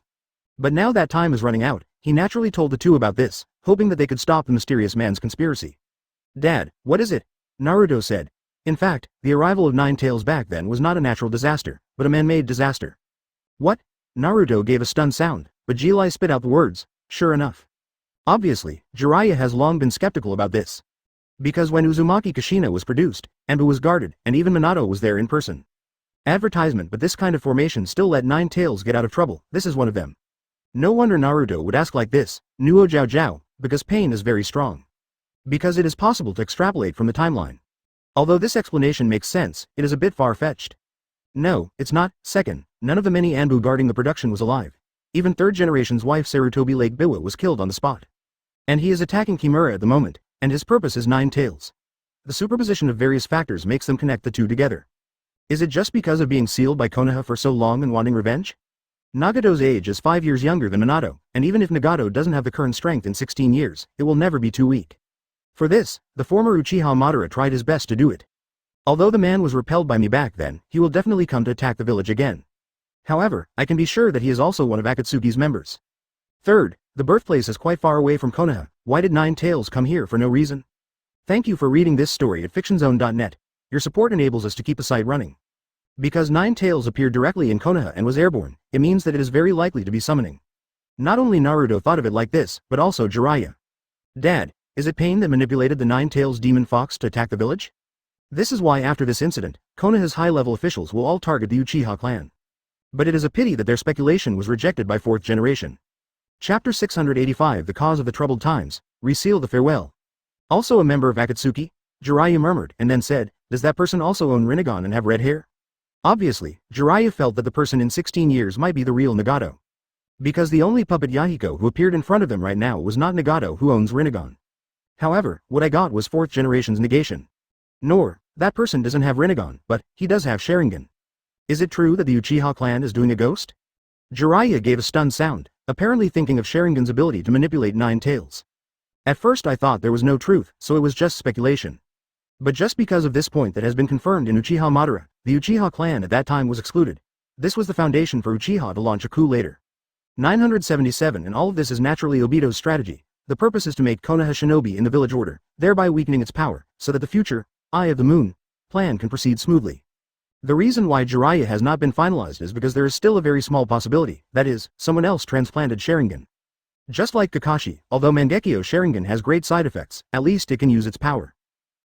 But now that time is running out, he naturally told the two about this, hoping that they could stop the mysterious man's conspiracy. "Dad, what is it?" Naruto said. In fact, the arrival of Nine Tails back then was not a natural disaster, but a man-made disaster. "What?" Naruto gave a stunned sound, but Jiraiya spit out the words, "Sure enough." Obviously, Jiraiya has long been skeptical about this. Because when Uzumaki Kushina was produced, Anbu was guarded, and even Minato was there in person. Advertisement, but this kind of formation still let Nine Tails get out of trouble, this is one of them. No wonder Naruto would ask like this, Nuo Jiao Jiao, because pain is very strong. Because it is possible to extrapolate from the timeline. Although this explanation makes sense, it is a bit far-fetched. No, it's not. Second, none of the many Anbu guarding the production was alive. Even third generation's wife Sarutobi Lake Biwa was killed on the spot. And he is attacking Kimura at the moment, And his purpose is 9 tails. The superposition of various factors makes them connect the two together. Is it just because of being sealed by Konoha for so long and wanting revenge? Nagato's age is 5 years younger than Minato, and even if Nagato doesn't have the current strength in 16 years, it will never be too weak. For this, the former Uchiha Madara tried his best to do it. Although the man was repelled by me back then, he will definitely come to attack the village again. However, I can be sure that he is also one of Akatsuki's members. Third, the birthplace is quite far away from Konoha. Why did 9 tails come here for no reason? Thank you for reading this story at fictionzone.net. Your support enables us to keep the site running. Because 9 tails appeared directly in Konoha and was airborne, it means that it is very likely to be summoning. Not only Naruto thought of it like this, but also Jiraiya. Dad, is it Pain that manipulated the 9 tails demon fox to attack the village? This is why after this incident, Konoha's high-level officials will all target the Uchiha clan. But it is a pity that their speculation was rejected by 4th generation. Chapter 685 The Cause of the Troubled Times, Reseal the Farewell. Also a member of Akatsuki? Jiraiya murmured and then said, does that person also own Rinnegan and have red hair? Obviously, Jiraiya felt that the person in 16 years might be the real Nagato. Because the only puppet Yahiko who appeared in front of them right now was not Nagato who owns Rinnegan. However, what I got was 4th generation's negation. Nor, that person doesn't have Rinnegan, but he does have Sharingan. Is it true that the Uchiha clan is doing a ghost? Jiraiya gave a stunned sound, apparently thinking of Sharingan's ability to manipulate 9 tails. At first I thought there was no truth, so it was just speculation. But just because of this point that has been confirmed in Uchiha Madara, the Uchiha clan at that time was excluded. This was the foundation for Uchiha to launch a coup later. 977 and all of this is naturally Obito's strategy. The purpose is to make Konoha shinobi in the village order, thereby weakening its power, so that the future Eye of the Moon plan can proceed smoothly. The reason why Jiraiya has not been finalized is because there is still a very small possibility, that is, someone else transplanted Sharingan. Just like Kakashi, although Mangekyo Sharingan has great side effects, at least it can use its power.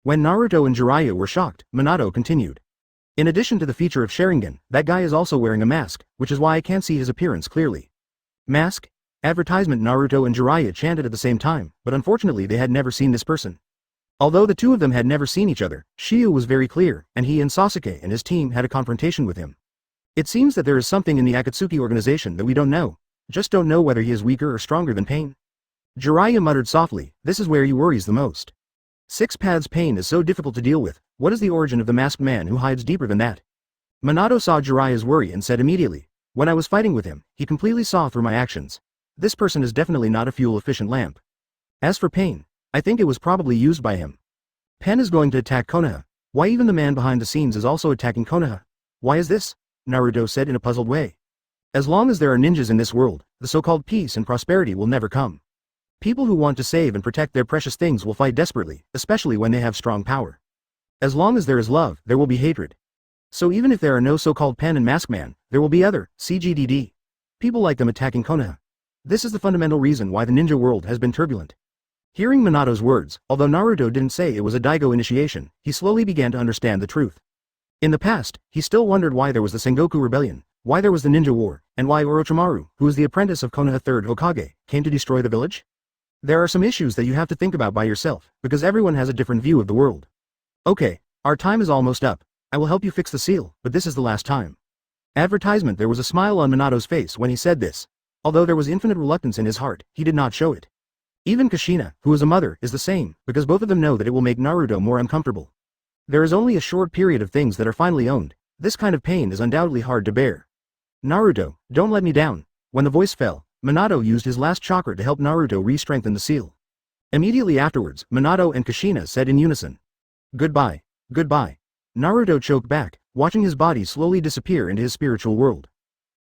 When Naruto and Jiraiya were shocked, Minato continued. In addition to the feature of Sharingan, that guy is also wearing a mask, which is why I can't see his appearance clearly. Mask? Advertisement. Naruto and Jiraiya chanted at the same time, but unfortunately they had never seen this person. Although the two of them had never seen each other, Shiryu was very clear, and he and Sasuke and his team had a confrontation with him. It seems that there is something in the Akatsuki organization that we don't know, just don't know whether he is weaker or stronger than Pain. Jiraiya muttered softly, this is where he worries the most. 6 paths. Pain is so difficult to deal with, what is the origin of the masked man who hides deeper than that? Minato saw Jiraiya's worry and said immediately, when I was fighting with him, he completely saw through my actions. This person is definitely not a fuel-efficient lamp. As for Pain, I think it was probably used by him. Pen is going to attack Konoha. Why even the man behind the scenes is also attacking Konoha? Why is this? Naruto said in a puzzled way. As long as there are ninjas in this world, the so-called peace and prosperity will never come. People who want to save and protect their precious things will fight desperately, especially when they have strong power. As long as there is love, there will be hatred. So even if there are no so-called Pen and Mask Man, there will be other, CGDD. People like them attacking Konoha. This is the fundamental reason why the ninja world has been turbulent. Hearing Minato's words, although Naruto didn't say it was a Daigo initiation, he slowly began to understand the truth. In the past, he still wondered why there was the Sengoku Rebellion, why there was the Ninja War, and why Orochimaru, who is the apprentice of Konoha 3rd Hokage, came to destroy the village. There are some issues that you have to think about by yourself, because everyone has a different view of the world. Okay, our time is almost up. I will help you fix the seal, but this is the last time. Advertisement. There was a smile on Minato's face when he said this. Although there was infinite reluctance in his heart, he did not show it. Even Kushina, who is a mother, is the same, because both of them know that it will make Naruto more uncomfortable. There is only a short period of things that are finally owned. This kind of pain is undoubtedly hard to bear. Naruto, don't let me down. When the voice fell, Minato used his last chakra to help Naruto re-strengthen the seal. Immediately afterwards, Minato and Kushina said in unison. Goodbye. Goodbye. Naruto choked back, watching his body slowly disappear into his spiritual world.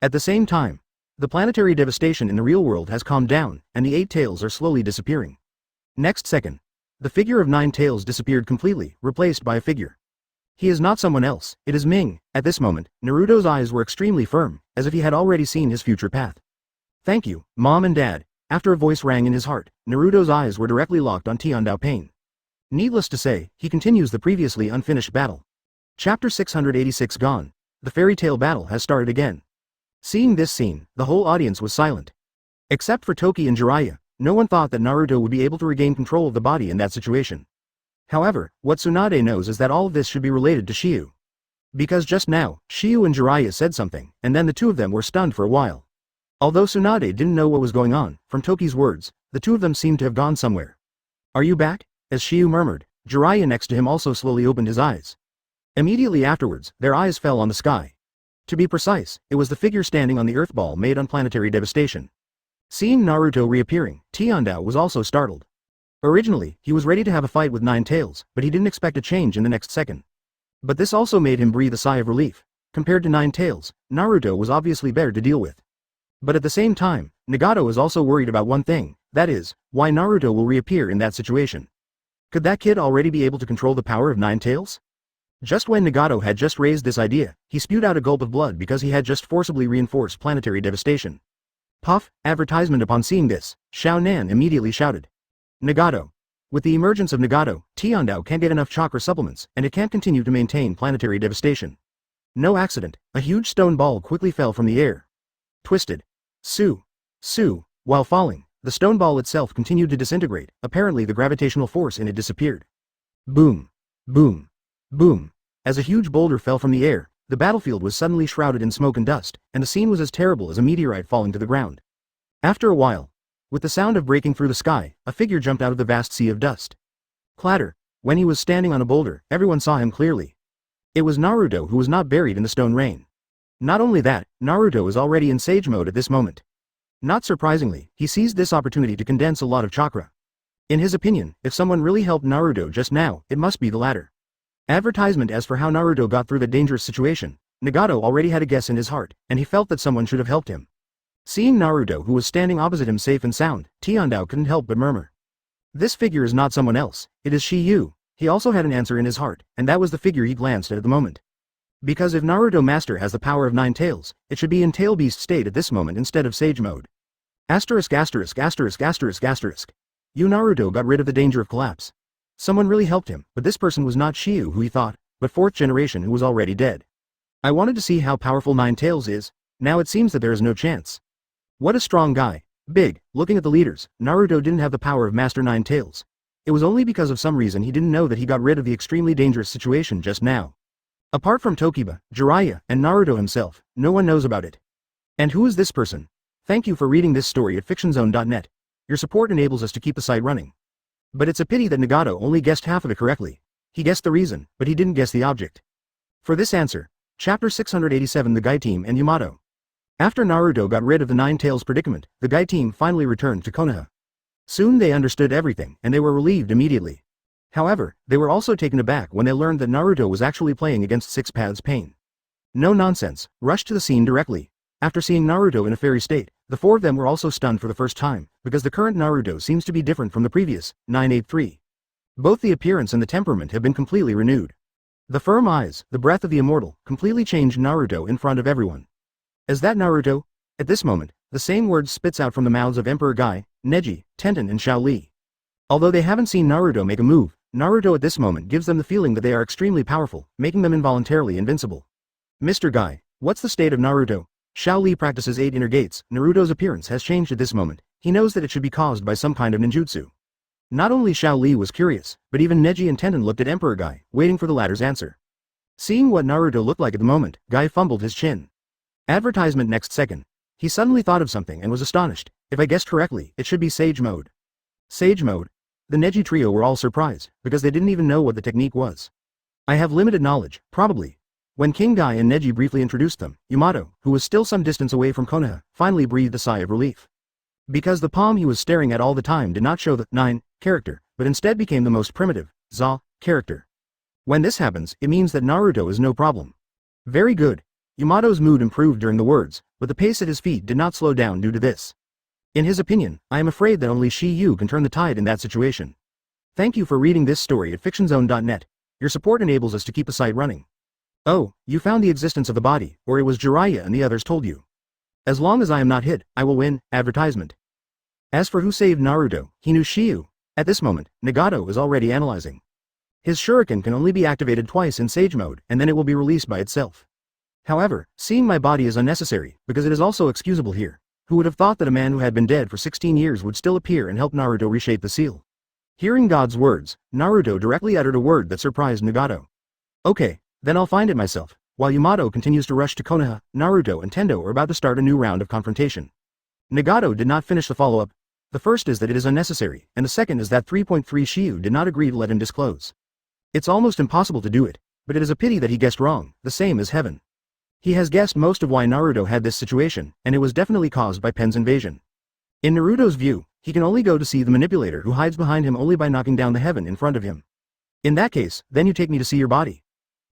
At the same time, the planetary devastation in the real world has calmed down, and the 8 tails are slowly disappearing. Next second, the figure of 9 tails disappeared completely, replaced by a figure. He is not someone else, it is Ming. At this moment, Naruto's eyes were extremely firm, as if he had already seen his future path. Thank you, Mom and Dad. After a voice rang in his heart, Naruto's eyes were directly locked on Tiandao Pain. Needless to say, he continues the previously unfinished battle. Chapter 686 Gone. The fairy tale battle has started again. Seeing this scene, the whole audience was silent. Except for Toki and Jiraiya, no one thought that Naruto would be able to regain control of the body in that situation. However, what Tsunade knows is that all of this should be related to Shiryu. Because just now, Shiryu and Jiraiya said something, and then the two of them were stunned for a while. Although Tsunade didn't know what was going on, from Toki's words, the two of them seemed to have gone somewhere. Are you back? As Shiyu murmured, Jiraiya next to him also slowly opened his eyes. Immediately afterwards, their eyes fell on the sky. To be precise, it was the figure standing on the earth ball made on planetary devastation. Seeing Naruto reappearing, Tiandao was also startled. Originally, he was ready to have a fight with Nine Tails, but he didn't expect a change in the next second. But this also made him breathe a sigh of relief. Compared to Nine Tails, Naruto was obviously better to deal with. But at the same time, Nagato is also worried about one thing, that is, why Naruto will reappear in that situation. Could that kid already be able to control the power of Nine Tails? Just when Nagato had just raised this idea, he spewed out a gulp of blood because he had just forcibly reinforced planetary devastation. Puff, advertisement. Upon seeing this, Xiao Nan immediately shouted. Nagato. With the emergence of Nagato, Tiandao can't get enough chakra supplements, and it can't continue to maintain planetary devastation. No accident, a huge stone ball quickly fell from the air. Twisted. Su. While falling, the stone ball itself continued to disintegrate, apparently the gravitational force in it disappeared. Boom. Boom. Boom. As a huge boulder fell from the air, the battlefield was suddenly shrouded in smoke and dust, and the scene was as terrible as a meteorite falling to the ground. After a while, with the sound of breaking through the sky, a figure jumped out of the vast sea of dust. Clatter. When he was standing on a boulder, everyone saw him clearly. It was Naruto, who was not buried in the stone rain. Not only that, Naruto is already in sage mode at this moment. Not surprisingly, he seized this opportunity to condense a lot of chakra. In his opinion, if someone really helped Naruto just now, it must be the latter. Advertisement. As for how Naruto got through the dangerous situation, Nagato already had a guess in his heart, and he felt that someone should have helped him. Seeing Naruto, who was standing opposite him safe and sound, Tiandao couldn't help but murmur. This figure is not someone else, it is Shiyu. He also had an answer in his heart, and that was the figure he glanced at the moment. Because if Naruto Master has the power of Nine Tails, it should be in Tail Beast state at this moment instead of Sage mode. Asterisk. You Naruto got rid of the danger of collapse. Someone really helped him, but this person was not Shiyu who he thought, but fourth generation who was already dead. I wanted to see how powerful Nine Tails is, now it seems that there is no chance. What a strong guy. Big. Looking at the leaders, Naruto didn't have the power of Master Nine Tails. It was only because of some reason he didn't know that he got rid of the extremely dangerous situation just now. Apart from Tokiba, Jiraiya, and Naruto himself, no one knows about it. And who is this person? Thank you for reading this story at fictionzone.net. Your support enables us to keep the site running. But it's a pity that Nagato only guessed half of it correctly. He guessed the reason, but he didn't guess the object. For this answer, Chapter 687. The Guy Team and Yamato. After Naruto got rid of the Nine Tails predicament, the Guy Team finally returned to Konoha. Soon they understood everything, and they were relieved immediately. However, they were also taken aback when they learned that Naruto was actually playing against Six Paths Pain. No nonsense, rushed to the scene directly. After seeing Naruto in a fairy state, the four of them were also stunned for the first time, because the current Naruto seems to be different from the previous, 983. Both the appearance and the temperament have been completely renewed. The firm eyes, the breath of the immortal, completely changed Naruto in front of everyone. Is that Naruto? At this moment, the same words spits out from the mouths of Emperor Guy, Neji, Tenten and Xiao Li. Although they haven't seen Naruto make a move, Naruto at this moment gives them the feeling that they are extremely powerful, making them involuntarily invincible. Mr. Guy, what's the state of Naruto? Xiao Li practices 8 inner gates. Naruto's appearance has changed at this moment. He knows that it should be caused by some kind of ninjutsu. Not only Xiao Li was curious, but even Neji and Tenten looked at Emperor Guy, waiting for the latter's answer. Seeing what Naruto looked like at the moment, Guy fumbled his chin. Advertisement. Next second, he suddenly thought of something and was astonished. If I guessed correctly, it should be Sage mode. Sage mode? The Neji trio were all surprised, because they didn't even know what the technique was. I have limited knowledge, probably. When King Guy and Neji briefly introduced them, Yamato, who was still some distance away from Konoha, finally breathed a sigh of relief. Because the palm he was staring at all the time did not show the 9 character, but instead became the most primitive, Za character. When this happens, it means that Naruto is no problem. Very good. Yamato's mood improved during the words, but the pace at his feet did not slow down due to this. In his opinion, I am afraid that only Shiyu can turn the tide in that situation. Thank you for reading this story at fictionzone.net. Your support enables us to keep the site running. Oh, you found the existence of the body, or it was Jiraiya and the others told you. As long as I am not hit, I will win. Advertisement. As for who saved Naruto, he knew Shiyu. At this moment, Nagato is already analyzing. His shuriken can only be activated twice in Sage mode, and then it will be released by itself. However, seeing my body is unnecessary, because it is also excusable here. Who would have thought that a man who had been dead for 16 years would still appear and help Naruto reshape the seal? Hearing God's words, Naruto directly uttered a word that surprised Nagato. Okay, then I'll find it myself. While Yamato continues to rush to Konoha, Naruto and Tendo are about to start a new round of confrontation. Nagato did not finish the follow-up. The first is that it is unnecessary, and the second is that 3.3 Shiyu did not agree to let him disclose. It's almost impossible to do it, but it is a pity that he guessed wrong, the same as Heaven. He has guessed most of why Naruto had this situation, and it was definitely caused by Pen's invasion. In Naruto's view, he can only go to see the manipulator who hides behind him only by knocking down the Heaven in front of him. In that case, then you take me to see your body.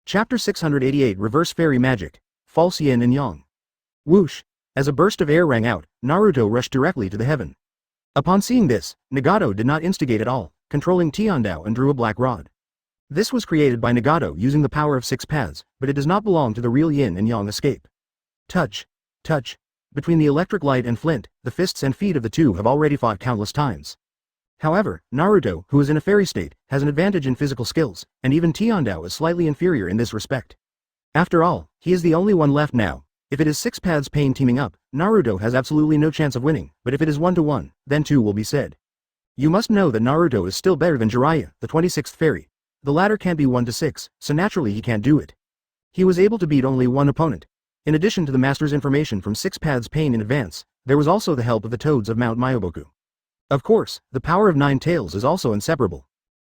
Chapter 688 Reverse Fairy Magic, False Yin and Yang. Whoosh! As a burst of air rang out, Naruto rushed directly to the Heaven. Upon seeing this, Nagato did not instigate at all, controlling Tiandao and drew a black rod. This was created by Nagato using the power of 6 paths, but it does not belong to the real Yin and Yang escape. Touch. Touch. Between the electric light and flint, the fists and feet of the two have already fought countless times. However, Naruto, who is in a fairy state, has an advantage in physical skills, and even Tiandao is slightly inferior in this respect. After all, he is the only one left now. If it is 6 paths pain teaming up, Naruto has absolutely no chance of winning, but if it is 1-to-1, then 2 will be said. You must know that Naruto is still better than Jiraiya, the 26th fairy. The latter can't be 1-to-6, so naturally he can't do it. He was able to beat only one opponent. In addition to the master's information from 6 paths pain in advance, there was also the help of the toads of Mount Myoboku. Of course, the power of 9 tails is also inseparable.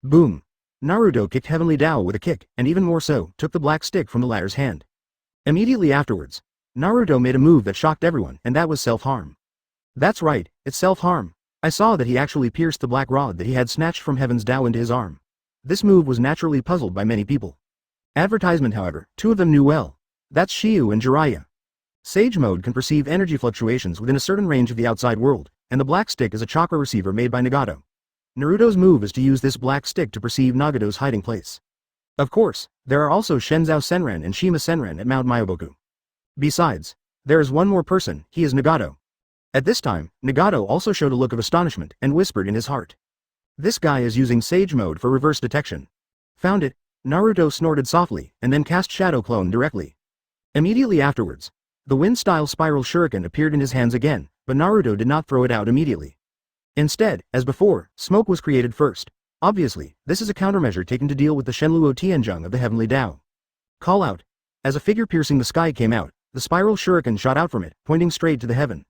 Boom! Naruto kicked Heavenly Tao with a kick, and even more so, took the black stick from the latter's hand. Immediately afterwards, Naruto made a move that shocked everyone, and that was self-harm. That's right, it's self-harm. I saw that he actually pierced the black rod that he had snatched from Heaven's Tao into his arm. This move was naturally puzzled by many people. Advertisement, however, 2 of them knew well. That's Shiyu and Jiraiya. Sage Mode can perceive energy fluctuations within a certain range of the outside world, and the black stick is a chakra receiver made by Nagato. Naruto's move is to use this black stick to perceive Nagato's hiding place. Of course, there are also Shenzhou Senran and Shima Senran at Mount Myoboku. Besides, there is one more person, he is Nagato. At this time, Nagato also showed a look of astonishment and whispered in his heart. This guy is using Sage Mode for reverse detection. Found it, Naruto snorted softly, and then cast Shadow Clone directly. Immediately afterwards, the wind-style spiral shuriken appeared in his hands again, but Naruto did not throw it out immediately. Instead, as before, smoke was created first. Obviously, this is a countermeasure taken to deal with the Shenluo Tianzheng of the Heavenly Tao. Call out. As a figure piercing the sky came out, the spiral shuriken shot out from it, pointing straight to the heaven.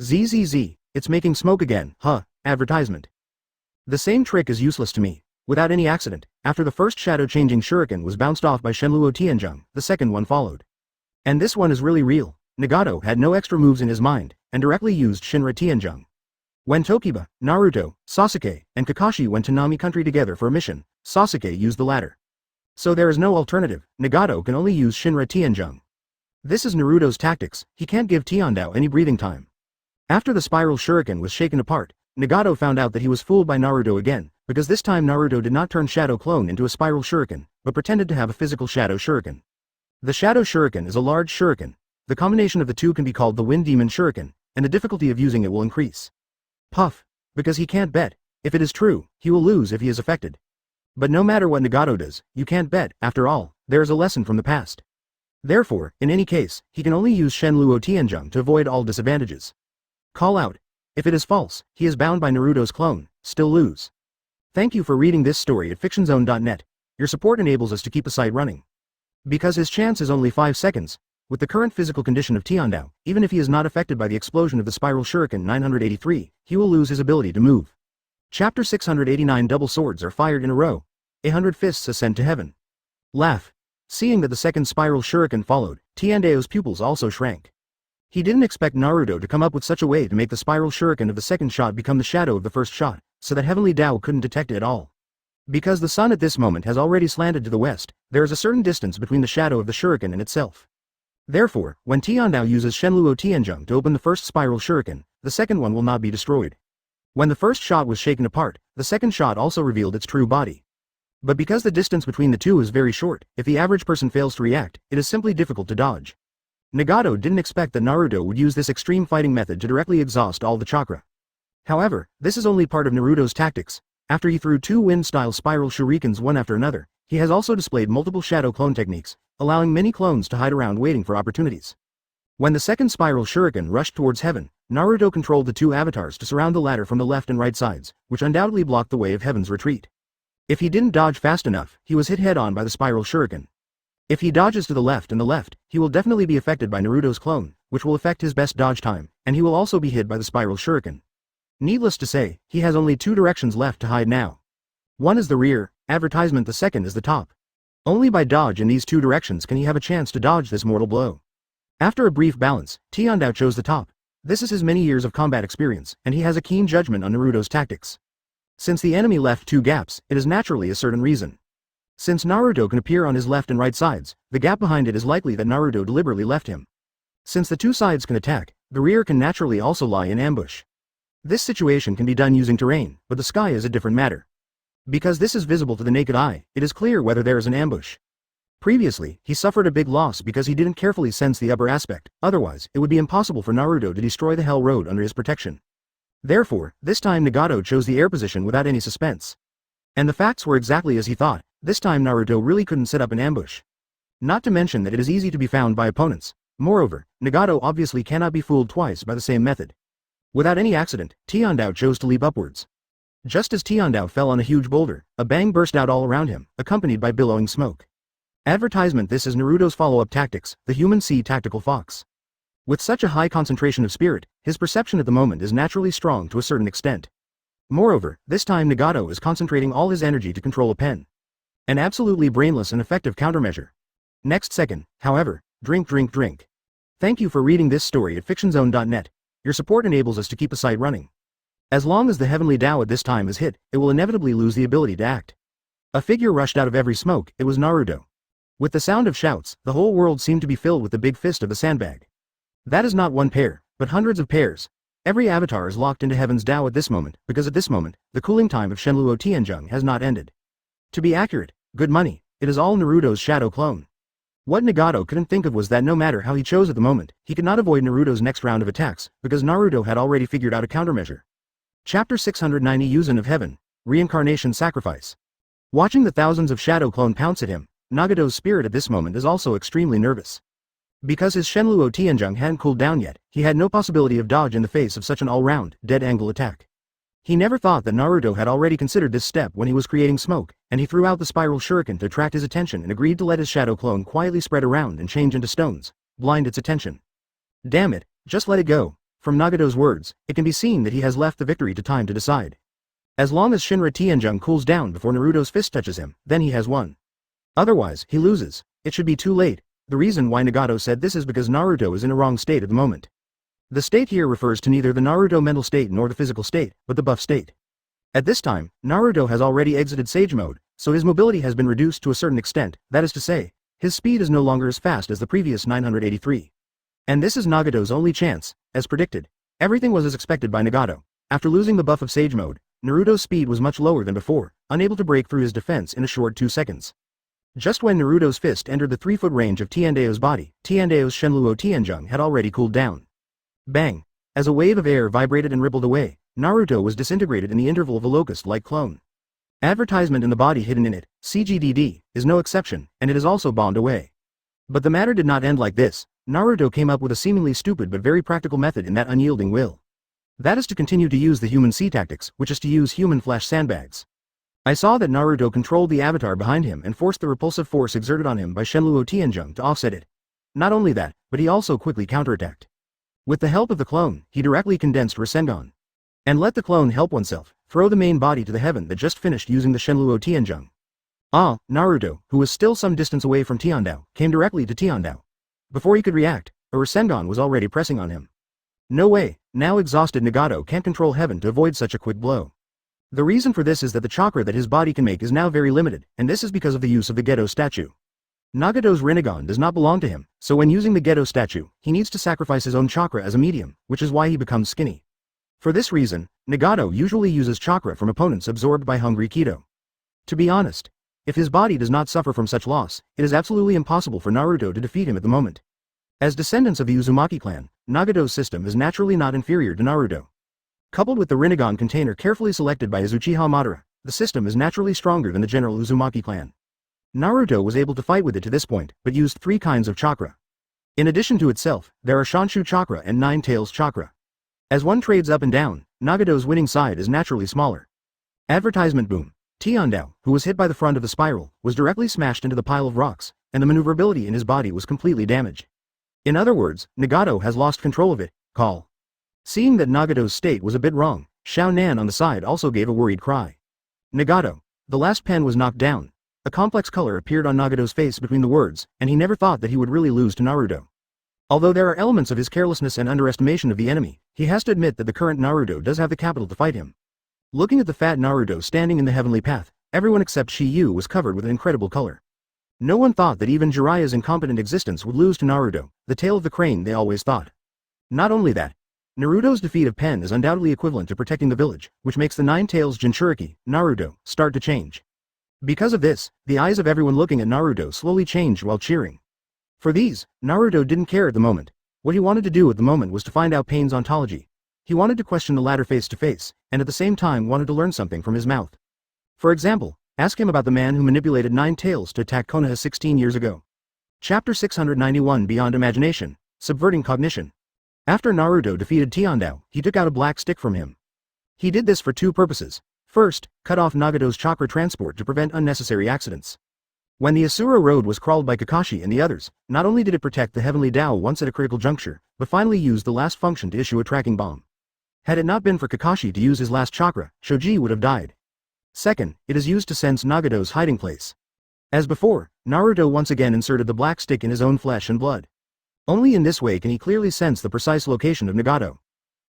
ZZZ, it's making smoke again, huh, advertisement. The same trick is useless to me. Without any accident, after the first shadow-changing shuriken was bounced off by Shenluo Tianzheng, the second one followed. And this one is really real. Nagato had no extra moves in his mind, and directly used Shinra Tianzheng. When Tokiba, Naruto, Sasuke, and Kakashi went to Nami country together for a mission, Sasuke used the latter. So there is no alternative, Nagato can only use Shinra Tianzheng. This is Naruto's tactics, he can't give Tiandao any breathing time. After the spiral shuriken was shaken apart, Nagato found out that he was fooled by Naruto again, because this time Naruto did not turn Shadow Clone into a spiral shuriken, but pretended to have a physical Shadow Shuriken. The Shadow Shuriken is a large shuriken. The combination of the two can be called the Wind Demon Shuriken, and the difficulty of using it will increase. Puff. Because he can't bet. If it is true, he will lose if he is affected. But no matter what Nagato does, you can't bet, after all, there is a lesson from the past. Therefore, in any case, he can only use Shenluo Tianzheng to avoid all disadvantages. Call out. If it is false, he is bound by Naruto's clone, still lose. Thank you for reading this story at fictionzone.net. Your support enables us to keep the site running. Because his chance is only 5 seconds, with the current physical condition of Tiandao, even if he is not affected by the explosion of the spiral shuriken 983, he will lose his ability to move. Chapter 689 Double swords are fired in a row. 100 fists ascend to heaven. Laugh. Seeing that the second spiral shuriken followed, Tiandao's pupils also shrank. He didn't expect Naruto to come up with such a way to make the spiral shuriken of the second shot become the shadow of the first shot, so that Heavenly Tao couldn't detect it at all. Because the sun at this moment has already slanted to the west, there is a certain distance between the shadow of the shuriken and itself. Therefore, when Tiandao uses Shenluo Tianzheng to open the first spiral shuriken, the second one will not be destroyed. When the first shot was shaken apart, the second shot also revealed its true body. But because the distance between the two is very short, if the average person fails to react, it is simply difficult to dodge. Nagato didn't expect that Naruto would use this extreme fighting method to directly exhaust all the chakra. However, this is only part of Naruto's tactics. After he threw 2 wind-style spiral shurikens one after another, he has also displayed multiple shadow clone techniques, allowing many clones to hide around waiting for opportunities. When the second spiral shuriken rushed towards heaven, Naruto controlled the 2 avatars to surround the latter from the left and right sides, which undoubtedly blocked the way of heaven's retreat. If he didn't dodge fast enough, he was hit head-on by the spiral shuriken. If he dodges to the left and the left, he will definitely be affected by Naruto's clone, which will affect his best dodge time, and he will also be hit by the spiral shuriken. Needless to say, he has only two directions left to hide now. One is the rear, advertisement, the second is the top. Only by dodge in these two directions can he have a chance to dodge this mortal blow. After a brief balance, Tiandao chose the top. This is his many years of combat experience, and he has a keen judgment on Naruto's tactics. Since the enemy left two gaps, it is naturally a certain reason. Since Naruto can appear on his left and right sides, the gap behind it is likely that Naruto deliberately left him. Since the two sides can attack, the rear can naturally also lie in ambush. This situation can be done using terrain, but the sky is a different matter. Because this is visible to the naked eye, it is clear whether there is an ambush. Previously, he suffered a big loss because he didn't carefully sense the upper aspect, otherwise, it would be impossible for Naruto to destroy the Hell Road under his protection. Therefore, this time Nagato chose the air position without any suspense. And the facts were exactly as he thought. This time Naruto really couldn't set up an ambush. Not to mention that it is easy to be found by opponents. Moreover, Nagato obviously cannot be fooled twice by the same method. Without any accident, Tiandao chose to leap upwards. Just as Tiandao fell on a huge boulder, a bang burst out all around him, accompanied by billowing smoke. Advertisement: this is Naruto's follow-up tactics, the human sea tactical fox. With such a high concentration of spirit, his perception at the moment is naturally strong to a certain extent. Moreover, this time Nagato is concentrating all his energy to control a pen. An absolutely brainless and effective countermeasure. Next second, however, drink. Thank you for reading this story at fictionzone.net. Your support enables us to keep the site running. As long as the heavenly Tao at this time is hit, it will inevitably lose the ability to act. A figure rushed out of every smoke. It was Naruto. With the sound of shouts, the whole world seemed to be filled with the big fist of the sandbag. That is not one pair, but hundreds of pairs. Every avatar is locked into heaven's Tao at this moment, because at this moment, the cooling time of Shenluo Tianzheng has not ended. To be accurate, good money, it is all Naruto's shadow clone. What Nagato couldn't think of was that no matter how he chose at the moment, he could not avoid Naruto's next round of attacks, because Naruto had already figured out a countermeasure. Chapter 690 Yuuzhan of Heaven, Reincarnation Sacrifice. Watching the thousands of shadow clone pounce at him, Nagato's spirit at this moment is also extremely nervous. Because his Shenluo Tianzheng hadn't cooled down yet, he had no possibility of dodge in the face of such an all-round, dead-angle attack. He never thought that Naruto had already considered this step when he was creating smoke, and he threw out the spiral shuriken to attract his attention and agreed to let his shadow clone quietly spread around and change into stones, blind its attention. Damn it, just let it go. From Nagato's words, it can be seen that he has left the victory to time to decide. As long as Shinra Tianzheng cools down before Naruto's fist touches him, then he has won. Otherwise, he loses. It should be too late. The reason why Nagato said this is because Naruto is in a wrong state at the moment. The state here refers to neither the Naruto mental state nor the physical state, but the buff state. At this time, Naruto has already exited Sage Mode, so his mobility has been reduced to a certain extent, that is to say, his speed is no longer as fast as the previous 983. And this is Nagato's only chance, as predicted. Everything was as expected by Nagato. After losing the buff of Sage Mode, Naruto's speed was much lower than before, unable to break through his defense in a short 2 seconds. Just when Naruto's fist entered the 3-foot range of Tiandao's body, Tiandao's Shenluo Tianzheng had already cooled down. Bang! As a wave of air vibrated and rippled away, Naruto was disintegrated in the interval of a locust-like clone. Advertisement in the body hidden in it, CGDD, is no exception, and it is also bombed away. But the matter did not end like this. Naruto came up with a seemingly stupid but very practical method in that unyielding will. That is to continue to use the human sea tactics, which is to use human flash sandbags. I saw that Naruto controlled the avatar behind him and forced the repulsive force exerted on him by Shenluo Tianzheng to offset it. Not only that, but he also quickly counterattacked. With the help of the clone, he directly condensed Rasengan. And let the clone help oneself, throw the main body to the heaven that just finished using the Shenluo Tianzheng. Naruto, who was still some distance away from Tiandao, came directly to Tiandao. Before he could react, a Rasengan was already pressing on him. No way, now exhausted Nagato can't control heaven to avoid such a quick blow. The reason for this is that the chakra that his body can make is now very limited, and this is because of the use of the Geto statue. Nagato's Rinnegan does not belong to him, so when using the Geto statue, he needs to sacrifice his own chakra as a medium, which is why he becomes skinny. For this reason, Nagato usually uses chakra from opponents absorbed by hungry Keto. To be honest, if his body does not suffer from such loss, it is absolutely impossible for Naruto to defeat him at the moment. As descendants of the Uzumaki clan, Nagato's system is naturally not inferior to Naruto. Coupled with the Rinnegan container carefully selected by his Uchiha Madara, the system is naturally stronger than the general Uzumaki clan. Naruto was able to fight with it to this point, but used 3 kinds of chakra. In addition to itself, there are Shanshu chakra and 9 tails chakra. As one trades up and down, Nagato's winning side is naturally smaller. Advertisement boom. Tiandao, who was hit by the front of the spiral, was directly smashed into the pile of rocks, and the maneuverability in his body was completely damaged. In other words, Nagato has lost control of it. Call. Seeing that Nagato's state was a bit wrong, Xiao Nan on the side also gave a worried cry. Nagato. The last pen was knocked down. A complex color appeared on Nagato's face between the words, and he never thought that he would really lose to Naruto. Although there are elements of his carelessness and underestimation of the enemy, he has to admit that the current Naruto does have the capital to fight him. Looking at the fat Naruto standing in the heavenly path, everyone except Shiyu was covered with an incredible color. No one thought that even Jiraiya's incompetent existence would lose to Naruto, the tail of the crane they always thought. Not only that, Naruto's defeat of Pen is undoubtedly equivalent to protecting the village, which makes the Nine Tails Jinchuriki, Naruto, start to change. Because of this, the eyes of everyone looking at Naruto slowly changed while cheering. For these, Naruto didn't care at the moment. What he wanted to do at the moment was to find out Pain's ontology. He wanted to question the latter face to face, and at the same time wanted to learn something from his mouth. For example, ask him about the man who manipulated Nine Tails to attack Konoha 16 years ago. Chapter 691 Beyond Imagination, Subverting Cognition. After Naruto defeated Tiandao, he took out a black stick from him. He did this for two purposes. First, cut off Nagato's chakra transport to prevent unnecessary accidents. When the Asura Road was crawled by Kakashi and the others, not only did it protect the Heavenly Tao once at a critical juncture, but finally used the last function to issue a tracking bomb. Had it not been for Kakashi to use his last chakra, Shoji would have died. Second, it is used to sense Nagato's hiding place. As before, Naruto once again inserted the black stick in his own flesh and blood. Only in this way can he clearly sense the precise location of Nagato.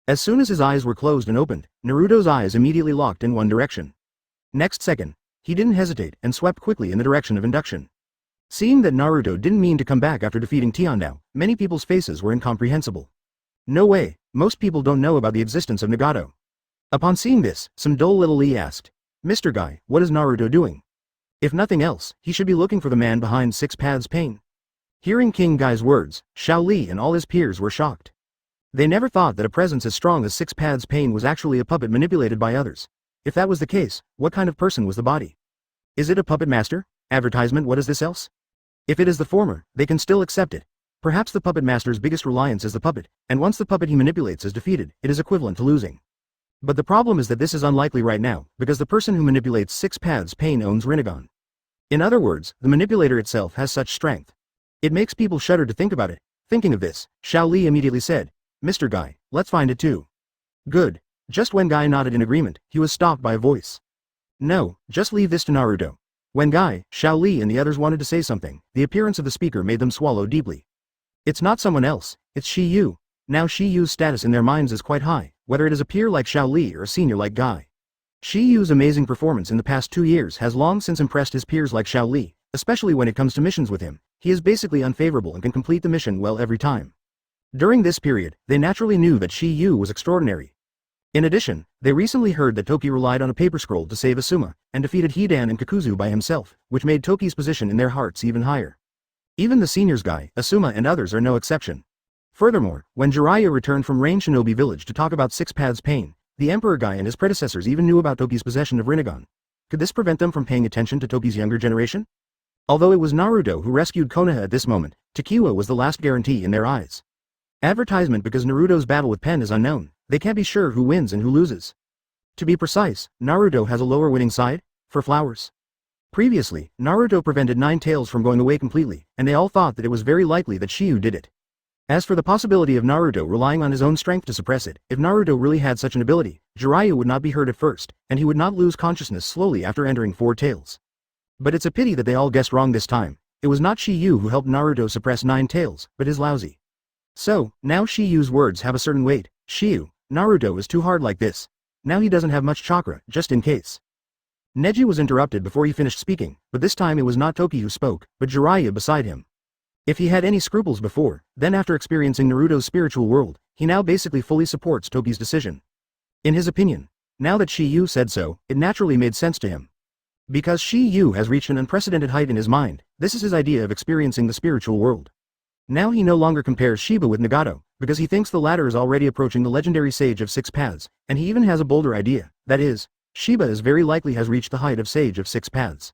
As soon as his eyes were closed and opened, Naruto's eyes immediately locked in one direction. Next second, he didn't hesitate and swept quickly in the direction of induction. Seeing that Naruto didn't mean to come back after defeating Tiandao, many people's faces were incomprehensible. No way, most people don't know about the existence of Nagato. Upon seeing this, some dull little Lee asked, "Mr. Guy, what is Naruto doing? If nothing else, he should be looking for the man behind Six Paths Pain." Hearing King Guy's words, Xiao Li and all his peers were shocked. They never thought that a presence as strong as Six Paths Pain was actually a puppet manipulated by others. If that was the case, what kind of person was the body? Is it a puppet master? Advertisement? What is this else? If it is the former, they can still accept it. Perhaps the puppet master's biggest reliance is the puppet, and once the puppet he manipulates is defeated, it is equivalent to losing. But the problem is that this is unlikely right now, because the person who manipulates Six Paths Pain owns Rinnegan. In other words, the manipulator itself has such strength. It makes people shudder to think about it. Thinking of this, Xiao Li immediately said, "Mr. Guy, let's find it too." Good. Just when Guy nodded in agreement, he was stopped by a voice. "No, just leave this to Naruto." When Guy, Xiao Li and the others wanted to say something, the appearance of the speaker made them swallow deeply. It's not someone else, it's Shiyu. Now Shiyu's status in their minds is quite high, whether it is a peer like Xiao Li or a senior like Guy. Shiyu's amazing performance in the past 2 years has long since impressed his peers like Xiao Li, especially when it comes to missions with him. He is basically unfavorable and can complete the mission well every time. During this period, they naturally knew that Shiyu was extraordinary. In addition, they recently heard that Toki relied on a paper scroll to save Asuma, and defeated Hidan and Kakuzu by himself, which made Toki's position in their hearts even higher. Even the seniors Guy, Asuma and others are no exception. Furthermore, when Jiraiya returned from Rain Shinobi Village to talk about Six Paths Pain, the Emperor Guy and his predecessors even knew about Toki's possession of Rinnegan. Could this prevent them from paying attention to Toki's younger generation? Although it was Naruto who rescued Konoha at this moment, Takiwa was the last guarantee in their eyes. Advertisement because Naruto's battle with Pen is unknown, they can't be sure who wins and who loses. To be precise, Naruto has a lower winning side, for flowers. Previously, Naruto prevented Nine Tails from going away completely, and they all thought that it was very likely that Shiyu did it. As for the possibility of Naruto relying on his own strength to suppress it, if Naruto really had such an ability, Jiraiya would not be hurt at first, and he would not lose consciousness slowly after entering Four Tails. But it's a pity that they all guessed wrong this time. It was not Shiyu who helped Naruto suppress Nine Tails, but his lousy. So, now Shiyu's words have a certain weight. Shiyu, Naruto is too hard like this. Now he doesn't have much chakra, just in case. Neji was interrupted before he finished speaking, but this time it was not Toki who spoke, but Jiraiya beside him. If he had any scruples before, then after experiencing Naruto's spiritual world, he now basically fully supports Toki's decision. In his opinion, now that Shiyu said so, it naturally made sense to him. Because Shiyu has reached an unprecedented height in his mind, this is his idea of experiencing the spiritual world. Now he no longer compares Shiba with Nagato, because he thinks the latter is already approaching the legendary Sage of Six Paths, and he even has a bolder idea, that is, Shiba is very likely has reached the height of Sage of Six Paths.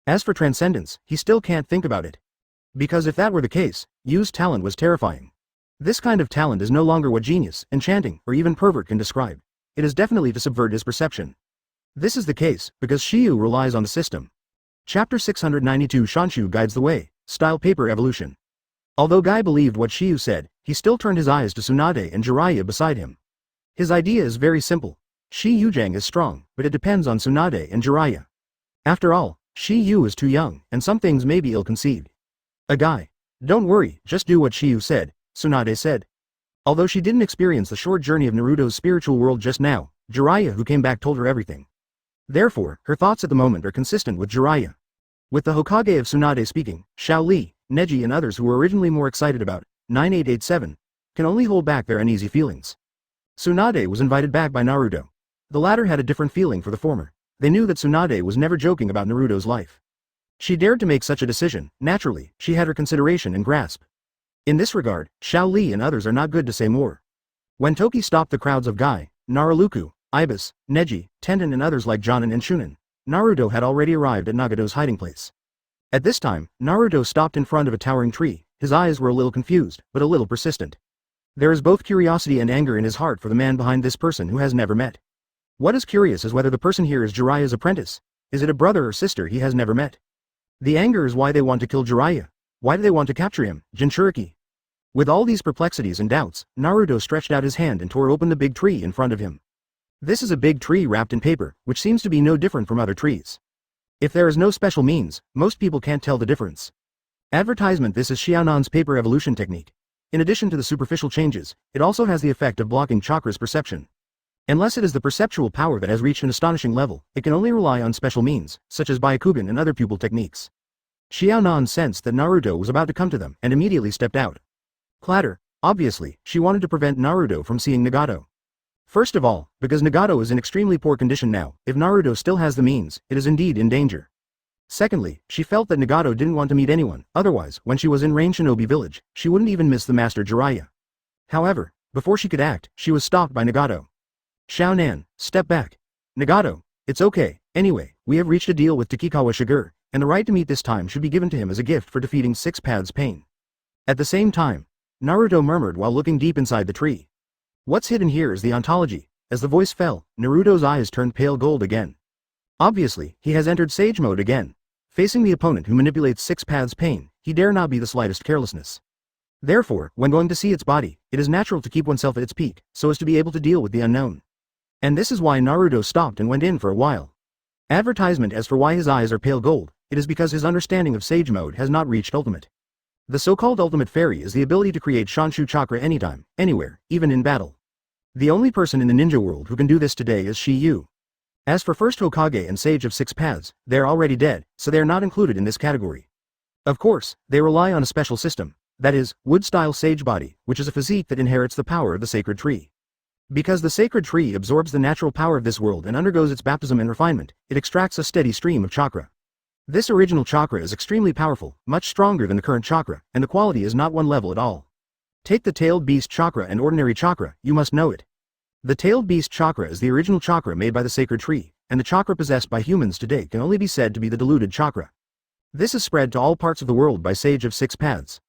As for transcendence, he still can't think about it. Because if that were the case, Yu's talent was terrifying. This kind of talent is no longer what genius, enchanting, or even pervert can describe. It is definitely to subvert his perception. This is the case, because Shiyu relies on the system. Chapter 692 Shanshu guides the way, style paper evolution. Although Guy believed what Shiyu said, he still turned his eyes to Tsunade and Jiraiya beside him. His idea is very simple. Shi Yujang is strong, but it depends on Tsunade and Jiraiya. After all, Shi Yu is too young, and some things may be ill-conceived. A guy. Don't worry, just do what Shi Yu said, Tsunade said. Although she didn't experience the short journey of Naruto's spiritual world just now, Jiraiya who came back told her everything. Therefore, her thoughts at the moment are consistent with Jiraiya. With the Hokage of Tsunade speaking, Xiao Li, Neji and others who were originally more excited about 9887 can only hold back their uneasy feelings. Tsunade was invited back by Naruto. The latter had a different feeling for the former. They knew that Tsunade was never joking about Naruto's life. She dared to make such a decision. Naturally, she had her consideration and grasp. In this regard, Xiao Li and others are not good to say more. When Toki stopped the crowds of Guy, Naruluku, Ibis, Neji, Tenden and others like Jonin and Shunin, Naruto had already arrived at Nagato's hiding place. At this time, Naruto stopped in front of a towering tree. His eyes were a little confused, but a little persistent. There is both curiosity and anger in his heart for the man behind this person who has never met. What is curious is whether the person here is Jiraiya's apprentice. Is it a brother or sister he has never met? The anger is why they want to kill Jiraiya. Why do they want to capture him, Jinchuriki? With all these perplexities and doubts, Naruto stretched out his hand and tore open the big tree in front of him. This is a big tree wrapped in paper, which seems to be no different from other trees. If there is no special means, most people can't tell the difference. Advertisement: this is Xiaonan's paper evolution technique. In addition to the superficial changes, it also has the effect of blocking chakra's perception. Unless it is the perceptual power that has reached an astonishing level, it can only rely on special means, such as Byakugan and other pupil techniques. Xiaonan sensed that Naruto was about to come to them and immediately stepped out. Clatter. Obviously, she wanted to prevent Naruto from seeing Nagato. First of all, because Nagato is in extremely poor condition now, if Naruto still has the means, it is indeed in danger. Secondly, she felt that Nagato didn't want to meet anyone, otherwise, when she was in Rain Shinobi village, she wouldn't even miss the Master Jiraiya. However, before she could act, she was stopped by Nagato. Xiaonan, step back. Nagato, it's okay, anyway, we have reached a deal with Takikawa Shiger, and the right to meet this time should be given to him as a gift for defeating Six Paths Pain. At the same time, Naruto murmured while looking deep inside the tree. What's hidden here is the ontology. As the voice fell, Naruto's eyes turned pale gold again. Obviously, he has entered Sage Mode again. Facing the opponent who manipulates Six Paths Pain, he dare not be the slightest carelessness. Therefore, when going to see its body, it is natural to keep oneself at its peak, so as to be able to deal with the unknown. And this is why Naruto stopped and went in for a while. Advertisement: as for why his eyes are pale gold, it is because his understanding of Sage Mode has not reached ultimate. The so-called ultimate fairy is the ability to create Shanshu chakra anytime, anywhere, even in battle. The only person in the ninja world who can do this today is Shi Yu. As for first Hokage and Sage of Six Paths, they are already dead, so they are not included in this category. Of course, they rely on a special system, that is, wood-style sage body, which is a physique that inherits the power of the sacred tree. Because the sacred tree absorbs the natural power of this world and undergoes its baptism and refinement, it extracts a steady stream of chakra. This original chakra is extremely powerful, much stronger than the current chakra, and the quality is not one level at all. Take the tailed beast chakra and ordinary chakra, you must know it. The tailed beast chakra is the original chakra made by the sacred tree, and the chakra possessed by humans today can only be said to be the diluted chakra. This is spread to all parts of the world by Sage of Six Paths.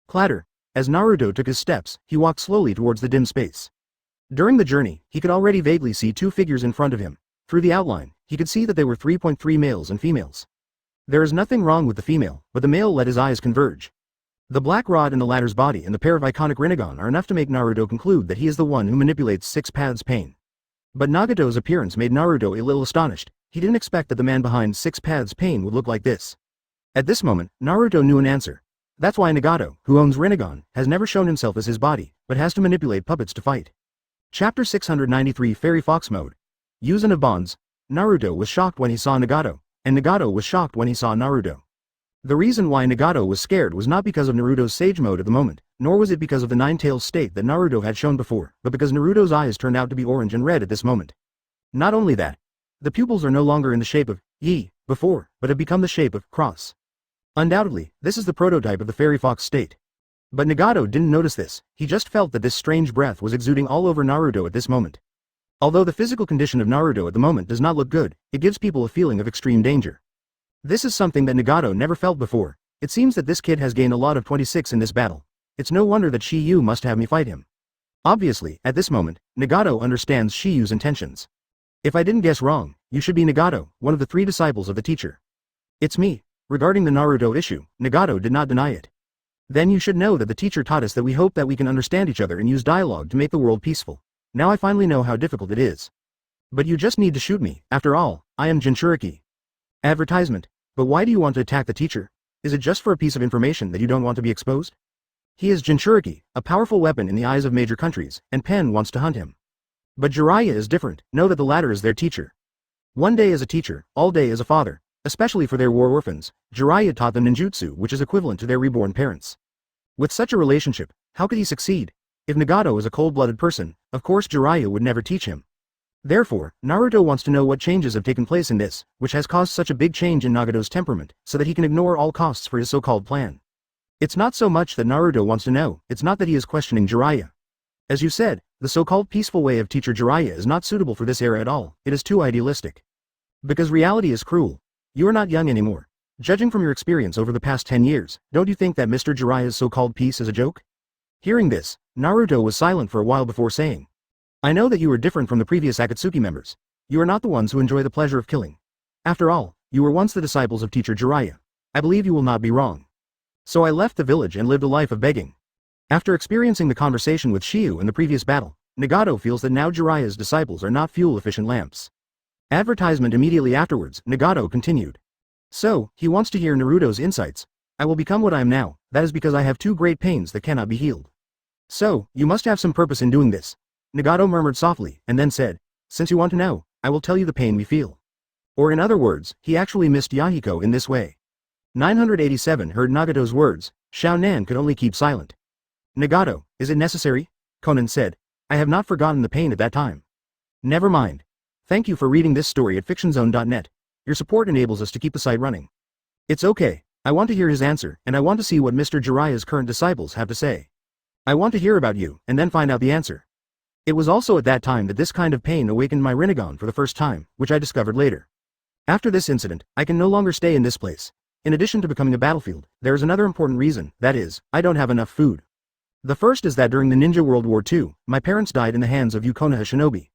Clatter. As Naruto took his steps, he walked slowly towards the dim space. During the journey, he could already vaguely see two figures in front of him. Through the outline, he could see that they were 3.3 males and females. There is nothing wrong with the female, but the male let his eyes converge. The black rod in the latter's body and the pair of iconic Rinnegan are enough to make Naruto conclude that he is the one who manipulates Six Paths Pain. But Nagato's appearance made Naruto a little astonished. He didn't expect that the man behind Six Paths Pain would look like this. At this moment, Naruto knew an answer. That's why Nagato, who owns Rinnegan, has never shown himself as his body, but has to manipulate puppets to fight. Chapter 693 Fairy Fox Mode. Using of Bonds. Naruto was shocked when he saw Nagato, and Nagato was shocked when he saw Naruto. The reason why Nagato was scared was not because of Naruto's Sage Mode at the moment, nor was it because of the Nine-Tails state that Naruto had shown before, but because Naruto's eyes turned out to be orange and red at this moment. Not only that, the pupils are no longer in the shape of Yi, before, but have become the shape of Cross. Undoubtedly, this is the prototype of the Fairy Fox state. But Nagato didn't notice this, he just felt that this strange breath was exuding all over Naruto at this moment. Although the physical condition of Naruto at the moment does not look good, it gives people a feeling of extreme danger. This is something that Nagato never felt before. It seems that this kid has gained a lot of 26 in this battle. It's no wonder that Shi Yu must have me fight him. Obviously, at this moment, Nagato understands Shi Yu's intentions. If I didn't guess wrong, you should be Nagato, one of the three disciples of the teacher. It's me. Regarding the Naruto issue, Nagato did not deny it. Then you should know that the teacher taught us that we hope that we can understand each other and use dialogue to make the world peaceful. Now I finally know how difficult it is. But you just need to shoot me, after all, I am Jinchuriki. Advertisement. But why do you want to attack the teacher? Is it just for a piece of information that you don't want to be exposed? He is Jinchuriki, a powerful weapon in the eyes of major countries, and Pen wants to hunt him. But Jiraiya is different, know that the latter is their teacher. One day as a teacher, all day as a father, especially for their war orphans, Jiraiya taught them ninjutsu, which is equivalent to their reborn parents. With such a relationship, how could he succeed? If Nagato is a cold-blooded person, of course Jiraiya would never teach him. Therefore, Naruto wants to know what changes have taken place in this, which has caused such a big change in Nagato's temperament, so that he can ignore all costs for his so-called plan. It's not so much that Naruto wants to know, it's not that he is questioning Jiraiya. As you said, the so-called peaceful way of teacher Jiraiya is not suitable for this era at all, it is too idealistic. Because reality is cruel. You are not young anymore. Judging from your experience over the past 10 years, don't you think that Mr. Jiraiya's so-called peace is a joke? Hearing this, Naruto was silent for a while before saying, I know that you are different from the previous Akatsuki members. You are not the ones who enjoy the pleasure of killing. After all, you were once the disciples of teacher Jiraiya. I believe you will not be wrong. So I left the village and lived a life of begging. After experiencing the conversation with Shiyu in the previous battle, Nagato feels that now Jiraiya's disciples are not fuel-efficient lamps. Advertisement immediately afterwards, Nagato continued. So, he wants to hear Naruto's insights. I will become what I am now, that is because I have two great pains that cannot be healed. So, you must have some purpose in doing this. Nagato murmured softly, and then said, since you want to know, I will tell you the pain we feel. Or in other words, he actually missed Yahiko in this way. 987 heard Nagato's words, Shao Nan could only keep silent. Nagato, is it necessary? Conan said, I have not forgotten the pain at that time. Never mind. Thank you for reading this story at fictionzone.net. Your support enables us to keep the site running. It's okay, I want to hear his answer, and I want to see what Mr. Jiraiya's current disciples have to say. I want to hear about you, and then find out the answer. It was also at that time that this kind of pain awakened my Rinnegan for the first time, which I discovered later. After this incident, I can no longer stay in this place. In addition to becoming a battlefield, there is another important reason, that is, I don't have enough food. The first is that during the Ninja World War II, my parents died in the hands of Konoha shinobi.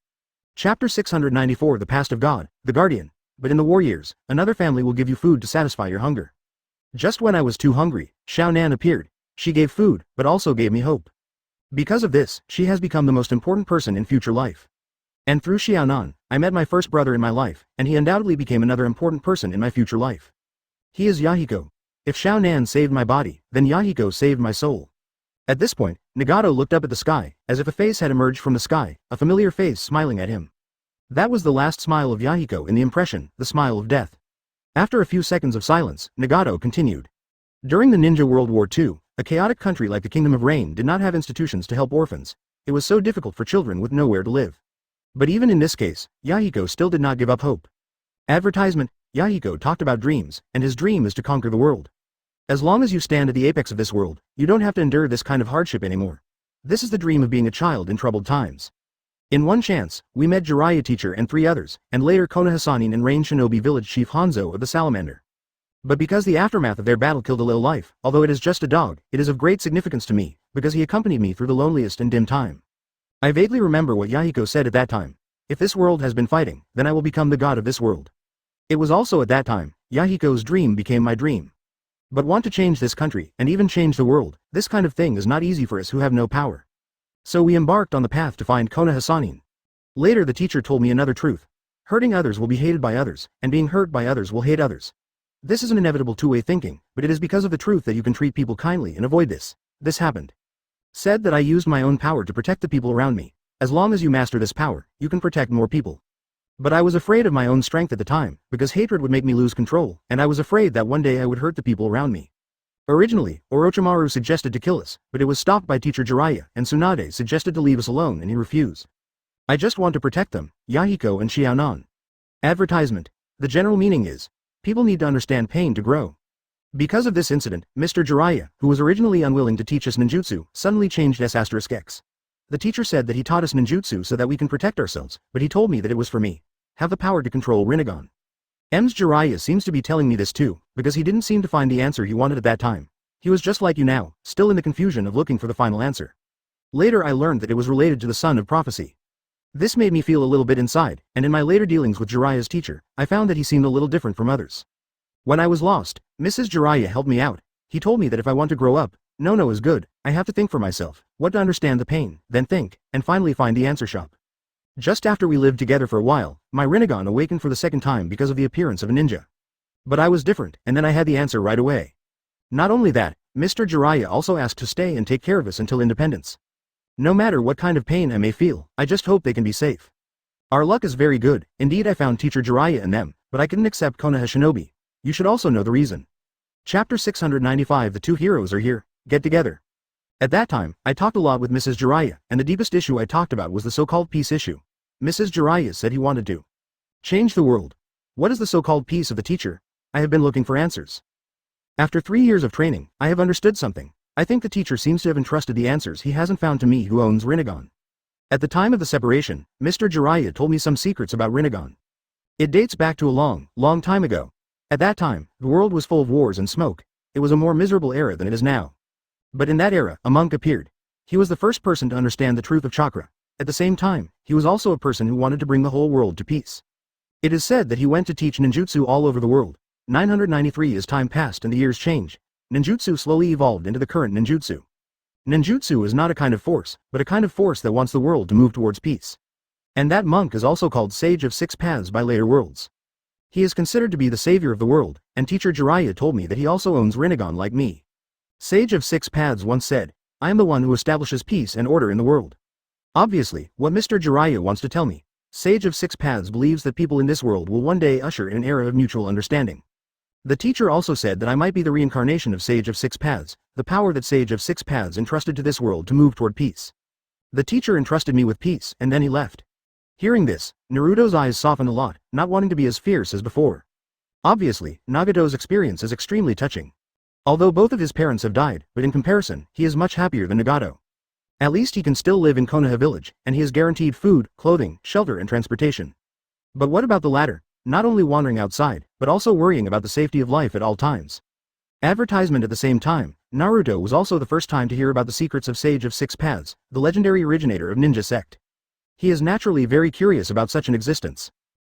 Chapter 694 The Past of God, the Guardian. But in the war years, another family will give you food to satisfy your hunger. Just when I was too hungry, Shao Nan appeared. She gave food, but also gave me hope. Because of this, she has become the most important person in future life. And through Xiao Nan, I met my first brother in my life, and he undoubtedly became another important person in my future life. He is Yahiko. If Shao Nan saved my body, then Yahiko saved my soul. At this point, Nagato looked up at the sky, as if a face had emerged from the sky, a familiar face smiling at him. That was the last smile of Yahiko in the impression, the smile of death. After a few seconds of silence, Nagato continued. During the Ninja World War II, a chaotic country like the Kingdom of Rain did not have institutions to help orphans. It was so difficult for children with nowhere to live. But even in this case, Yahiko still did not give up hope. Advertisement, Yahiko talked about dreams, and his dream is to conquer the world. As long as you stand at the apex of this world, you don't have to endure this kind of hardship anymore. This is the dream of being a child in troubled times. In one chance, we met Jiraiya teacher and 3 others, and later Konoha Sannin and Rain Shinobi village chief Hanzo of the Salamander. But because the aftermath of their battle killed a little life, although it is just a dog, it is of great significance to me, because he accompanied me through the loneliest and dim time. I vaguely remember what Yahiko said at that time. If this world has been fighting, then I will become the god of this world. It was also at that time, Yahiko's dream became my dream. But want to change this country, and even change the world, this kind of thing is not easy for us who have no power. So we embarked on the path to find Konoha Sannin. Later the teacher told me another truth. Hurting others will be hated by others, and being hurt by others will hate others. This is an inevitable two-way thinking, but it is because of the truth that you can treat people kindly and avoid this. This happened. Said that I used my own power to protect the people around me. As long as you master this power, you can protect more people. But I was afraid of my own strength at the time, because hatred would make me lose control, and I was afraid that one day I would hurt the people around me. Originally, Orochimaru suggested to kill us, but it was stopped by teacher Jiraiya, and Tsunade suggested to leave us alone and he refused. I just want to protect them, Yahiko and Xiaonan. Advertisement. The general meaning is, people need to understand pain to grow. Because of this incident, Mr. Jiraiya, who was originally unwilling to teach us ninjutsu, suddenly changed S*X. The teacher said that he taught us ninjutsu so that we can protect ourselves, but he told me that it was for me. Have the power to control Rinnegan. M's Jiraiya seems to be telling me this too, because he didn't seem to find the answer he wanted at that time. He was just like you now, still in the confusion of looking for the final answer. Later I learned that it was related to the son of prophecy. This made me feel a little bit inside, and in my later dealings with Jiraiya's teacher, I found that he seemed a little different from others. When I was lost, Mrs. Jiraiya helped me out. He told me that if I want to grow up, no is good, I have to think for myself, what to understand the pain, then think, and finally find the answer shop. Just after we lived together for a while, my Rinnegan awakened for the second time because of the appearance of a ninja. But I was different, and then I had the answer right away. Not only that, Mr. Jiraiya also asked to stay and take care of us until independence. No matter what kind of pain I may feel, I just hope they can be safe. Our luck is very good. Indeed, I found Teacher Jiraiya in them, but I couldn't accept Konoha Shinobi. You should also know the reason. Chapter 695. The two heroes are here. Get together. At that time, I talked a lot with Mrs. Jiraiya, and the deepest issue I talked about was the so-called peace issue. Mrs. Jiraiya said he wanted to change the world. What is the so-called peace of the teacher? I have been looking for answers. After 3 years of training, I have understood something. I think the teacher seems to have entrusted the answers he hasn't found to me, who owns Rinnegan. At the time of the separation, Mr. Jiraiya told me some secrets about Rinnegan. It dates back to a long, long time ago. At that time, the world was full of wars and smoke. It was a more miserable era than it is now. But in that era, a monk appeared. He was the first person to understand the truth of chakra. At the same time, he was also a person who wanted to bring the whole world to peace. It is said that he went to teach ninjutsu all over the world. 993 as time passed and the years changed, ninjutsu slowly evolved into the current ninjutsu. Ninjutsu is not a kind of force, but a kind of force that wants the world to move towards peace. And that monk is also called Sage of Six Paths by later worlds. He is considered to be the savior of the world, and Teacher Jiraiya told me that he also owns Rinnegan like me. Sage of Six Paths once said, I am the one who establishes peace and order in the world. Obviously, what Mr. Jiraiya wants to tell me, Sage of Six Paths believes that people in this world will one day usher in an era of mutual understanding. The teacher also said that I might be the reincarnation of Sage of Six Paths, the power that Sage of Six Paths entrusted to this world to move toward peace. The teacher entrusted me with peace, and then he left. Hearing this, Naruto's eyes softened a lot, not wanting to be as fierce as before. Obviously, Nagato's experience is extremely touching. Although both of his parents have died, but in comparison, he is much happier than Nagato. At least he can still live in Konoha village, and he is guaranteed food, clothing, shelter and transportation. But what about the latter? Not only wandering outside, but also worrying about the safety of life at all times. Advertisement at the same time, Naruto was also the first time to hear about the secrets of Sage of Six Paths, the legendary originator of ninja sect. He is naturally very curious about such an existence.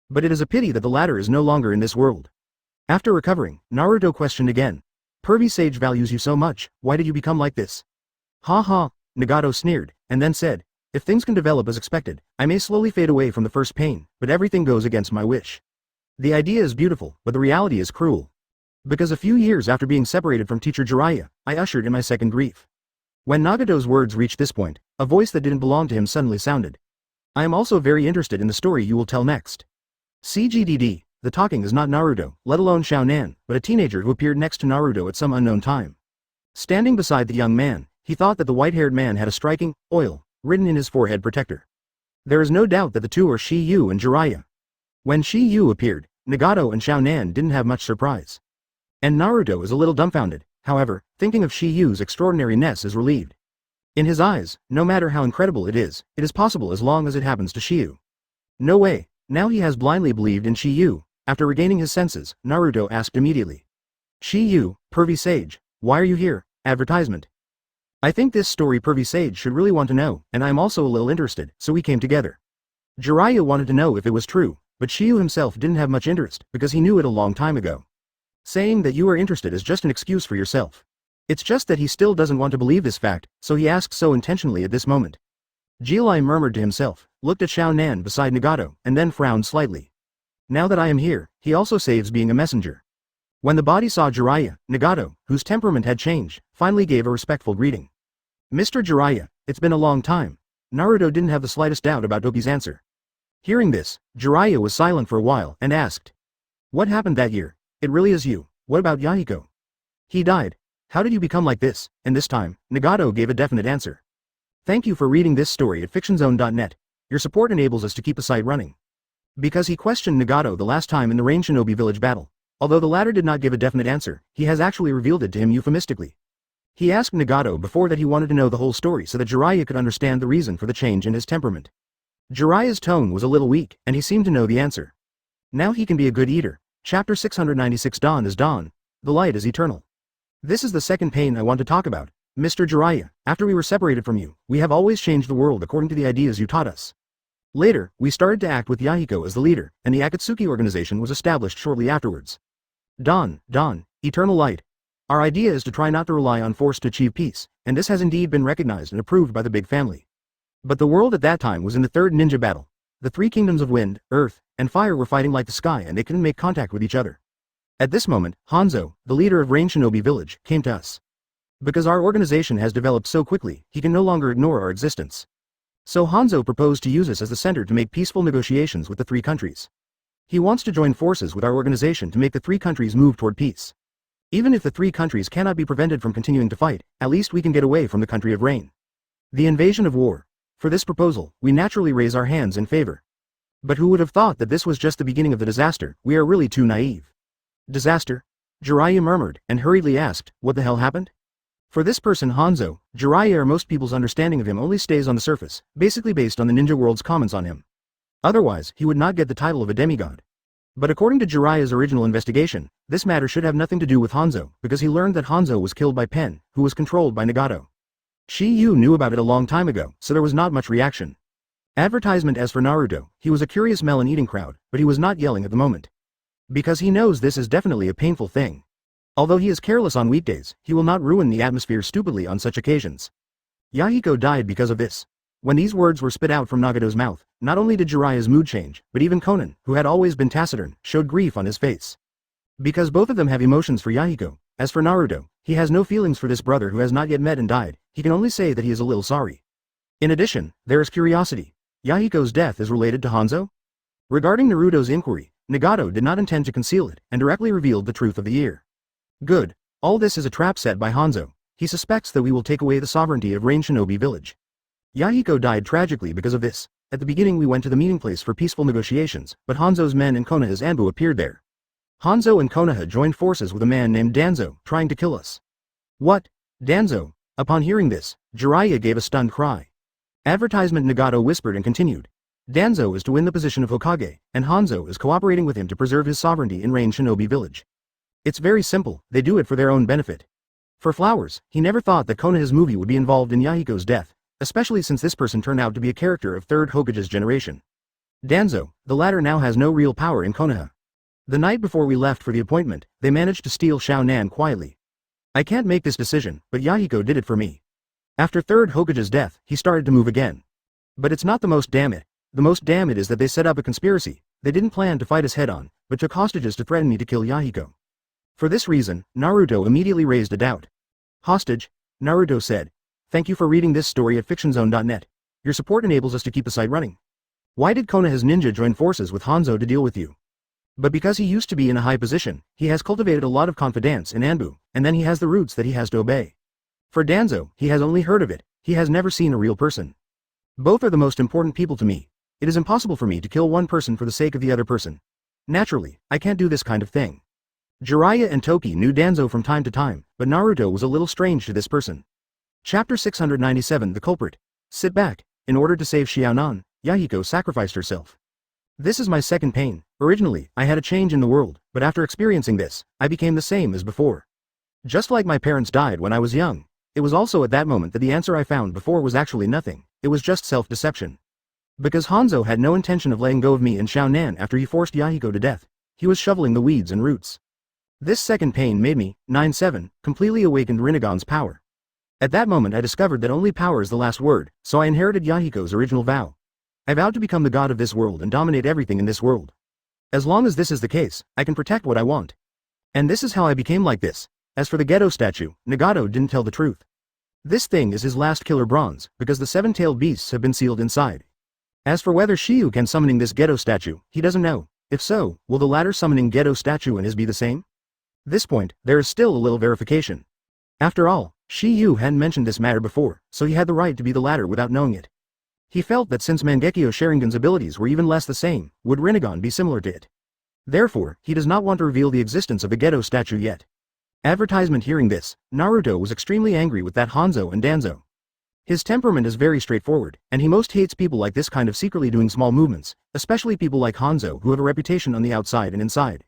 But it is a pity that the latter is no longer in this world. After recovering, Naruto questioned again. Pervy Sage values you so much, why did you become like this? Ha ha, Nagato sneered, and then said, if things can develop as expected, I may slowly fade away from the first pain, but everything goes against my wish. The idea is beautiful, but the reality is cruel. Because a few years after being separated from Teacher Jiraiya, I ushered in my second grief. When Nagato's words reached this point, a voice that didn't belong to him suddenly sounded. I am also very interested in the story you will tell next. CGDD, the talking is not Naruto, let alone Xiaonan, but a teenager who appeared next to Naruto at some unknown time. Standing beside the young man, he thought that the white-haired man had a striking, oil, written in his forehead protector. There is no doubt that the two are Shi-Yu and Jiraiya. When Shi-Yu appeared, Nagato and Xiaonan didn't have much surprise. And Naruto is a little dumbfounded, however, thinking of Shi-Yu's extraordinariness is relieved. In his eyes, no matter how incredible it is possible as long as it happens to Shi-Yu. No way, now he has blindly believed in Shi-Yu. After regaining his senses, Naruto asked immediately. Shi-Yu, Pervy Sage, why are you here? Advertisement. I think this story Pervy Sage should really want to know, and I am also a little interested, so we came together. Jiraiya wanted to know if it was true, but Shi-Yu himself didn't have much interest, because he knew it a long time ago. Saying that you are interested is just an excuse for yourself. It's just that he still doesn't want to believe this fact, so he asks so intentionally at this moment. Jilai murmured to himself, looked at Xiaonan beside Nagato, and then frowned slightly. Now that I am here, he also saves being a messenger. When the body saw Jiraiya, Nagato, whose temperament had changed, finally gave a respectful greeting. Mr. Jiraiya, it's been a long time. Naruto didn't have the slightest doubt about Doki's answer. Hearing this, Jiraiya was silent for a while and asked. What happened that year? It really is you. What about Yahiko? He died. How did you become like this? And this time, Nagato gave a definite answer. Thank you for reading this story at fictionzone.net. Your support enables us to keep the site running. Because he questioned Nagato the last time in the Rain Shinobi village battle. Although the latter did not give a definite answer, he has actually revealed it to him euphemistically. He asked Nagato before that he wanted to know the whole story so that Jiraiya could understand the reason for the change in his temperament. Jiraiya's tone was a little weak, and he seemed to know the answer. Now he can be a good eater. Chapter 696. Dawn is dawn. The light is eternal. This is the second pain I want to talk about. Mr. Jiraiya, after we were separated from you, we have always changed the world according to the ideas you taught us. Later, we started to act with Yahiko as the leader, and the Akatsuki organization was established shortly afterwards. Dawn, eternal light. Our idea is to try not to rely on force to achieve peace, and this has indeed been recognized and approved by the big family. But the world at that time was in the third ninja battle. The three kingdoms of wind, earth, and fire were fighting like the sky and they couldn't make contact with each other. At this moment, Hanzo, the leader of Rain Shinobi Village, came to us. Because our organization has developed so quickly, he can no longer ignore our existence. So Hanzo proposed to use us as the center to make peaceful negotiations with the three countries. He wants to join forces with our organization to make the three countries move toward peace. Even if the three countries cannot be prevented from continuing to fight, at least we can get away from the country of rain. The invasion of war. For this proposal, we naturally raise our hands in favor. But who would have thought that this was just the beginning of the disaster? We are really too naive. Disaster? Jiraiya murmured, and hurriedly asked, what the hell happened? For this person Hanzo, Jiraiya or most people's understanding of him only stays on the surface, basically based on the Ninja World's comments on him. Otherwise, he would not get the title of a demigod. But according to Jiraiya's original investigation, this matter should have nothing to do with Hanzo, because he learned that Hanzo was killed by Pen, who was controlled by Nagato. Shi Yu knew about it a long time ago, so there was not much reaction. Advertisement. As for Naruto, he was a curious melon-eating crowd, but he was not yelling at the moment. Because he knows this is definitely a painful thing. Although he is careless on weekdays, he will not ruin the atmosphere stupidly on such occasions. Yahiko died because of this. When these words were spit out from Nagato's mouth, not only did Jiraiya's mood change, but even Konan, who had always been taciturn, showed grief on his face. Because both of them have emotions for Yahiko. As for Naruto, he has no feelings for this brother who has not yet met and died, he can only say that he is a little sorry. In addition, there is curiosity. Yahiko's death is related to Hanzo? Regarding Naruto's inquiry, Nagato did not intend to conceal it, and directly revealed the truth of the year. Good. All this is a trap set by Hanzo. He suspects that we will take away the sovereignty of Rain Shinobi Village. Yahiko died tragically because of this. At the beginning we went to the meeting place for peaceful negotiations, but Hanzo's men and Konoha's Anbu appeared there. Hanzo and Konoha joined forces with a man named Danzo, trying to kill us. What? Danzo? Upon hearing this, Jiraiya gave a stunned cry. Advertisement. Nagato whispered and continued. Danzo is to win the position of Hokage, and Hanzo is cooperating with him to preserve his sovereignty in Rain Shinobi Village. It's very simple, they do it for their own benefit. For flowers, he never thought that Konoha's movie would be involved in Yahiko's death, especially since this person turned out to be a character of third Hokage's generation. Danzo, the latter now has no real power in Konoha. The night before we left for the appointment, they managed to steal Xiao Nan quietly. I can't make this decision, but Yahiko did it for me. After third Hokage's death, he started to move again. But it's not the most damn it. The most damn it is that they set up a conspiracy. They didn't plan to fight us head-on, but took hostages to threaten me to kill Yahiko. For this reason, Naruto immediately raised a doubt. Hostage? Naruto said. Thank you for reading this story at fictionzone.net. Your support enables us to keep the site running. Why did Konoha's ninja join forces with Hanzo to deal with you? But because he used to be in a high position, he has cultivated a lot of confidence in Anbu, and then he has the roots that he has to obey. For Danzo, he has only heard of it, he has never seen a real person. Both are the most important people to me. It is impossible for me to kill one person for the sake of the other person. Naturally, I can't do this kind of thing. Jiraiya and Toki knew Danzo from time to time, but Naruto was a little strange to this person. Chapter 697. The Culprit. Sit back. In order to save Xiaonan, Yahiko sacrificed herself. This is my second pain. Originally, I had a change in the world, but after experiencing this, I became the same as before. Just like my parents died when I was young. It was also at that moment that the answer I found before was actually nothing, it was just self-deception. Because Hanzo had no intention of letting go of me and Xiao Nan after he forced Yahiko to death, he was shoveling the weeds and roots. This second pain made me, 9-7, completely awakened Rinnegan's power. At that moment I discovered that only power is the last word, so I inherited Yahiko's original vow. I vowed to become the god of this world and dominate everything in this world. As long as this is the case, I can protect what I want. And this is how I became like this. As for the Geto statue, Nagato didn't tell the truth. This thing is his last killer bronze, because the seven-tailed beasts have been sealed inside. As for whether Shiyu can summoning this Geto statue, he doesn't know. If so, will the latter summoning Geto statue and his be the same? This point, there is still a little verification. After all, Shiyu hadn't mentioned this matter before, so he had the right to be the latter without knowing it. He felt that since Mangekyo Sharingan's abilities were even less the same, would Rinnegan be similar to it? Therefore, he does not want to reveal the existence of a Geto statue yet. Advertisement. Hearing this, Naruto was extremely angry with that Hanzo and Danzo. His temperament is very straightforward, and he most hates people like this kind of secretly doing small movements, especially people like Hanzo who have a reputation on the outside and inside.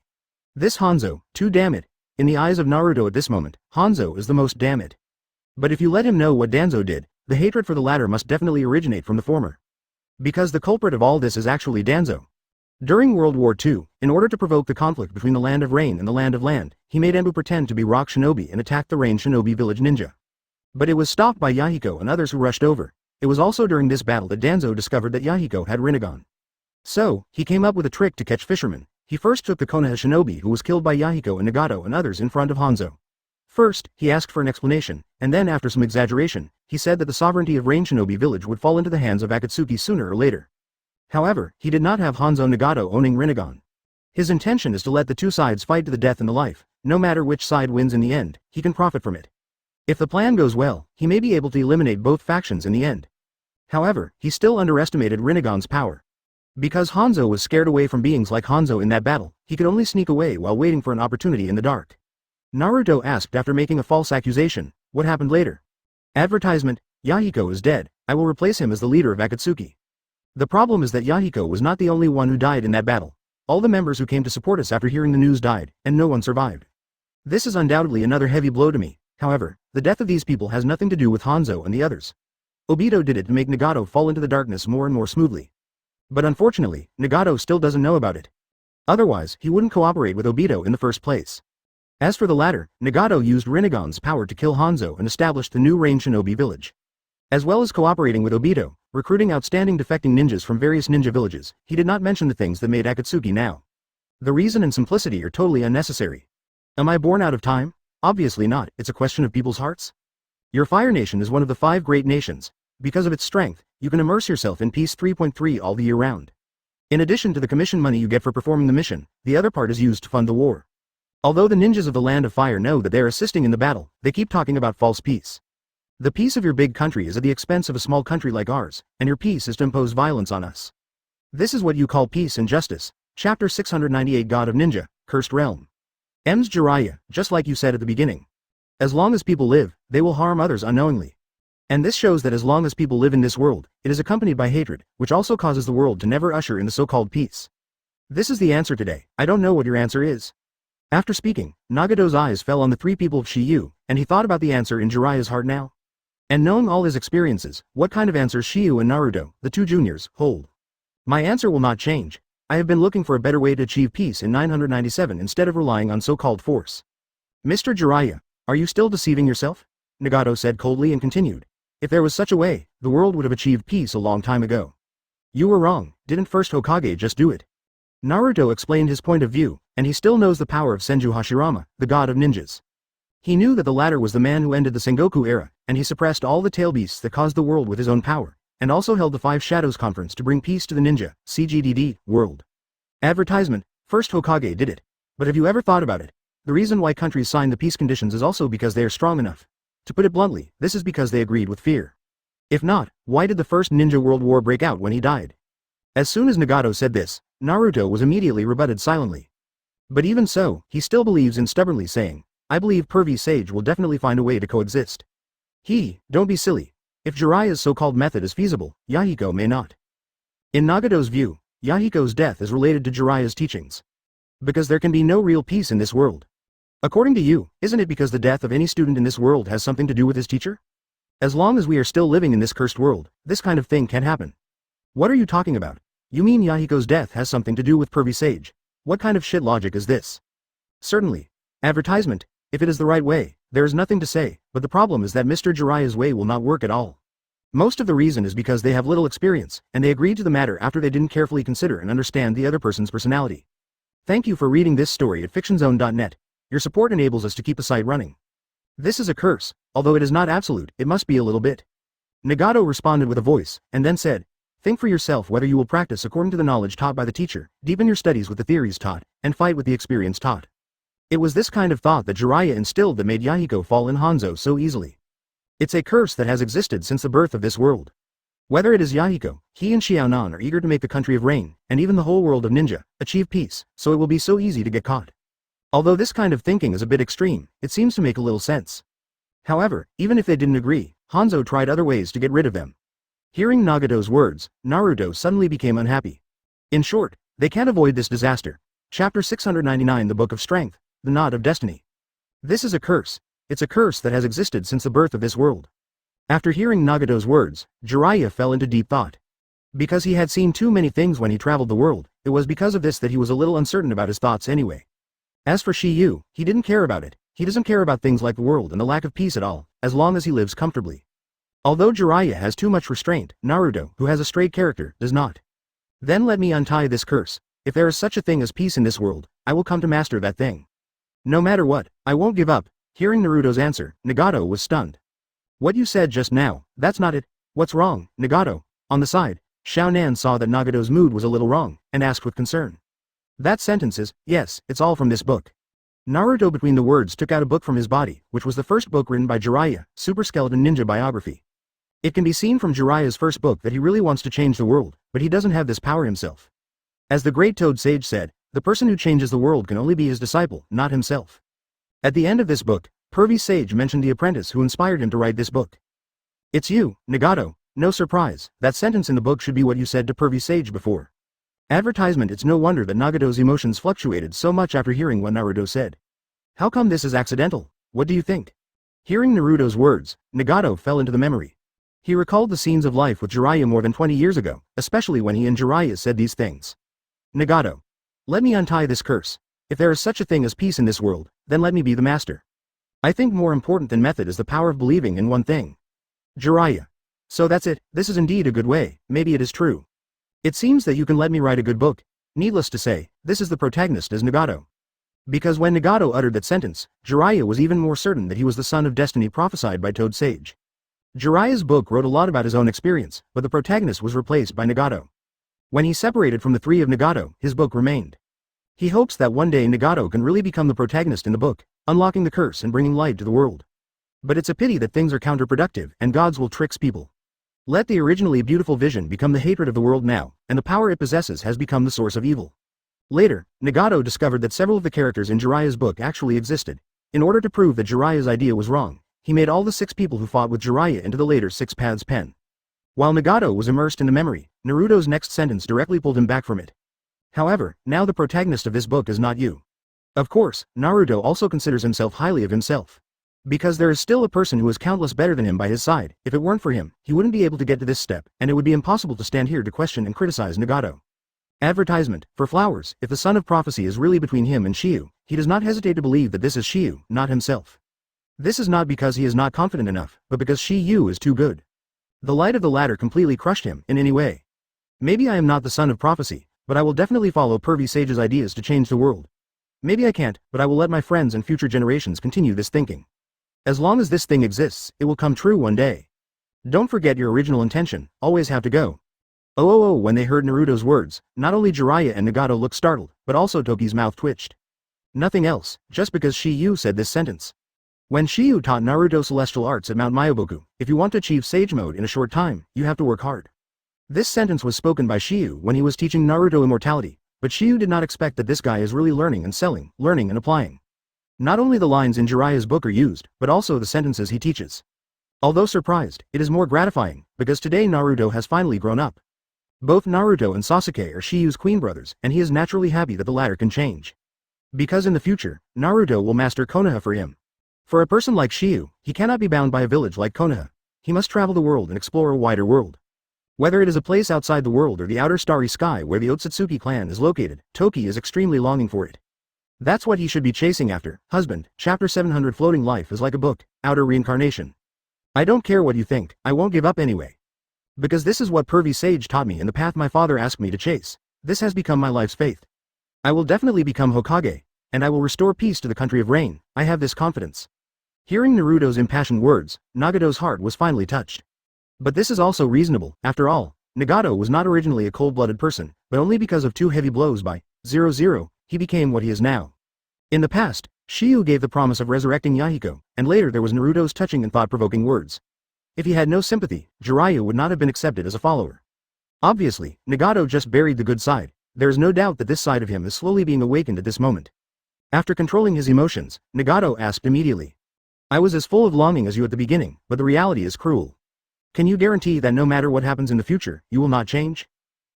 This Hanzo, too damn it. In the eyes of Naruto at this moment, Hanzo is the most damn it. But if you let him know what Danzo did, the hatred for the latter must definitely originate from the former. Because the culprit of all this is actually Danzo. During World War II, in order to provoke the conflict between the Land of Rain and the Land of Land, he made Anbu pretend to be rock shinobi and attacked the Rain Shinobi village ninja. But it was stopped by Yahiko and others who rushed over. It was also during this battle that Danzo discovered that Yahiko had Rinnegan. So, he came up with a trick to catch fishermen. He first took the Konoha shinobi who was killed by Yahiko and Nagato and others in front of Hanzo. First, he asked for an explanation, and then after some exaggeration, he said that the sovereignty of Rain Shinobi village would fall into the hands of Akatsuki sooner or later. However, he did not have Hanzo Nagato owning Rinnegan. His intention is to let the two sides fight to the death in the life. No matter which side wins in the end, he can profit from it. If the plan goes well, he may be able to eliminate both factions in the end. However, he still underestimated Rinnegan's power. Because Hanzo was scared away from beings like Hanzo in that battle, he could only sneak away while waiting for an opportunity in the dark. Naruto asked after making a false accusation, what happened later? Advertisement, Yahiko is dead, I will replace him as the leader of Akatsuki. The problem is that Yahiko was not the only one who died in that battle. All the members who came to support us after hearing the news died, and no one survived. This is undoubtedly another heavy blow to me. However, the death of these people has nothing to do with Hanzo and the others. Obito did it to make Nagato fall into the darkness more and more smoothly. But unfortunately, Nagato still doesn't know about it. Otherwise, he wouldn't cooperate with Obito in the first place. As for the latter, Nagato used Rinnegan's power to kill Hanzo and established the new Rain Shinobi village. As well as cooperating with Obito, recruiting outstanding defecting ninjas from various ninja villages, he did not mention the things that made Akatsuki now. The reason and simplicity are totally unnecessary. Am I born out of time? Obviously not, it's a question of people's hearts. Your Fire Nation is one of the 5 great nations. Because of its strength, you can immerse yourself in Peace 3.3 all the year round. In addition to the commission money you get for performing the mission, the other part is used to fund the war. Although the ninjas of the Land of Fire know that they are assisting in the battle, they keep talking about false peace. The peace of your big country is at the expense of a small country like ours, and your peace is to impose violence on us. This is what you call peace and justice. Chapter 698 God of Ninja, Cursed Realm. M's Jiraiya, just like you said at the beginning. As long as people live, they will harm others unknowingly. And this shows that as long as people live in this world, it is accompanied by hatred, which also causes the world to never usher in the so-called peace. This is the answer today. I don't know what your answer is. After speaking, Nagato's eyes fell on the 3 people of Shiyu, and he thought about the answer in Jiraiya's heart now. And knowing all his experiences, what kind of answers Shiyu and Naruto, the 2 juniors, hold? My answer will not change. I have been looking for a better way to achieve peace in 997 instead of relying on so-called force. Mr. Jiraiya, are you still deceiving yourself? Nagato said coldly and continued. If there was such a way, the world would have achieved peace a long time ago. You were wrong, didn't first Hokage just do it? Naruto explained his point of view, and he still knows the power of Senju Hashirama, the god of ninjas. He knew that the latter was the man who ended the Sengoku era, and he suppressed all the tail beasts that caused the world with his own power, and also held the 5 Shadows Conference to bring peace to the ninja, CGDD, world. Advertisement, first Hokage did it. But have you ever thought about it? The reason why countries sign the peace conditions is also because they are strong enough. To put it bluntly, this is because they agreed with fear. If not, why did the first Ninja World War break out when he died? As soon as Nagato said this, Naruto was immediately rebutted silently. But even so, he still believes in stubbornly saying, I believe pervy sage will definitely find a way to coexist. Don't be silly. If Jiraiya's so-called method is feasible, Yahiko may not. In Nagato's view, Yahiko's death is related to Jiraiya's teachings. Because there can be no real peace in this world. According to you, isn't it because the death of any student in this world has something to do with his teacher? As long as we are still living in this cursed world, this kind of thing can happen. What are you talking about? You mean Yahiko's death has something to do with pervy sage? What kind of shit logic is this? Certainly. Advertisement, if it is the right way, there is nothing to say, but the problem is that Mr. Jiraiya's way will not work at all. Most of the reason is because they have little experience, and they agreed to the matter after they didn't carefully consider and understand the other person's personality. Thank you for reading this story at fictionzone.net. Your support enables us to keep the site running. This is a curse, although it is not absolute, it must be a little bit. Nagato responded with a voice, and then said, think for yourself whether you will practice according to the knowledge taught by the teacher, deepen your studies with the theories taught, and fight with the experience taught. It was this kind of thought that Jiraiya instilled that made Yahiko fall in Hanzo so easily. It's a curse that has existed since the birth of this world. Whether it is Yahiko, he and Xiaonan are eager to make the country of rain, and even the whole world of ninja, achieve peace, so it will be so easy to get caught. Although this kind of thinking is a bit extreme, it seems to make a little sense. However, even if they didn't agree, Hanzo tried other ways to get rid of them. Hearing Nagato's words, Naruto suddenly became unhappy. In short, they can't avoid this disaster. Chapter 699 The Book of Strength, The Knot of Destiny. This is a curse. It's a curse that has existed since the birth of this world. After hearing Nagato's words, Jiraiya fell into deep thought. Because he had seen too many things when he traveled the world, it was because of this that he was a little uncertain about his thoughts anyway. As for Shiyu, he didn't care about it. He doesn't care about things like the world and the lack of peace at all, as long as he lives comfortably. Although Jiraiya has too much restraint, Naruto, who has a straight character, does not. Then let me untie this curse. If there is such a thing as peace in this world, I will come to master that thing. No matter what, I won't give up. Hearing Naruto's answer, Nagato was stunned. What you said just now, that's not it. What's wrong, Nagato? On the side, Xiaonan saw that Nagato's mood was a little wrong, and asked with concern. That sentence is, yes, it's all from this book. Naruto between the words took out a book from his body, which was the first book written by Jiraiya, Super Skeleton Ninja Biography. It can be seen from Jiraiya's first book that he really wants to change the world, but he doesn't have this power himself. As the great Toad Sage said, the person who changes the world can only be his disciple, not himself. At the end of this book, Pervy Sage mentioned the apprentice who inspired him to write this book. It's you, Nagato. No surprise, that sentence in the book should be what you said to Pervy Sage before. Advertisement. It's no wonder that Nagato's emotions fluctuated so much after hearing what Naruto said. How come this is accidental? What do you think? Hearing Naruto's words, Nagato fell into the memory. He recalled the scenes of life with Jiraiya more than 20 years ago, especially when he and Jiraiya said these things. Nagato. Let me untie this curse. If there is such a thing as peace in this world, then let me be the master. I think more important than method is the power of believing in one thing. Jiraiya. So that's it, this is indeed a good way, maybe it is true. It seems that you can let me write a good book. Needless to say, this is the protagonist as Nagato. Because when Nagato uttered that sentence, Jiraiya was even more certain that he was the son of destiny prophesied by Toad Sage. Jiraiya's book wrote a lot about his own experience, but the protagonist was replaced by Nagato. When he separated from the three of Nagato, his book remained. He hopes that one day Nagato can really become the protagonist in the book, unlocking the curse and bringing light to the world. But it's a pity that things are counterproductive and gods will trick people. Let the originally beautiful vision become the hatred of the world now, and the power it possesses has become the source of evil. Later, Nagato discovered that several of the characters in Jiraiya's book actually existed. In order to prove that Jiraiya's idea was wrong, he made all the 6 people who fought with Jiraiya into the later 6 Paths pen. While Nagato was immersed in the memory, Naruto's next sentence directly pulled him back from it. However, now the protagonist of this book is not you. Of course, Naruto also considers himself highly of himself. Because there is still a person who is countless better than him by his side. If it weren't for him, he wouldn't be able to get to this step, and it would be impossible to stand here to question and criticize Nagato. Advertisement, for flowers. If the son of prophecy is really between him and Shiyu, he does not hesitate to believe that this is Shiyu, not himself. This is not because he is not confident enough, but because Shiyu is too good. The light of the latter completely crushed him, in any way. Maybe I am not the son of prophecy, but I will definitely follow Pervy Sage's ideas to change the world. Maybe I can't, but I will let my friends and future generations continue this thinking. As long as this thing exists, it will come true one day. Don't forget your original intention, always have to go. Oh, when they heard Naruto's words, not only Jiraiya and Nagato looked startled, but also Toki's mouth twitched. Nothing else, just because Shiyu said this sentence. When Shiyu taught Naruto celestial arts at Mount Myoboku, if you want to achieve sage mode in a short time, you have to work hard. This sentence was spoken by Shiyu when he was teaching Naruto immortality, but Shiyu did not expect that this guy is really learning and selling, learning and applying. Not only the lines in Jiraiya's book are used, but also the sentences he teaches. Although surprised, it is more gratifying, because today Naruto has finally grown up. Both Naruto and Sasuke are Shiyu's queen brothers, and he is naturally happy that the latter can change. Because in the future, Naruto will master Konoha for him. For a person like Shiyu, he cannot be bound by a village like Konoha. He must travel the world and explore a wider world. Whether it is a place outside the world or the outer starry sky where the Otsutsuki clan is located, Toki is extremely longing for it. That's what he should be chasing after. Husband, Chapter 700. Floating life is like a book, outer reincarnation. I don't care what you think, I won't give up anyway. Because this is what Pervy Sage taught me and the path my father asked me to chase. This has become my life's faith. I will definitely become Hokage, and I will restore peace to the country of rain. I have this confidence. Hearing Naruto's impassioned words, Nagato's heart was finally touched. But this is also reasonable. After all, Nagato was not originally a cold-blooded person, but only because of 2 heavy blows by 0-0, he became what he is now. In the past, Shiyu gave the promise of resurrecting Yahiko, and later there was Naruto's touching and thought-provoking words. If he had no sympathy, Jiraiya would not have been accepted as a follower. Obviously, Nagato just buried the good side. There is no doubt that this side of him is slowly being awakened at this moment. After controlling his emotions, Nagato asked immediately. I was as full of longing as you at the beginning, but the reality is cruel. Can you guarantee that no matter what happens in the future, you will not change?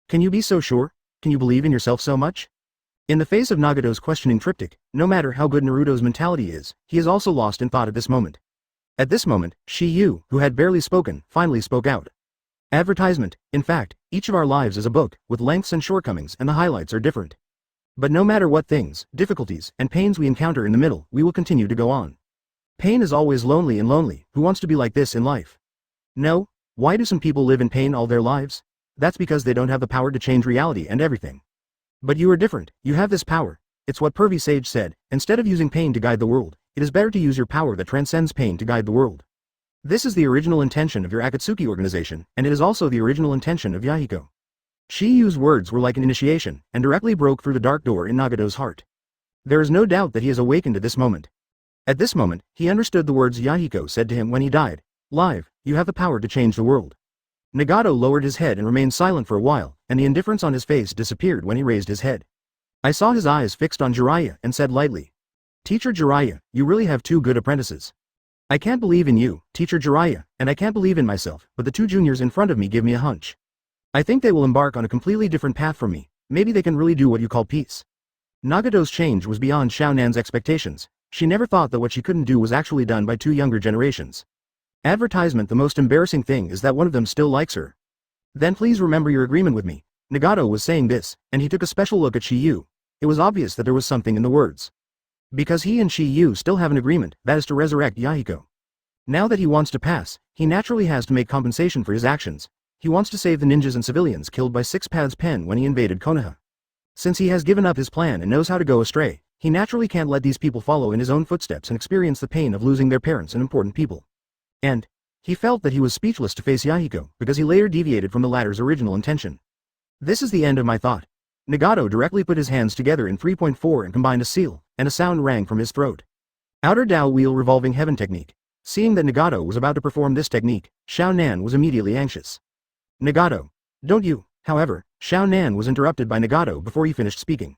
Can you be so sure? Can you believe in yourself so much? In the face of Nagato's questioning triptych, no matter how good Naruto's mentality is, he is also lost in thought at this moment. At this moment, Shiyu, who had barely spoken, finally spoke out. Advertisement. In fact, each of our lives is a book, with lengths and shortcomings, and the highlights are different. But no matter what things, difficulties, and pains we encounter in the middle, we will continue to go on. Pain is always lonely, and lonely, who wants to be like this in life? No? Why do some people live in pain all their lives? That's because they don't have the power to change reality and everything. But you are different, you have this power. It's what Pervy Sage said, instead of using pain to guide the world, it is better to use your power that transcends pain to guide the world. This is the original intention of your Akatsuki organization, and it is also the original intention of Yahiko. Shiyu's words were like an initiation, and directly broke through the dark door in Nagato's heart. There is no doubt that he has awakened at this moment. At this moment, he understood the words Yahiko said to him when he died. Live, you have the power to change the world. Nagato lowered his head and remained silent for a while, and the indifference on his face disappeared when he raised his head. I saw his eyes fixed on Jiraiya and said lightly, Teacher Jiraiya, you really have two good apprentices. I can't believe in you, Teacher Jiraiya, and I can't believe in myself, but the two juniors in front of me give me a hunch. I think they will embark on a completely different path from me. Maybe they can really do what you call peace. Nagato's change was beyond Xiaonan's expectations. She never thought that what she couldn't do was actually done by two younger generations. Advertisement. The most embarrassing thing is that one of them still likes her. Then please remember your agreement with me. Nagato was saying this, and he took a special look at Shiyu. It was obvious that there was something in the words. Because he and Shiyu still have an agreement, that is to resurrect Yahiko. Now that he wants to pass, he naturally has to make compensation for his actions. He wants to save the ninjas and civilians killed by Six Paths Pen when he invaded Konoha. Since he has given up his plan and knows how to go astray, he naturally can't let these people follow in his own footsteps and experience the pain of losing their parents and important people. And he felt that he was speechless to face Yahiko because he later deviated from the latter's original intention. This is the end of my thought. Nagato directly put his hands together in 3.4 and combined a seal, and a sound rang from his throat. Outer Dao Wheel Revolving Heaven Technique. Seeing that Nagato was about to perform this technique, Xiaonan was immediately anxious. Nagato. Don't you, however, Xiaonan was interrupted by Nagato before he finished speaking.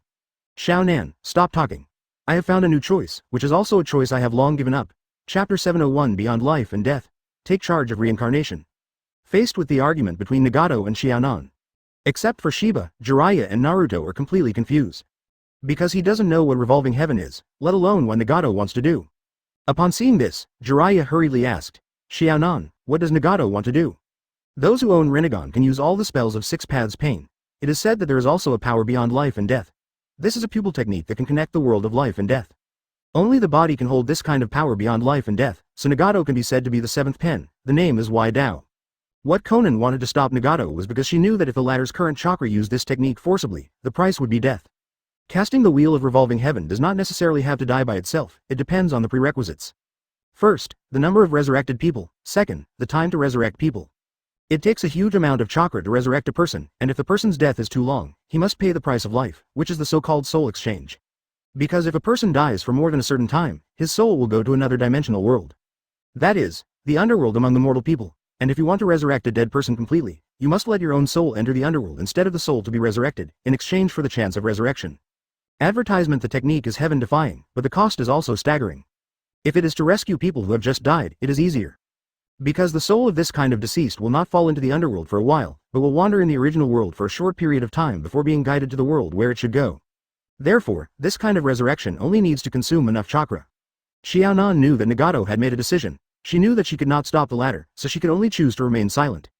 Xiaonan, stop talking. I have found a new choice, which is also a choice I have long given up. Chapter 701 Beyond Life and Death. Take charge of reincarnation. Faced with the argument between Nagato and Xiaonan. Except for Shiba, Jiraiya and Naruto are completely confused. Because he doesn't know what revolving heaven is, let alone what Nagato wants to do. Upon seeing this, Jiraiya hurriedly asked, Xiaonan, what does Nagato want to do? Those who own Rinnegan can use all the spells of Six Paths Pain. It is said that there is also a power beyond life and death. This is a pupil technique that can connect the world of life and death. Only the body can hold this kind of power beyond life and death, so Nagato can be said to be the seventh pen. The name is Wai Dao. What Konan wanted to stop Nagato was because she knew that if the latter's current chakra used this technique forcibly, the price would be death. Casting the wheel of revolving heaven does not necessarily have to die by itself, it depends on the prerequisites. First, the number of resurrected people. Second, the time to resurrect people. It takes a huge amount of chakra to resurrect a person, and if the person's death is too long, he must pay the price of life, which is the so-called soul exchange. Because if a person dies for more than a certain time, his soul will go to another dimensional world. That is, the underworld among the mortal people, and if you want to resurrect a dead person completely, you must let your own soul enter the underworld instead of the soul to be resurrected, in exchange for the chance of resurrection. Advertisement. The technique is heaven-defying, but the cost is also staggering. If it is to rescue people who have just died, it is easier. Because the soul of this kind of deceased will not fall into the underworld for a while, but will wander in the original world for a short period of time before being guided to the world where it should go. Therefore, this kind of resurrection only needs to consume enough chakra. Xiaonan knew that Nagato had made a decision. She knew that she could not stop the latter, so she could only choose to remain silent.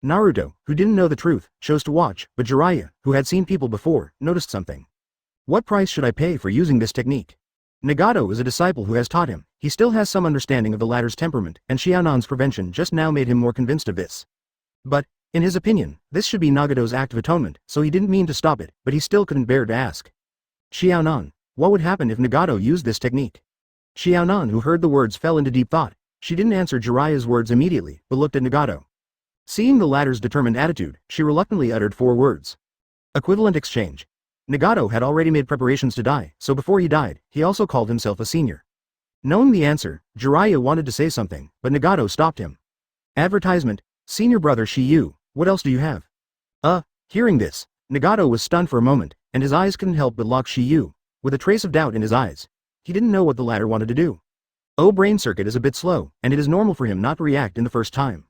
Naruto, who didn't know the truth, chose to watch, but Jiraiya, who had seen people before, noticed something. What price should I pay for using this technique? Nagato is a disciple who has taught him. He still has some understanding of the latter's temperament, and Xiaonan's prevention just now made him more convinced of this. But, in his opinion, this should be Nagato's act of atonement, so he didn't mean to stop it, but he still couldn't bear to ask. Xiaonan, what would happen if Nagato used this technique? Xiaonan, who heard the words, fell into deep thought. She didn't answer Jiraiya's words immediately, but looked at Nagato. Seeing the latter's determined attitude, she reluctantly uttered 4 words. Equivalent exchange. Nagato had already made preparations to die, so before he died, he also called himself a senior. Knowing the answer, Jiraiya wanted to say something, but Nagato stopped him. Advertisement, Senior Brother Shiyu, what else do you have? Hearing this, Nagato was stunned for a moment, and his eyes couldn't help but lock Shiyu, with a trace of doubt in his eyes. He didn't know what the latter wanted to do. Brain circuit is a bit slow, and it is normal for him not to react in the first time.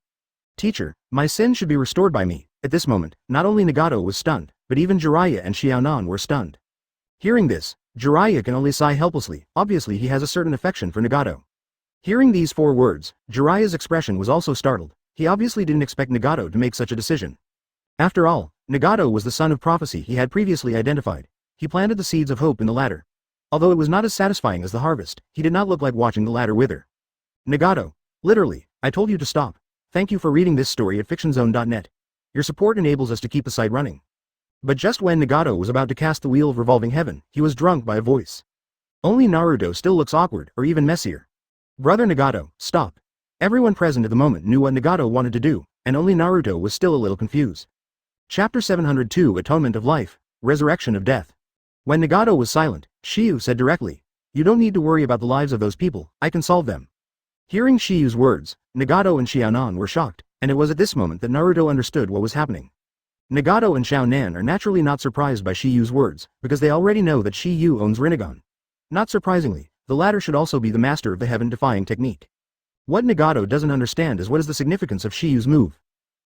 Teacher, my sin should be restored by me. At this moment, not only Nagato was stunned, but even Jiraiya and Xiaonan were stunned. Hearing this, Jiraiya can only sigh helplessly. Obviously he has a certain affection for Nagato. Hearing these 4 words, Jiraiya's expression was also startled. He obviously didn't expect Nagato to make such a decision. After all, Nagato was the son of prophecy he had previously identified. He planted the seeds of hope in the latter. Although it was not as satisfying as the harvest, he did not look like watching the latter wither. Nagato, literally, I told you to stop. Thank you for reading this story at fictionzone.net. Your support enables us to keep the site running. But just when Nagato was about to cast the Wheel of Revolving Heaven, he was drunk by a voice. Only Naruto still looks awkward, or even messier. Brother Nagato, stop. Everyone present at the moment knew what Nagato wanted to do, and only Naruto was still a little confused. Chapter 702 Atonement of Life, Resurrection of Death. When Nagato was silent, Shiyu said directly, "You don't need to worry about the lives of those people, I can solve them." Hearing Shiyu's words, Nagato and Xiaonan were shocked, and it was at this moment that Naruto understood what was happening. Nagato and Xiaonan are naturally not surprised by Shiyu's words, because they already know that Shiyu owns Rinnegan. Not surprisingly, the latter should also be the master of the heaven-defying technique. What Nagato doesn't understand is what is the significance of Shiyu's move.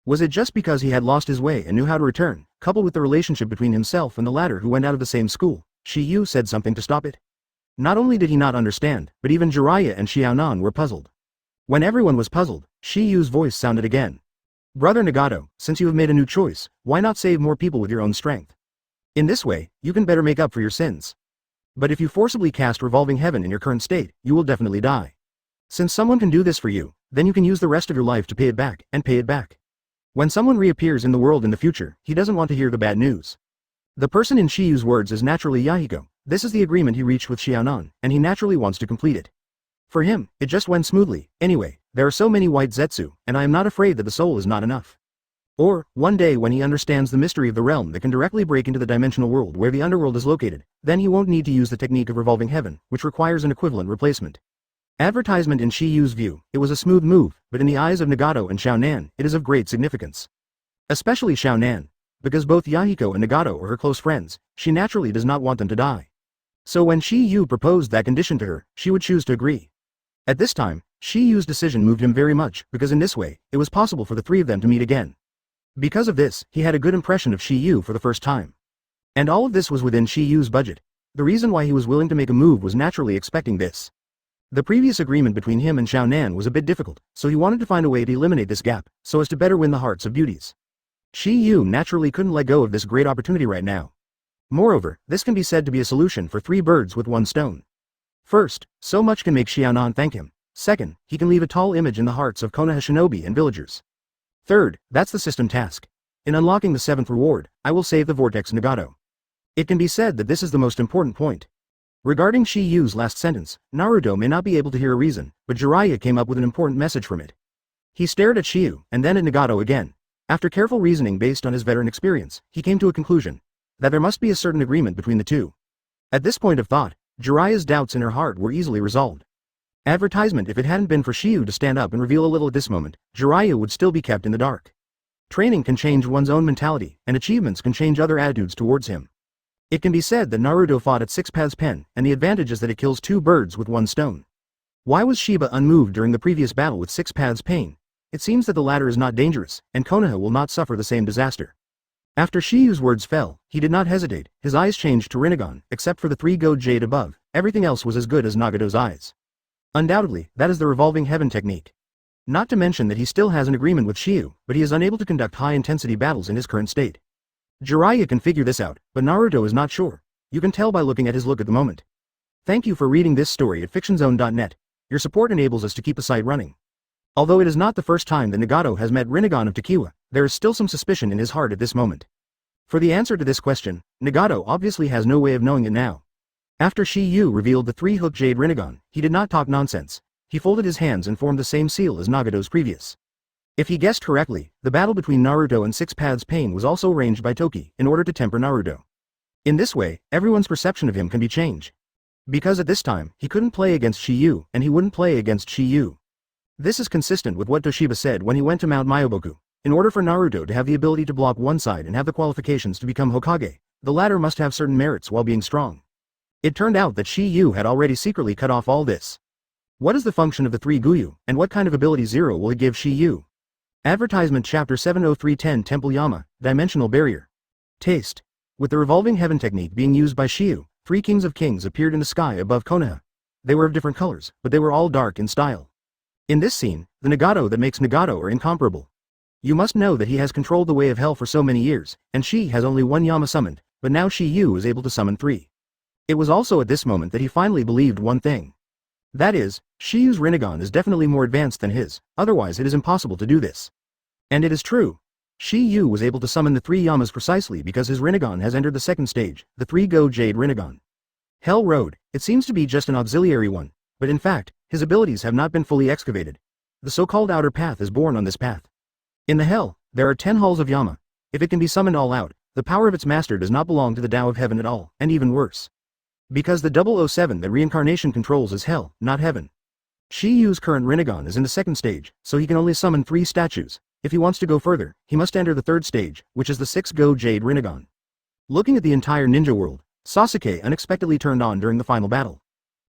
Was it just because he had lost his way and knew how to return, coupled with the relationship between himself and the latter who went out of the same school, Shiyu said something to stop it? Not only did he not understand, but even Jiraiya and Xiaonan were puzzled. When everyone was puzzled, Shiyu's voice sounded again. "Brother Nagato, since you have made a new choice, why not save more people with your own strength? In this way, you can better make up for your sins. But if you forcibly cast Revolving Heaven in your current state, you will definitely die. Since someone can do this for you, then you can use the rest of your life to pay it back, and pay it back. When someone reappears in the world in the future, he doesn't want to hear the bad news." The person in Shiyu's words is naturally Yahiko. This is the agreement he reached with Xiaonan, and he naturally wants to complete it. For him, it just went smoothly. Anyway, there are so many white Zetsu, and I am not afraid that the soul is not enough. Or, one day when he understands the mystery of the realm that can directly break into the dimensional world where the underworld is located, then he won't need to use the technique of Revolving Heaven, which requires an equivalent replacement. Advertisement in Shiyu's view, it was a smooth move, but in the eyes of Nagato and Xiaonan, it is of great significance. Especially Xiaonan. Because both Yahiko and Nagato are her close friends, she naturally does not want them to die. So when Shiyu proposed that condition to her, she would choose to agree. At this time, Shiyu's decision moved him very much, because in this way, it was possible for the three of them to meet again. Because of this, he had a good impression of Shiyu for the first time. And all of this was within Shiyu's budget. The reason why he was willing to make a move was naturally expecting this. The previous agreement between him and Xiaonan was a bit difficult, so he wanted to find a way to eliminate this gap, so as to better win the hearts of beauties. Shiyu naturally couldn't let go of this great opportunity right now. Moreover, this can be said to be a solution for 3 birds with 1 stone. First, so much can make Xiaonan thank him. Second, he can leave a tall image in the hearts of Konoha shinobi and villagers. Third, that's the system task. In unlocking the 7th reward, I will save the Vortex Nagato. It can be said that this is the most important point. Regarding Shiyu's last sentence, Naruto may not be able to hear a reason, but Jiraiya came up with an important message from it. He stared at Shiyu, and then at Nagato again. After careful reasoning based on his veteran experience, he came to a conclusion that there must be a certain agreement between the two. At this point of thought, Jiraiya's doubts in her heart were easily resolved. Advertisement: if it hadn't been for Shiyu to stand up and reveal a little at this moment, Jiraiya would still be kept in the dark. Training can change one's own mentality, and achievements can change other attitudes towards him. It can be said that Naruto fought at 6 paths pen, and the advantage is that it kills 2 birds with 1 stone. Why was Shiba unmoved during the previous battle with 6 paths pain? It seems that the latter is not dangerous, and Konoha will not suffer the same disaster. After Shiyu's words fell, he did not hesitate. His eyes changed to Rinnegan, except for the 3 gold jade above. Everything else was as good as Nagato's eyes. Undoubtedly, that is the Revolving Heaven technique. Not to mention that he still has an agreement with Shiyu, but he is unable to conduct high-intensity battles in his current state. Jiraiya can figure this out, but Naruto is not sure. You can tell by looking at his look at the moment. Thank you for reading this story at fictionzone.net. Your support enables us to keep the site running. Although it is not the first time that Nagato has met Rinnegan of Takiwa, there is still some suspicion in his heart at this moment. For the answer to this question, Nagato obviously has no way of knowing it now. After Shiyu revealed the 3-hook jade Rinnegan, he did not talk nonsense. He folded his hands and formed the same seal as Nagato's previous. If he guessed correctly, the battle between Naruto and 6 paths pain was also arranged by Toki, in order to temper Naruto. In this way, everyone's perception of him can be changed. Because at this time, he couldn't play against Shiyu, and he wouldn't play against Shiyu. This is consistent with what Toshiba said when he went to Mount Myoboku. In order for Naruto to have the ability to block one side and have the qualifications to become Hokage, the latter must have certain merits while being strong. It turned out that Shiyu had already secretly cut off all this. What is the function of the 3 Guyu, and what kind of ability 0 will it give Shiyu? Advertisement Chapter 70310 Temple Yama, Dimensional Barrier. Taste. With the Revolving Heaven technique being used by Shiyu, 3 Kings of Kings appeared in the sky above Konoha. They were of different colors, but they were all dark in style. In this scene, the Nagato that makes Nagato are incomparable. You must know that he has controlled the way of hell for so many years, and she has only 1 Yama summoned, but now Shiyu is able to summon 3. It was also at this moment that he finally believed one thing. That is, Shiyu's Rinnegan is definitely more advanced than his, otherwise it is impossible to do this. And it is true. Shi Yu was able to summon the 3 Yamas precisely because his Rinnegan has entered the second stage, the 3-Go Jade Rinnegan. Hell Road, it seems to be just an auxiliary one, but in fact, his abilities have not been fully excavated. The so-called outer path is born on this path. In the Hell, there are 10 halls of Yama. If it can be summoned all out, the power of its master does not belong to the Tao of Heaven at all, and even worse. Because the 007 that reincarnation controls is Hell, not Heaven. Shi Yu's current Rinnegan is in the second stage, so he can only summon 3 statues. If he wants to go further, he must enter the third stage, which is the 6-Go Jade Rinnegan. Looking at the entire ninja world, Sasuke unexpectedly turned on during the final battle.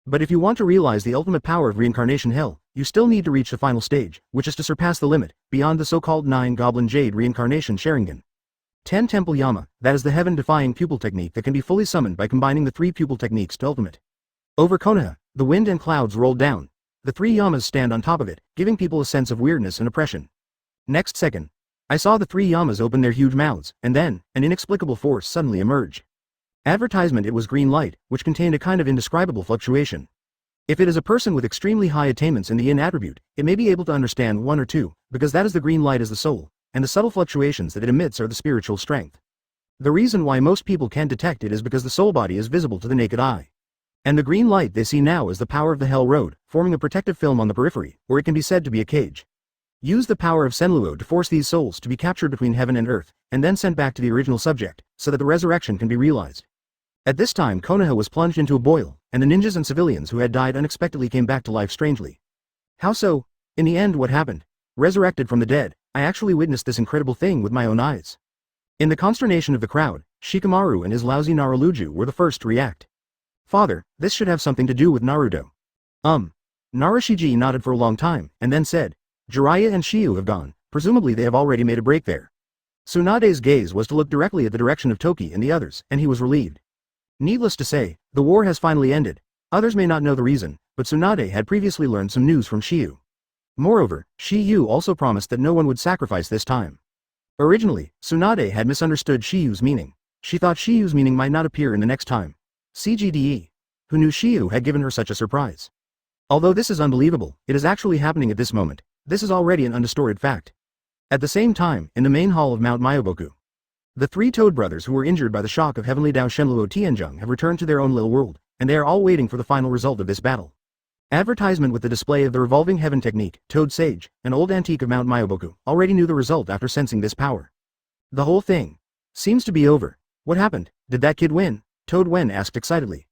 But if you want to realize the ultimate power of reincarnation Hell, you still need to reach the final stage, which is to surpass the limit, beyond the so-called 9 Goblin Jade Reincarnation Sharingan. 10 Temple Yama, that is the heaven-defying pupil technique that can be fully summoned by combining the 3 pupil techniques to ultimate. Over Konoha, the wind and clouds rolled down. The 3 Yamas stand on top of it, giving people a sense of weirdness and oppression. Next second, I saw the 3 Yamas open their huge mouths, and then, an inexplicable force suddenly emerge. Advertisement: it was green light, which contained a kind of indescribable fluctuation. If it is a person with extremely high attainments in the yin attribute, it may be able to understand 1 or 2, because that is the green light is the soul, and the subtle fluctuations that it emits are the spiritual strength. The reason why most people can't detect it is because the soul body is visible to the naked eye. And the green light they see now is the power of the Hell Road, forming a protective film on the periphery, or it can be said to be a cage. Use the power of Senluo to force these souls to be captured between heaven and earth, and then sent back to the original subject, so that the resurrection can be realized. At this time Konoha was plunged into a boil, and the ninjas and civilians who had died unexpectedly came back to life strangely. How so? In the end, what happened? Resurrected from the dead, I actually witnessed this incredible thing with my own eyes. In the consternation of the crowd, Shikamaru and his lousy Naruluju were the first to react. Father, this should have something to do with Naruto. Narushiji nodded for a long time, and then said, Jiraiya and Shiyu have gone, presumably they have already made a break there. Tsunade's gaze was to look directly at the direction of Toki and the others, and he was relieved. Needless to say, the war has finally ended. Others may not know the reason, but Tsunade had previously learned some news from Shiyu. Moreover, Shiyu also promised that no one would sacrifice this time. Originally, Tsunade had misunderstood Shiyu's meaning. She thought Shiyu's meaning might not appear in the next time. CGDE. Who knew Shiyu had given her such a surprise? Although this is unbelievable, it is actually happening at this moment. This is already an undistorted fact. At the same time, in the main hall of Mount Myoboku, the 3 Toad brothers who were injured by the shock of Heavenly Dao Shenluo Tianzheng have returned to their own little world, and they are all waiting for the final result of this battle. Advertisement with the display of the revolving heaven technique, Toad Sage, an old antique of Mount Myoboku, already knew the result after sensing this power. The whole thing seems to be over. What happened? Did that kid win? Toad Wen asked excitedly.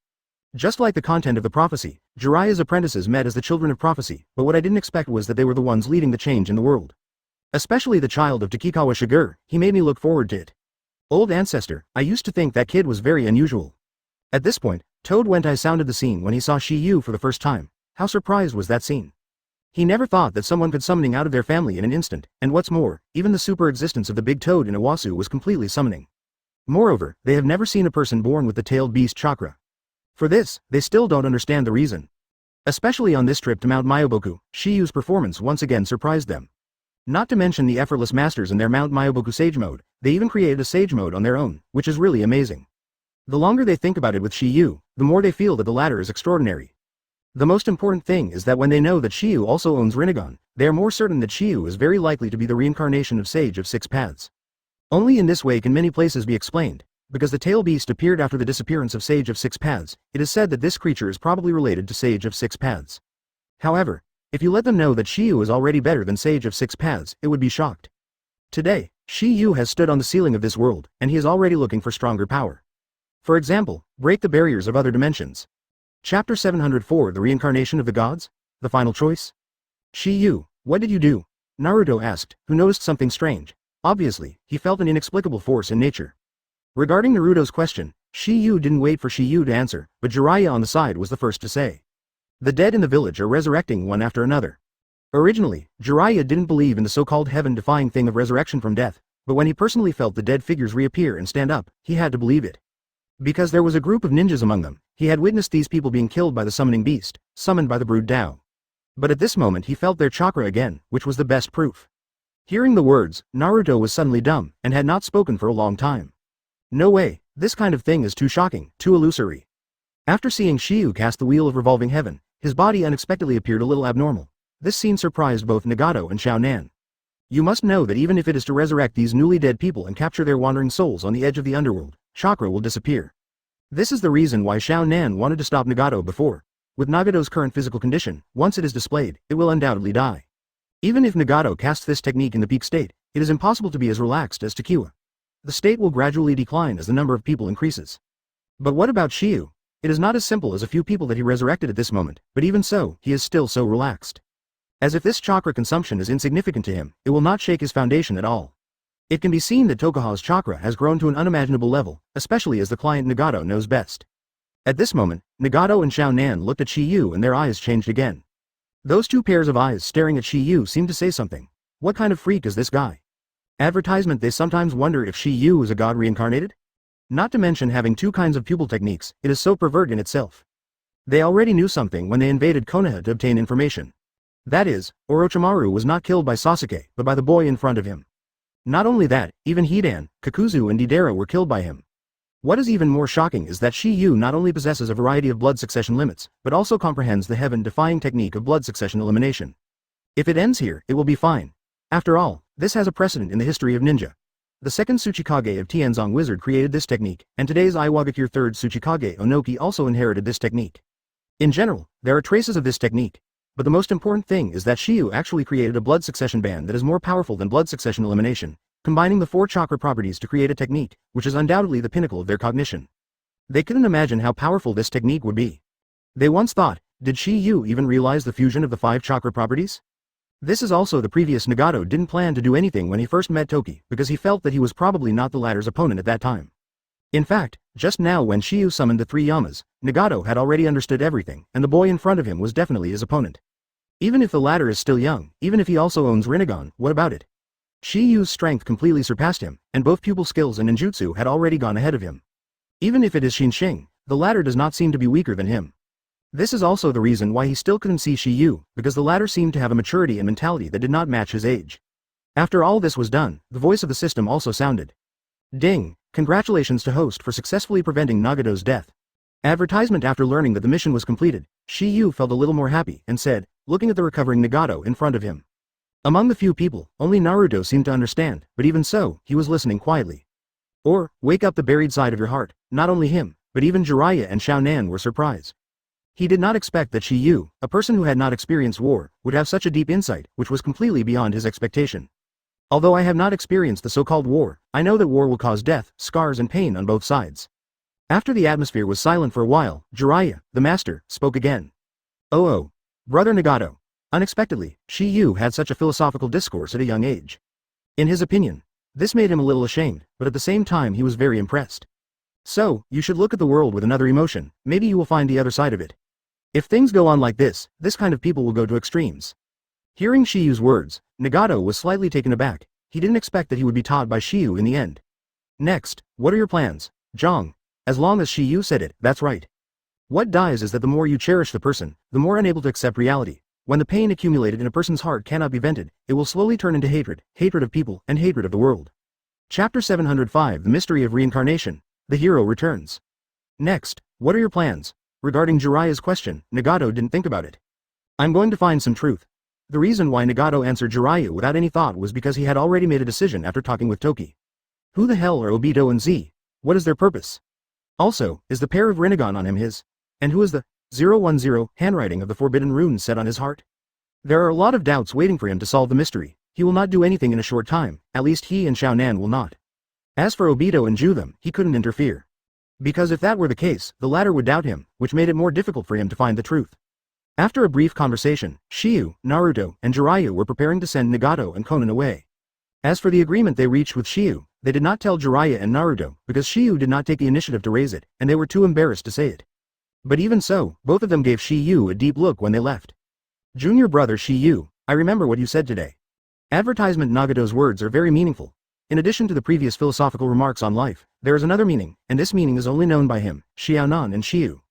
Just like the content of the prophecy, Jiraiya's apprentices met as the children of prophecy, but what I didn't expect was that they were the ones leading the change in the world. Especially the child of Takikawa Shigur, he made me look forward to it. Old ancestor, I used to think that kid was very unusual. At this point, Toad Wentai sounded the scene when he saw Shiyu for the first time. How surprised was that scene? He never thought that someone could summoning out of their family in an instant, and what's more, even the super existence of the big toad in Iwasu was completely summoning. Moreover, they have never seen a person born with the tailed beast chakra. For this, they still don't understand the reason. Especially on this trip to Mount Myoboku, Shiyu's performance once again surprised them. Not to mention the effortless masters in their Mount Myoboku Sage mode, they even created a Sage mode on their own, which is really amazing. The longer they think about it with Shiyu, the more they feel that the latter is extraordinary. The most important thing is that when they know that Shiyu also owns Rinnegan, they are more certain that Shiyu is very likely to be the reincarnation of Sage of 6 Paths. Only in this way can many places be explained. Because the tail beast appeared after the disappearance of Sage of 6 Paths, it is said that this creature is probably related to Sage of 6 Paths. However, if you let them know that Shiyu is already better than Sage of 6 Paths, it would be shocked. Today, Shiyu has stood on the ceiling of this world, and he is already looking for stronger power. For example, break the barriers of other dimensions. Chapter 704: The Reincarnation of the Gods? The Final Choice? Shiyu, what did you do? Naruto asked, who noticed something strange. Obviously, he felt an inexplicable force in nature. Regarding Naruto's question, Shiyu didn't wait for Shiyu to answer, but Jiraiya on the side was the first to say. The dead in the village are resurrecting one after another. Originally, Jiraiya didn't believe in the so-called heaven-defying thing of resurrection from death, but when he personally felt the dead figures reappear and stand up, he had to believe it. Because there was a group of ninjas among them, he had witnessed these people being killed by the summoning beast, summoned by the brood Tao. But at this moment he felt their chakra again, which was the best proof. Hearing the words, Naruto was suddenly dumb, and had not spoken for a long time. No way, this kind of thing is too shocking, too illusory. After seeing Shiyu cast the wheel of revolving heaven, his body unexpectedly appeared a little abnormal. This scene surprised both Nagato and Xiao Nan. You must know that even if it is to resurrect these newly dead people and capture their wandering souls on the edge of the underworld, chakra will disappear. This is the reason why Xiao Nan wanted to stop Nagato before. With Nagato's current physical condition, once it is displayed, it will undoubtedly die. Even if Nagato casts this technique in the peak state, it is impossible to be as relaxed as Takiwa. The state will gradually decline as the number of people increases. But what about Shiyu? It is not as simple as a few people that he resurrected at this moment, but even so, he is still so relaxed. As if this chakra consumption is insignificant to him, it will not shake his foundation at all. It can be seen that Tokugawa's chakra has grown to an unimaginable level, especially as the client Nagato knows best. At this moment, Nagato and Xiao Nan looked at Shiyu and their eyes changed again. Those two pairs of eyes staring at Shiyu seemed to say something. What kind of freak is this guy? Advertisement. They sometimes wonder if Shiyu is a god reincarnated? Not to mention having two kinds of pupil techniques, it is so pervert in itself. They already knew something when they invaded Konoha to obtain information. That is, Orochimaru was not killed by Sasuke, but by the boy in front of him. Not only that, even Hidan, Kakuzu and Deidara were killed by him. What is even more shocking is that Shiyu not only possesses a variety of blood succession limits, but also comprehends the heaven-defying technique of blood succession elimination. If it ends here, it will be fine. After all, this has a precedent in the history of ninja. The second Tsuchikage of Tianzong Wizard created this technique, and today's Iwagakure third Tsuchikage Onoki also inherited this technique. In general, there are traces of this technique. But the most important thing is that Shiyu actually created a blood succession band that is more powerful than blood succession elimination, combining the four chakra properties to create a technique, which is undoubtedly the pinnacle of their cognition. They couldn't imagine how powerful this technique would be. They once thought, did Shiyu even realize the fusion of the five chakra properties? This is also the previous Nagato didn't plan to do anything when he first met Toki, because he felt that he was probably not the latter's opponent at that time. In fact, just now when Shiyu summoned the three Yamas, Nagato had already understood everything, and the boy in front of him was definitely his opponent. Even if the latter is still young, even if he also owns Rinnegan, what about it? Shiyu's strength completely surpassed him, and both pupil skills and ninjutsu had already gone ahead of him. Even if it is Xing, the latter does not seem to be weaker than him. This is also the reason why he still couldn't see Shiyu, because the latter seemed to have a maturity and mentality that did not match his age. After all this was done, the voice of the system also sounded. Ding! Congratulations to host for successfully preventing Nagato's death. Advertisement. After learning that the mission was completed, Shiyu felt a little more happy and said, looking at the recovering Nagato in front of him. Among the few people, only Naruto seemed to understand, but even so, he was listening quietly. Or, wake up the buried side of your heart. Not only him, but even Jiraiya and Xiao Nan were surprised. He did not expect that Shiyu, a person who had not experienced war, would have such a deep insight, which was completely beyond his expectation. Although I have not experienced the so-called war, I know that war will cause death, scars and pain on both sides. After the atmosphere was silent for a while, Jiraiya, the master, spoke again. Oh, brother Nagato. Unexpectedly, Shiyu had such a philosophical discourse at a young age. In his opinion, this made him a little ashamed, but at the same time he was very impressed. So, you should look at the world with another emotion, maybe you will find the other side of it. If things go on like this kind of people will go to extremes. Hearing Shiyu's words, Nagato was slightly taken aback. He didn't expect that he would be taught by Shiyu in the end. Next, what are your plans, Zhang? As long as Shiyu said it, that's right. What dies is that the more you cherish the person, the more unable to accept reality. When the pain accumulated in a person's heart cannot be vented, it will slowly turn into hatred, hatred of people, and hatred of the world. Chapter 705 The Mystery of Reincarnation. The hero returns. Next, what are your plans? Regarding Jiraiya's question, Nagato didn't think about it. I'm going to find some truth. The reason why Nagato answered Jiraiya without any thought was because he had already made a decision after talking with Toki. Who the hell are Obito and Z? What is their purpose? Also, is the pair of Rinnegan on him his? And who is the 010 handwriting of the forbidden runes set on his heart? There are a lot of doubts waiting for him to solve the mystery. He will not do anything in a short time, at least he and Xiao Nan will not. As for Obito and Jutham, he couldn't interfere. Because if that were the case, the latter would doubt him, which made it more difficult for him to find the truth. After a brief conversation, Shiyu, Naruto, and Jiraiya were preparing to send Nagato and Konan away. As for the agreement they reached with Shiyu, they did not tell Jiraiya and Naruto, because Shiyu did not take the initiative to raise it, and they were too embarrassed to say it. But even so, both of them gave Shiyu a deep look when they left. Junior brother Shiyu, I remember what you said today. Advertisement. Nagato's words are very meaningful. In addition to the previous philosophical remarks on life, there is another meaning, and this meaning is only known by him, Xiaonan and Shiyu.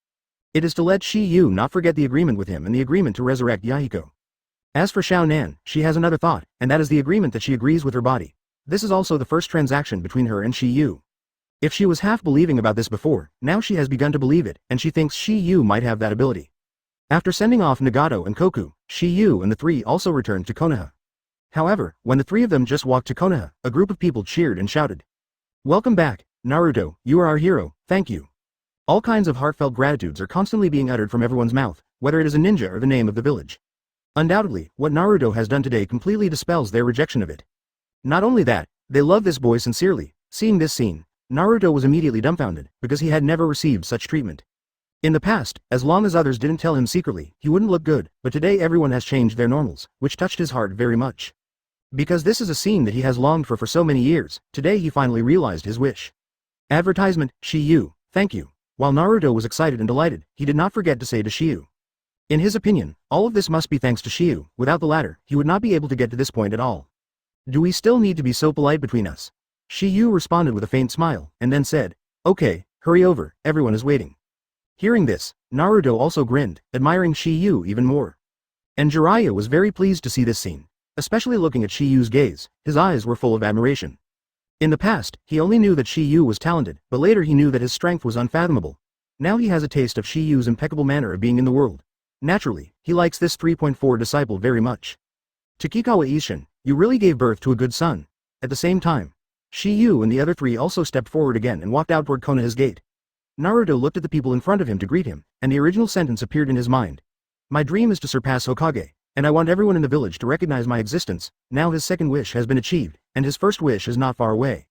It is to let Shiyu not forget the agreement with him and the agreement to resurrect Yahiko. As for Xiao Nan, she has another thought, and that is the agreement that she agrees with her body. This is also the first transaction between her and Shiyu. If she was half believing about this before, now she has begun to believe it, and she thinks Shiyu might have that ability. After sending off Nagato and Koku, Shiyu and the three also returned to Konoha. However, when the three of them just walked to Konoha, a group of people cheered and shouted. Welcome back, Naruto, you are our hero, thank you. All kinds of heartfelt gratitudes are constantly being uttered from everyone's mouth, whether it is a ninja or the name of the village. Undoubtedly, what Naruto has done today completely dispels their rejection of it. Not only that, they love this boy sincerely. Seeing this scene, Naruto was immediately dumbfounded, because he had never received such treatment. In the past, as long as others didn't tell him secretly, he wouldn't look good, but today everyone has changed their normals, which touched his heart very much. Because this is a scene that he has longed for so many years, today he finally realized his wish. Advertisement, Shiyu, thank you. While Naruto was excited and delighted, he did not forget to say to Shiyu. In his opinion, all of this must be thanks to Shiyu. Without the latter, he would not be able to get to this point at all. Do we still need to be so polite between us? Shiyu responded with a faint smile, and then said, okay, hurry over, everyone is waiting. Hearing this, Naruto also grinned, admiring Shiyu even more. And Jiraiya was very pleased to see this scene. Especially looking at Shiyu's gaze, his eyes were full of admiration. In the past, he only knew that Shiyu was talented, but later he knew that his strength was unfathomable. Now he has a taste of Shiyu's impeccable manner of being in the world. Naturally, he likes this 3.4 disciple very much. Takikawa Isshin, you really gave birth to a good son. At the same time, Shiyu and the other three also stepped forward again and walked out toward Konoha's gate. Naruto looked at the people in front of him to greet him, and the original sentence appeared in his mind. My dream is to surpass Hokage, and I want everyone in the village to recognize my existence. Now his second wish has been achieved, and his first wish is not far away.